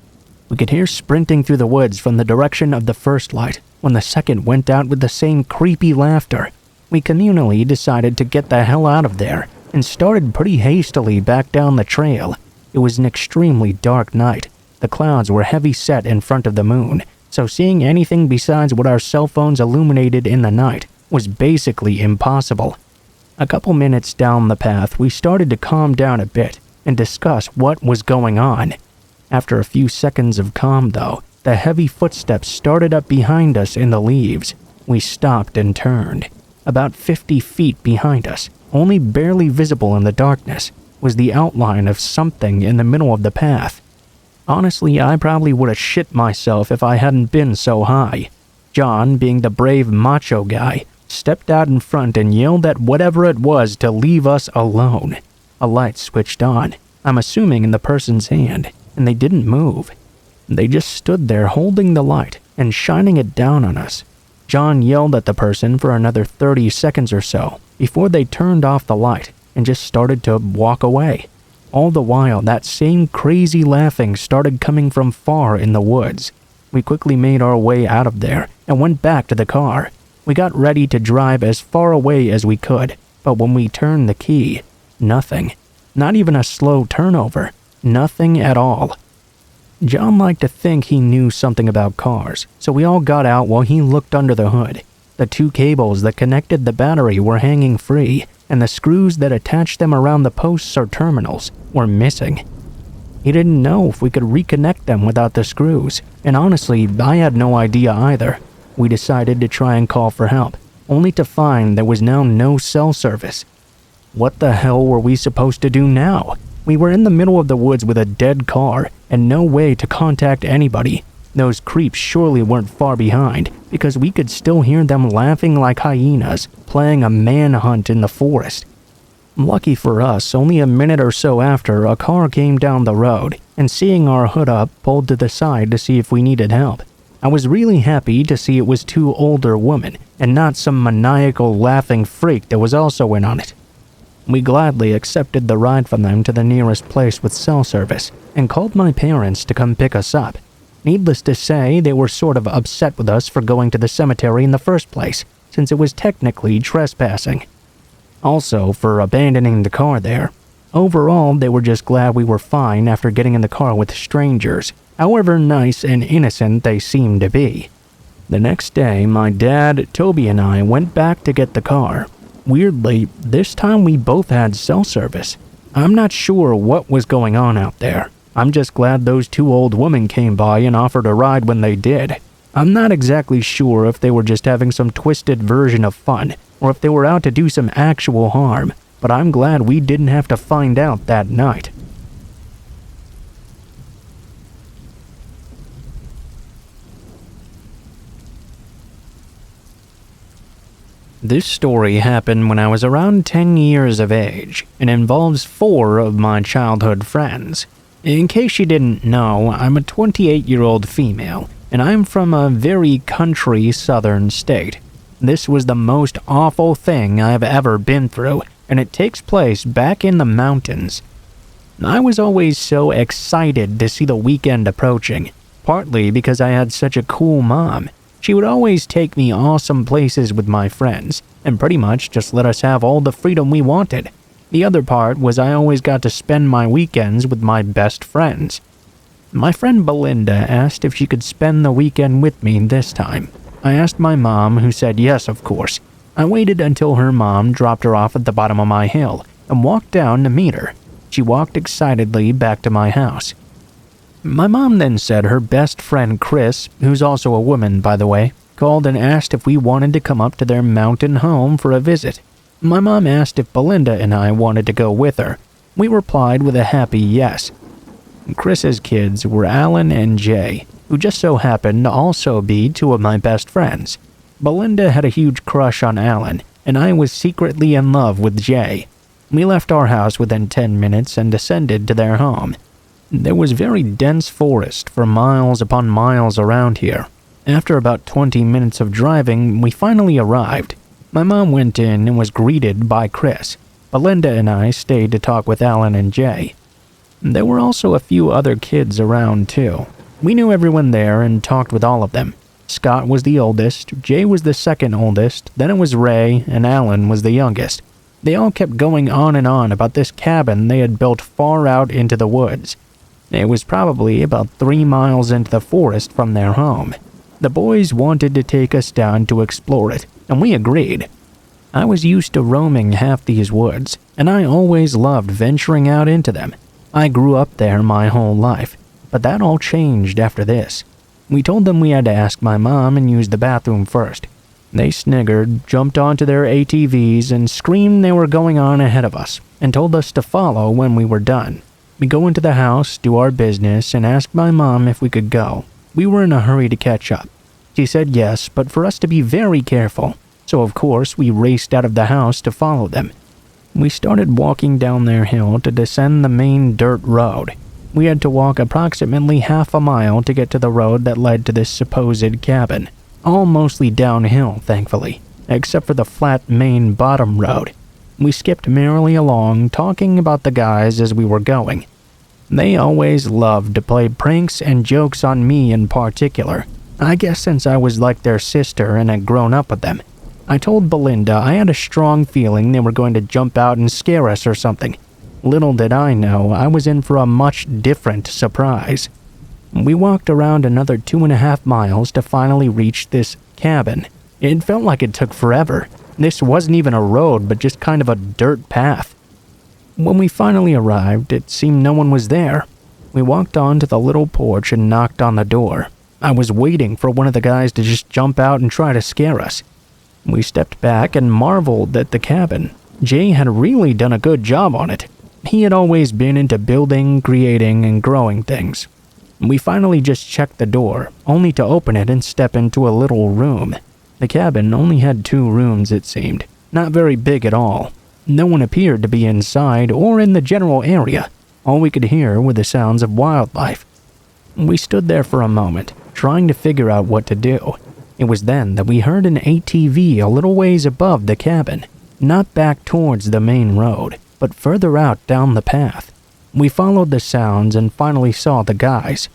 Speaker 1: We could hear sprinting through the woods from the direction of the first light, when the second went out with the same creepy laughter. We communally decided to get the hell out of there, and started pretty hastily back down the trail. It was an extremely dark night. The clouds were heavy set in front of the moon, so seeing anything besides what our cell phones illuminated in the night was basically impossible. A couple minutes down the path, we started to calm down a bit and discuss what was going on. After a few seconds of calm, though, the heavy footsteps started up behind us in the leaves. We stopped and turned. About 50 feet behind us, only barely visible in the darkness, was the outline of something in the middle of the path. Honestly, I probably would have shit myself if I hadn't been so high. John, being the brave macho guy, stepped out in front and yelled at whatever it was to leave us alone. A light switched on, I'm assuming in the person's hand, and they didn't move. They just stood there holding the light and shining it down on us. John yelled at the person for another 30 seconds or so before they turned off the light and just started to walk away. All the while, that same crazy laughing started coming from far in the woods. We quickly made our way out of there and went back to the car. We got ready to drive as far away as we could, but when we turned the key, nothing. Not even a slow turnover. Nothing at all. John liked to think he knew something about cars, so we all got out while he looked under the hood. The 2 cables that connected the battery were hanging free, and the screws that attached them around the posts or terminals were missing. He didn't know if we could reconnect them without the screws, and honestly, I had no idea either. We decided to try and call for help, only to find there was now no cell service. What the hell were we supposed to do now? We were in the middle of the woods with a dead car and no way to contact anybody. Those creeps surely weren't far behind, because we could still hear them laughing like hyenas, playing a manhunt in the forest. Lucky for us, only a minute or so after, a car came down the road, and seeing our hood up, pulled to the side to see if we needed help. I was really happy to see it was 2 older women, and not some maniacal laughing freak that was also in on it. We gladly accepted the ride from them to the nearest place with cell service, and called my parents to come pick us up. Needless to say, they were sort of upset with us for going to the cemetery in the first place, since it was technically trespassing. Also, for abandoning the car there. Overall, they were just glad we were fine after getting in the car with strangers, however nice and innocent they seemed to be. The next day, my dad, Toby, and I went back to get the car. Weirdly, this time we both had cell service. I'm not sure what was going on out there. I'm just glad those 2 old women came by and offered a ride when they did. I'm not exactly sure if they were just having some twisted version of fun, or if they were out to do some actual harm, but I'm glad we didn't have to find out that night. This story happened when I was around 10 years of age, and involves 4 of my childhood friends. In case you didn't know, I'm a 28-year-old female, and I'm from a very country southern state. This was the most awful thing I've ever been through, and it takes place back in the mountains. I was always so excited to see the weekend approaching, partly because I had such a cool mom. She would always take me awesome places with my friends, and pretty much just let us have all the freedom we wanted. The other part was I always got to spend my weekends with my best friends. My friend Belinda asked if she could spend the weekend with me this time. I asked my mom, who said yes, of course. I waited until her mom dropped her off at the bottom of my hill and walked down to meet her. She walked excitedly back to my house. My mom then said her best friend Chris, who's also a woman by the way, called and asked if we wanted to come up to their mountain home for a visit. My mom asked if Belinda and I wanted to go with her. We replied with a happy yes. Chris's kids were Alan and Jay, who just so happened to also be 2 of my best friends. Belinda had a huge crush on Alan, and I was secretly in love with Jay. We left our house within 10 minutes and descended to their home. There was very dense forest for miles upon miles around here. After about 20 minutes of driving, we finally arrived. My mom went in and was greeted by Chris. Belinda and I stayed to talk with Alan and Jay. There were also a few other kids around too. We knew everyone there and talked with all of them. Scott was the oldest, Jay was the second oldest, then it was Ray, and Alan was the youngest. They all kept going on and on about this cabin they had built far out into the woods. It was probably about 3 miles into the forest from their home. The boys wanted to take us down to explore it, and we agreed. I was used to roaming half these woods, and I always loved venturing out into them. I grew up there my whole life, but that all changed after this. We told them we had to ask my mom and use the bathroom first. They sniggered, jumped onto their ATVs, and screamed they were going on ahead of us, and told us to follow when we were done. We go into the house, do our business, and asked my mom if we could go. We were in a hurry to catch up. She said yes, but for us to be very careful. So of course, we raced out of the house to follow them. We started walking down their hill to descend the main dirt road. We had to walk approximately half a mile to get to the road that led to this supposed cabin. All mostly downhill, thankfully, except for the flat main bottom road. We skipped merrily along, talking about the guys as we were going. They always loved to play pranks and jokes on me in particular. I guess since I was like their sister and had grown up with them. I told Belinda I had a strong feeling they were going to jump out and scare us or something. Little did I know I was in for a much different surprise. We walked around another 2.5 miles to finally reach this cabin. It felt like it took forever. This wasn't even a road, but just kind of a dirt path. When we finally arrived, it seemed no one was there. We walked on to the little porch and knocked on the door. I was waiting for one of the guys to just jump out and try to scare us. We stepped back and marveled at the cabin. Jay had really done a good job on it. He had always been into building, creating, and growing things. We finally just checked the door, only to open it and step into a little room. The cabin only had 2 rooms, it seemed. Not very big at all. No one appeared to be inside or in the general area. All we could hear were the sounds of wildlife. We stood there for a moment, trying to figure out what to do. It was then that we heard an ATV a little ways above the cabin, not back towards the main road, but further out down the path. We followed the sounds and finally saw the guys.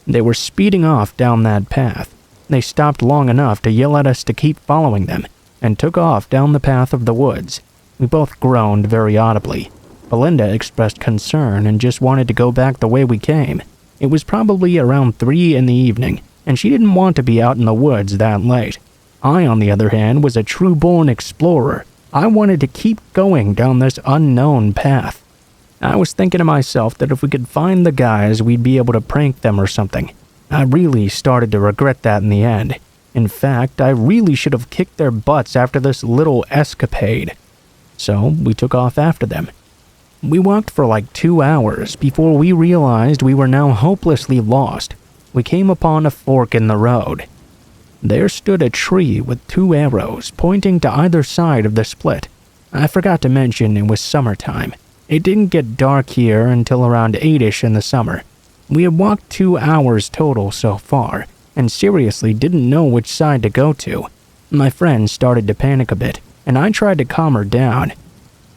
Speaker 1: They were speeding off down that path. They stopped long enough to yell at us to keep following them, and took off down the path of the woods. We both groaned very audibly. Belinda expressed concern and just wanted to go back the way we came. It was probably around 3 in the evening, and she didn't want to be out in the woods that late. I, on the other hand, was a true-born explorer. I wanted to keep going down this unknown path. I was thinking to myself that if we could find the guys, we'd be able to prank them or something. I really started to regret that in the end. In fact, I really should have kicked their butts after this little escapade. So, we took off after them. We walked for like 2 hours before we realized we were now hopelessly lost. We came upon a fork in the road. There stood a tree with 2 arrows pointing to either side of the split. I forgot to mention it was summertime. It didn't get dark here until around 8ish in the summer. We had walked 2 hours total so far, and seriously didn't know which side to go to. My friend started to panic a bit, and I tried to calm her down.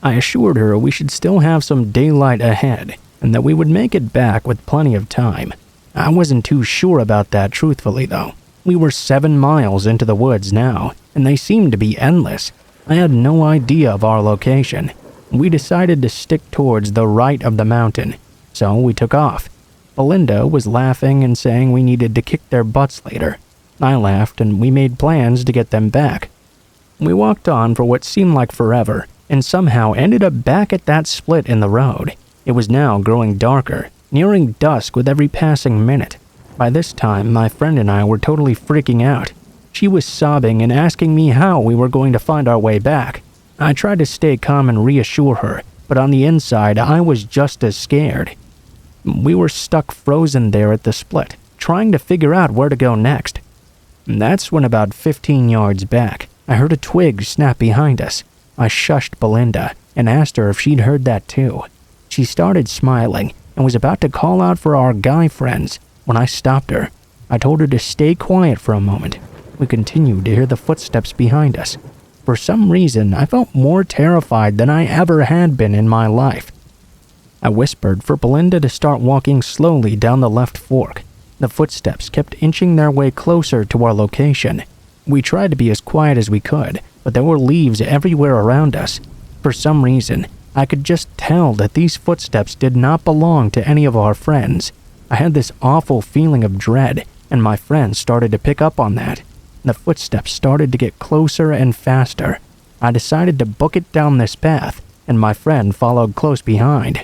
Speaker 1: I assured her we should still have some daylight ahead, and that we would make it back with plenty of time. I wasn't too sure about that truthfully though. We were 7 miles into the woods now, and they seemed to be endless. I had no idea of our location. We decided to stick towards the right of the mountain, so we took off. Belinda was laughing and saying we needed to kick their butts later. I laughed and we made plans to get them back. We walked on for what seemed like forever, and somehow ended up back at that split in the road. It was now growing darker, nearing dusk with every passing minute. By this time, my friend and I were totally freaking out. She was sobbing and asking me how we were going to find our way back. I tried to stay calm and reassure her, but on the inside, I was just as scared. We were stuck frozen there at the split, trying to figure out where to go next. That's when about 15 yards back, I heard a twig snap behind us. I shushed Belinda and asked her if she'd heard that too. She started smiling and was about to call out for our guy friends when I stopped her. I told her to stay quiet for a moment. We continued to hear the footsteps behind us. For some reason, I felt more terrified than I ever had been in my life. I whispered for Belinda to start walking slowly down the left fork. The footsteps kept inching their way closer to our location. We tried to be as quiet as we could, but there were leaves everywhere around us. For some reason, I could just tell that these footsteps did not belong to any of our friends. I had this awful feeling of dread, and my friends started to pick up on that. The footsteps started to get closer and faster. I decided to book it down this path, and my friend followed close behind.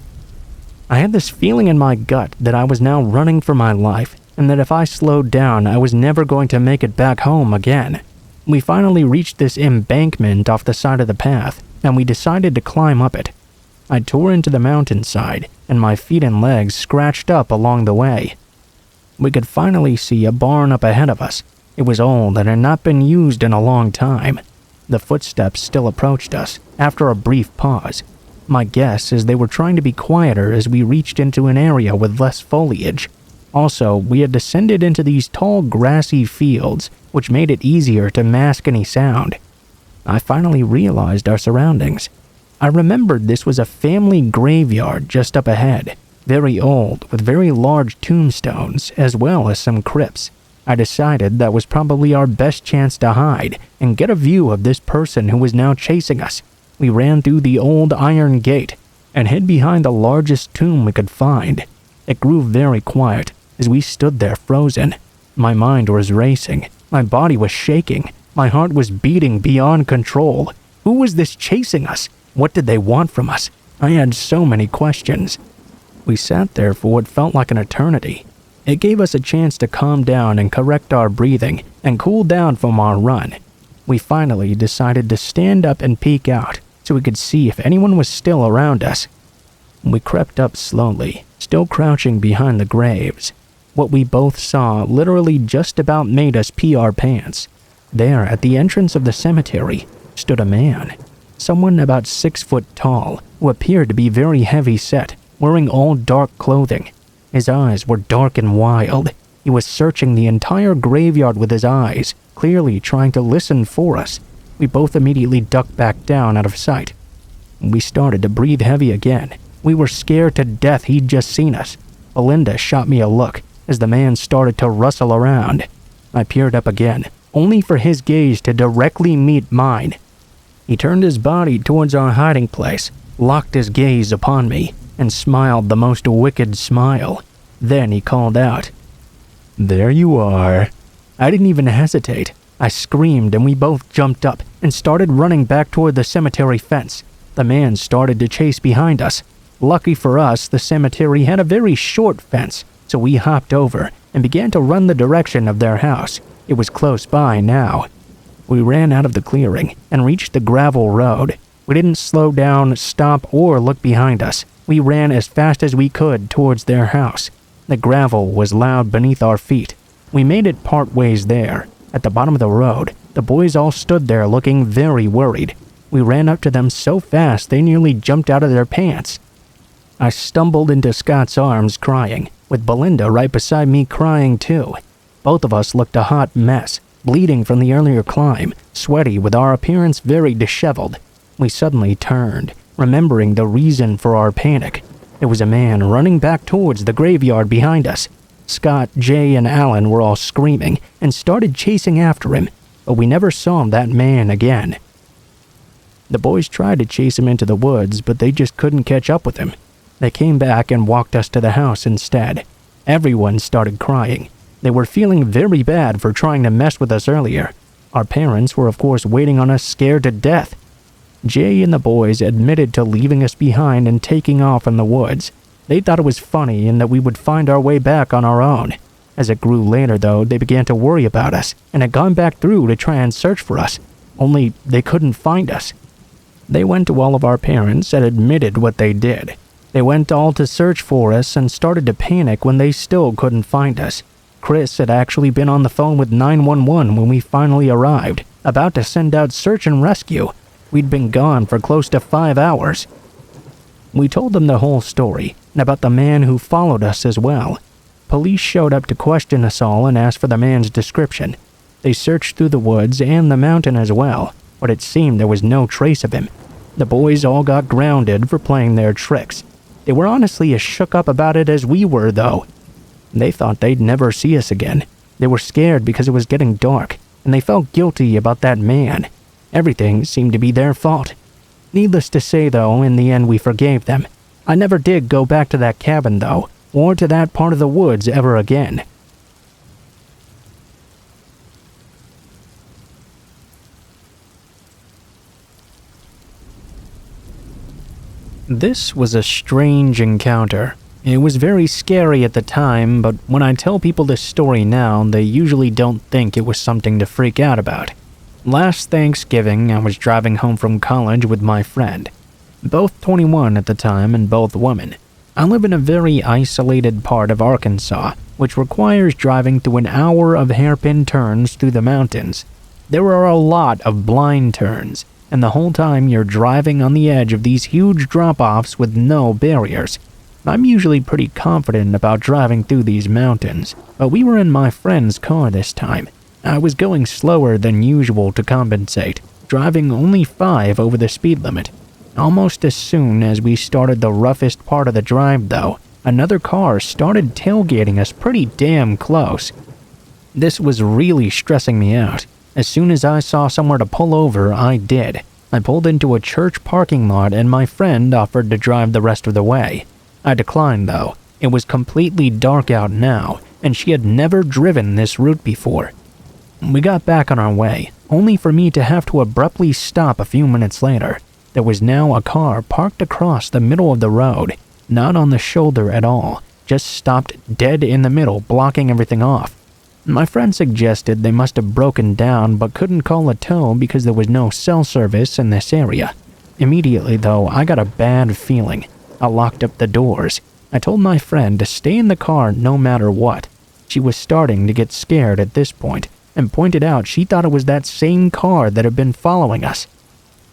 Speaker 1: I had this feeling in my gut that I was now running for my life, and that if I slowed down, I was never going to make it back home again. We finally reached this embankment off the side of the path, and we decided to climb up it. I tore into the mountainside, and my feet and legs scratched up along the way. We could finally see a barn up ahead of us. It was old and had not been used in a long time. The footsteps still approached us, after a brief pause. My guess is they were trying to be quieter as we reached into an area with less foliage. Also, we had descended into these tall grassy fields, which made it easier to mask any sound. I finally realized our surroundings. I remembered this was a family graveyard just up ahead, very old, with very large tombstones, as well as some crypts. I decided that was probably our best chance to hide and get a view of this person who was now chasing us. We ran through the old iron gate and hid behind the largest tomb we could find. It grew very quiet as we stood there frozen. My mind was racing. My body was shaking. My heart was beating beyond control. Who was this chasing us? What did they want from us? I had so many questions. We sat there for what felt like an eternity. It gave us a chance to calm down and correct our breathing and cool down from our run. We finally decided to stand up and peek out so we could see if anyone was still around us. We crept up slowly, still crouching behind the graves. What we both saw literally just about made us pee our pants. There, at the entrance of the cemetery, stood a man. Someone about 6 foot tall, who appeared to be very heavy set, wearing all dark clothing. His eyes were dark and wild. He was searching the entire graveyard with his eyes, clearly trying to listen for us. We both immediately ducked back down out of sight. We started to breathe heavy again. We were scared to death he'd just seen us. Belinda shot me a look as the man started to rustle around. I peered up again, only for his gaze to directly meet mine. He turned his body towards our hiding place, locked his gaze upon me, and smiled the most wicked smile. Then he called out, "There you are." I didn't even hesitate. I screamed and we both jumped up and started running back toward the cemetery fence. The man started to chase behind us. Lucky for us, the cemetery had a very short fence, so we hopped over and began to run the direction of their house. It was close by now. We ran out of the clearing and reached the gravel road. We didn't slow down, stop, or look behind us. We ran as fast as we could towards their house. The gravel was loud beneath our feet. We made it part ways there. At the bottom of the road, the boys all stood there looking very worried. We ran up to them so fast they nearly jumped out of their pants. I stumbled into Scott's arms crying, with Belinda right beside me crying too. Both of us looked a hot mess, bleeding from the earlier climb, sweaty with our appearance very disheveled. We suddenly turned, remembering the reason for our panic. There was a man running back towards the graveyard behind us. Scott, Jay, and Alan were all screaming and started chasing after him, but we never saw that man again. The boys tried to chase him into the woods, but they just couldn't catch up with him. They came back and walked us to the house instead. Everyone started crying. They were feeling very bad for trying to mess with us earlier. Our parents were of course waiting on us scared to death. Jay and the boys admitted to leaving us behind and taking off in the woods. They thought it was funny and that we would find our way back on our own. As it grew later though, they began to worry about us and had gone back through to try and search for us, only they couldn't find us. They went to all of our parents and admitted what they did. They went all to search for us and started to panic when they still couldn't find us. Chris had actually been on the phone with 911 when we finally arrived, about to send out search and rescue. We'd been gone for close to 5 hours. We told them the whole story, and about the man who followed us as well. Police showed up to question us all and asked for the man's description. They searched through the woods and the mountain as well, but it seemed there was no trace of him. The boys all got grounded for playing their tricks. They were honestly as shook up about it as we were, though. They thought they'd never see us again. They were scared because it was getting dark, and they felt guilty about that man. Everything seemed to be their fault. Needless to say, though, in the end we forgave them. I never did go back to that cabin, though, or to that part of the woods ever again. This was a strange encounter. It was very scary at the time, but when I tell people this story now, they usually don't think it was something to freak out about. Last Thanksgiving, I was driving home from college with my friend. Both 21 at the time and both women. I live in a very isolated part of Arkansas, which requires driving through an hour of hairpin turns through the mountains. There are a lot of blind turns, and the whole time you're driving on the edge of these huge drop-offs with no barriers. I'm usually pretty confident about driving through these mountains, but we were in my friend's car this time. I was going slower than usual to compensate, driving only 5 over the speed limit. Almost as soon as we started the roughest part of the drive, though, another car started tailgating us pretty damn close. This was really stressing me out. As soon as I saw somewhere to pull over, I did. I pulled into a church parking lot and my friend offered to drive the rest of the way. I declined, though. It was completely dark out now, and she had never driven this route before. We got back on our way, only for me to have to abruptly stop a few minutes later. There was now a car parked across the middle of the road, not on the shoulder at all, just stopped dead in the middle, blocking everything off. My friend suggested they must have broken down but couldn't call a tow because there was no cell service in this area. Immediately, though, I got a bad feeling. I locked up the doors. I told my friend to stay in the car no matter what. She was starting to get scared at this point and pointed out she thought it was that same car that had been following us.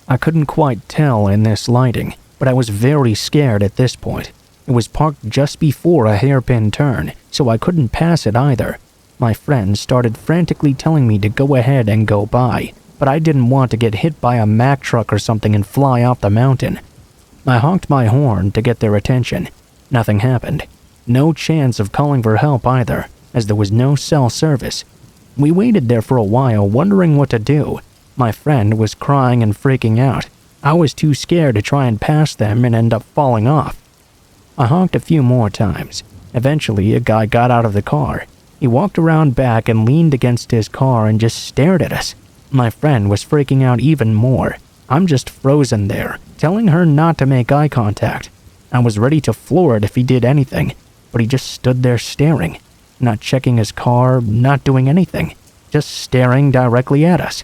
Speaker 1: I couldn't quite tell in this lighting, but I was very scared at this point. It was parked just before a hairpin turn, so I couldn't pass it either. My friend started frantically telling me to go ahead and go by, but I didn't want to get hit by a Mack truck or something and fly off the mountain. I honked my horn to get their attention. Nothing happened. No chance of calling for help either, as there was no cell service. We waited there for a while, wondering what to do. My friend was crying and freaking out. I was too scared to try and pass them and end up falling off. I honked a few more times. Eventually, a guy got out of the car. He walked around back and leaned against his car and just stared at us. My friend was freaking out even more. I'm just frozen there, telling her not to make eye contact. I was ready to floor it if he did anything, but he just stood there staring, not checking his car, not doing anything, just staring directly at us.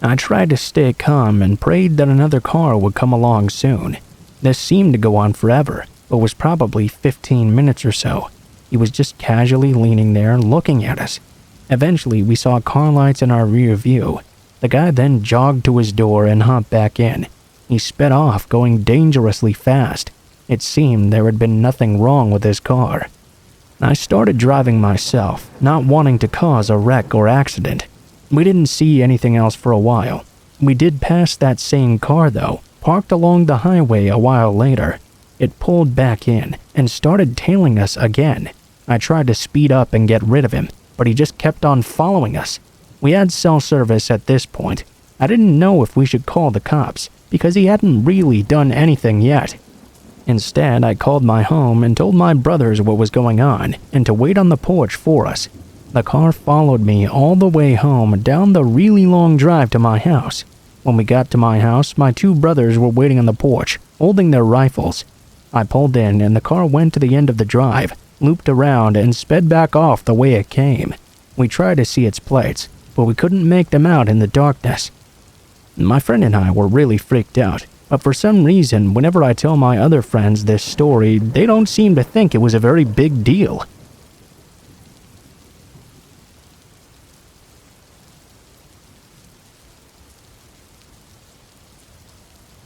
Speaker 1: I tried to stay calm and prayed that another car would come along soon. This seemed to go on forever, but was probably 15 minutes or so. He was just casually leaning there looking at us. Eventually, we saw car lights in our rear view. The guy then jogged to his door and hopped back in. He sped off, going dangerously fast. It seemed there had been nothing wrong with his car. I started driving myself, not wanting to cause a wreck or accident. We didn't see anything else for a while. We did pass that same car, though, parked along the highway a while later. It pulled back in and started tailing us again. I tried to speed up and get rid of him, but he just kept on following us. We had cell service at this point. I didn't know if we should call the cops, because he hadn't really done anything yet. Instead, I called my home and told my brothers what was going on and to wait on the porch for us. The car followed me all the way home down the really long drive to my house. When we got to my house, my two brothers were waiting on the porch, holding their rifles. I pulled in and the car went to the end of the drive, looped around, and sped back off the way it came. We tried to see its plates, but we couldn't make them out in the darkness. My friend and I were really freaked out, but for some reason, whenever I tell my other friends this story, they don't seem to think it was a very big deal.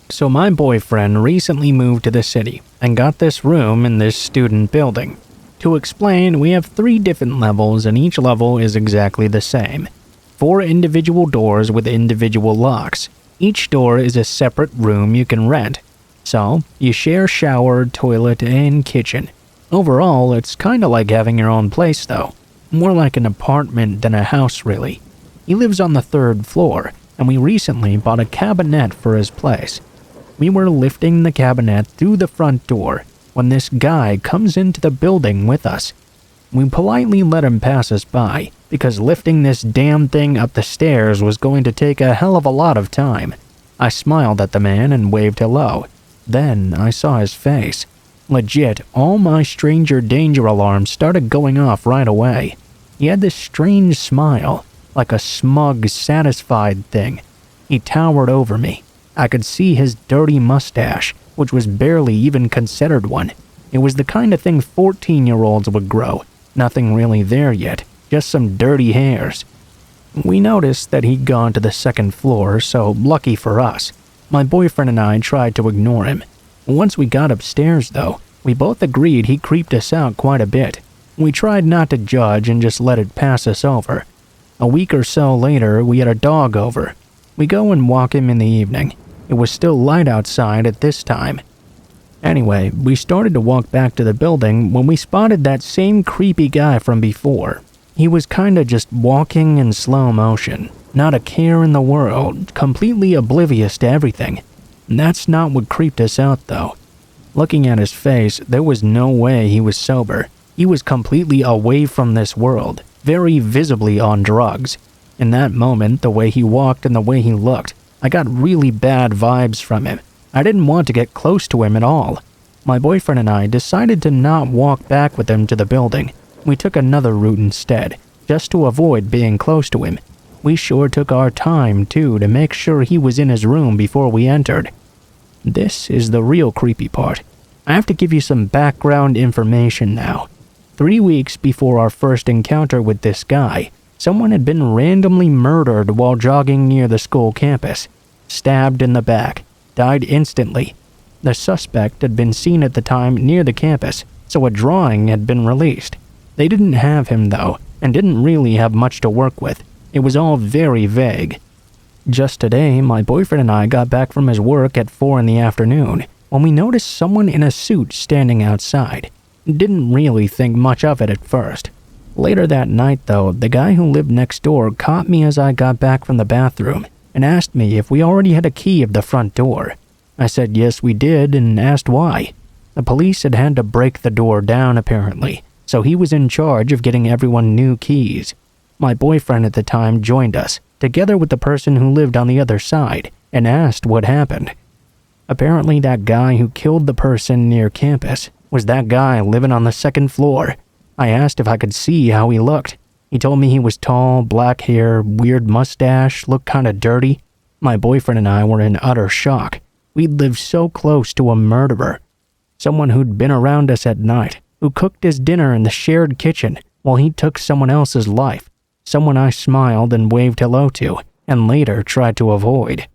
Speaker 1: So my boyfriend recently moved to the city and got this room in this student building. To explain, we have 3 different levels and each level is exactly the same. 4 individual doors with individual locks. Each door is a separate room you can rent. So, you share shower, toilet, and kitchen. Overall, it's kinda like having your own place though. More like an apartment than a house really. He lives on the 3rd floor, and we recently bought a cabinet for his place. We were lifting the cabinet through the front door when this guy comes into the building with us. We politely let him pass us by because lifting this damn thing up the stairs was going to take a hell of a lot of time. I smiled at the man and waved hello. Then I saw his face. Legit, all my stranger danger alarms started going off right away. He had this strange smile, like a smug, satisfied thing. He towered over me. I could see his dirty mustache, which was barely even considered one. It was the kind of thing 14-year-olds would grow. Nothing really there yet, just some dirty hairs. We noticed that he'd gone to the 2nd floor, so lucky for us. My boyfriend and I tried to ignore him. Once we got upstairs, though, we both agreed he creeped us out quite a bit. We tried not to judge and just let it pass us over. A week or so later, we had a dog over. We go and walk him in the evening. It was still light outside at this time. Anyway, we started to walk back to the building when we spotted that same creepy guy from before. He was kinda just walking in slow motion, not a care in the world, completely oblivious to everything. That's not what creeped us out though. Looking at his face, there was no way he was sober. He was completely away from this world, very visibly on drugs. In that moment, the way he walked and the way he looked, I got really bad vibes from him. I didn't want to get close to him at all. My boyfriend and I decided to not walk back with him to the building. We took another route instead, just to avoid being close to him. We sure took our time, too, to make sure he was in his room before we entered. This is the real creepy part. I have to give you some background information now. 3 weeks before our first encounter with this guy, someone had been randomly murdered while jogging near the school campus. Stabbed in the back. Died instantly. The suspect had been seen at the time near the campus, so a drawing had been released. They didn't have him though, and didn't really have much to work with. It was all very vague. Just today, my boyfriend and I got back from his work at 4 in the afternoon when we noticed someone in a suit standing outside. Didn't really think much of it at first. Later that night though, the guy who lived next door caught me as I got back from the bathroom and asked me if we already had a key of the front door. I said yes we did and asked why. The police had had to break the door down apparently, so he was in charge of getting everyone new keys. My boyfriend at the time joined us, together with the person who lived on the other side, and asked what happened. Apparently that guy who killed the person near campus was that guy living on the second floor. I asked if I could see how he looked. He told me he was tall, black hair, weird mustache, looked kinda dirty. My boyfriend and I were in utter shock. We'd lived so close to a murderer. Someone who'd been around us at night, who cooked his dinner in the shared kitchen while he took someone else's life. Someone I smiled and waved hello to, and later tried to avoid.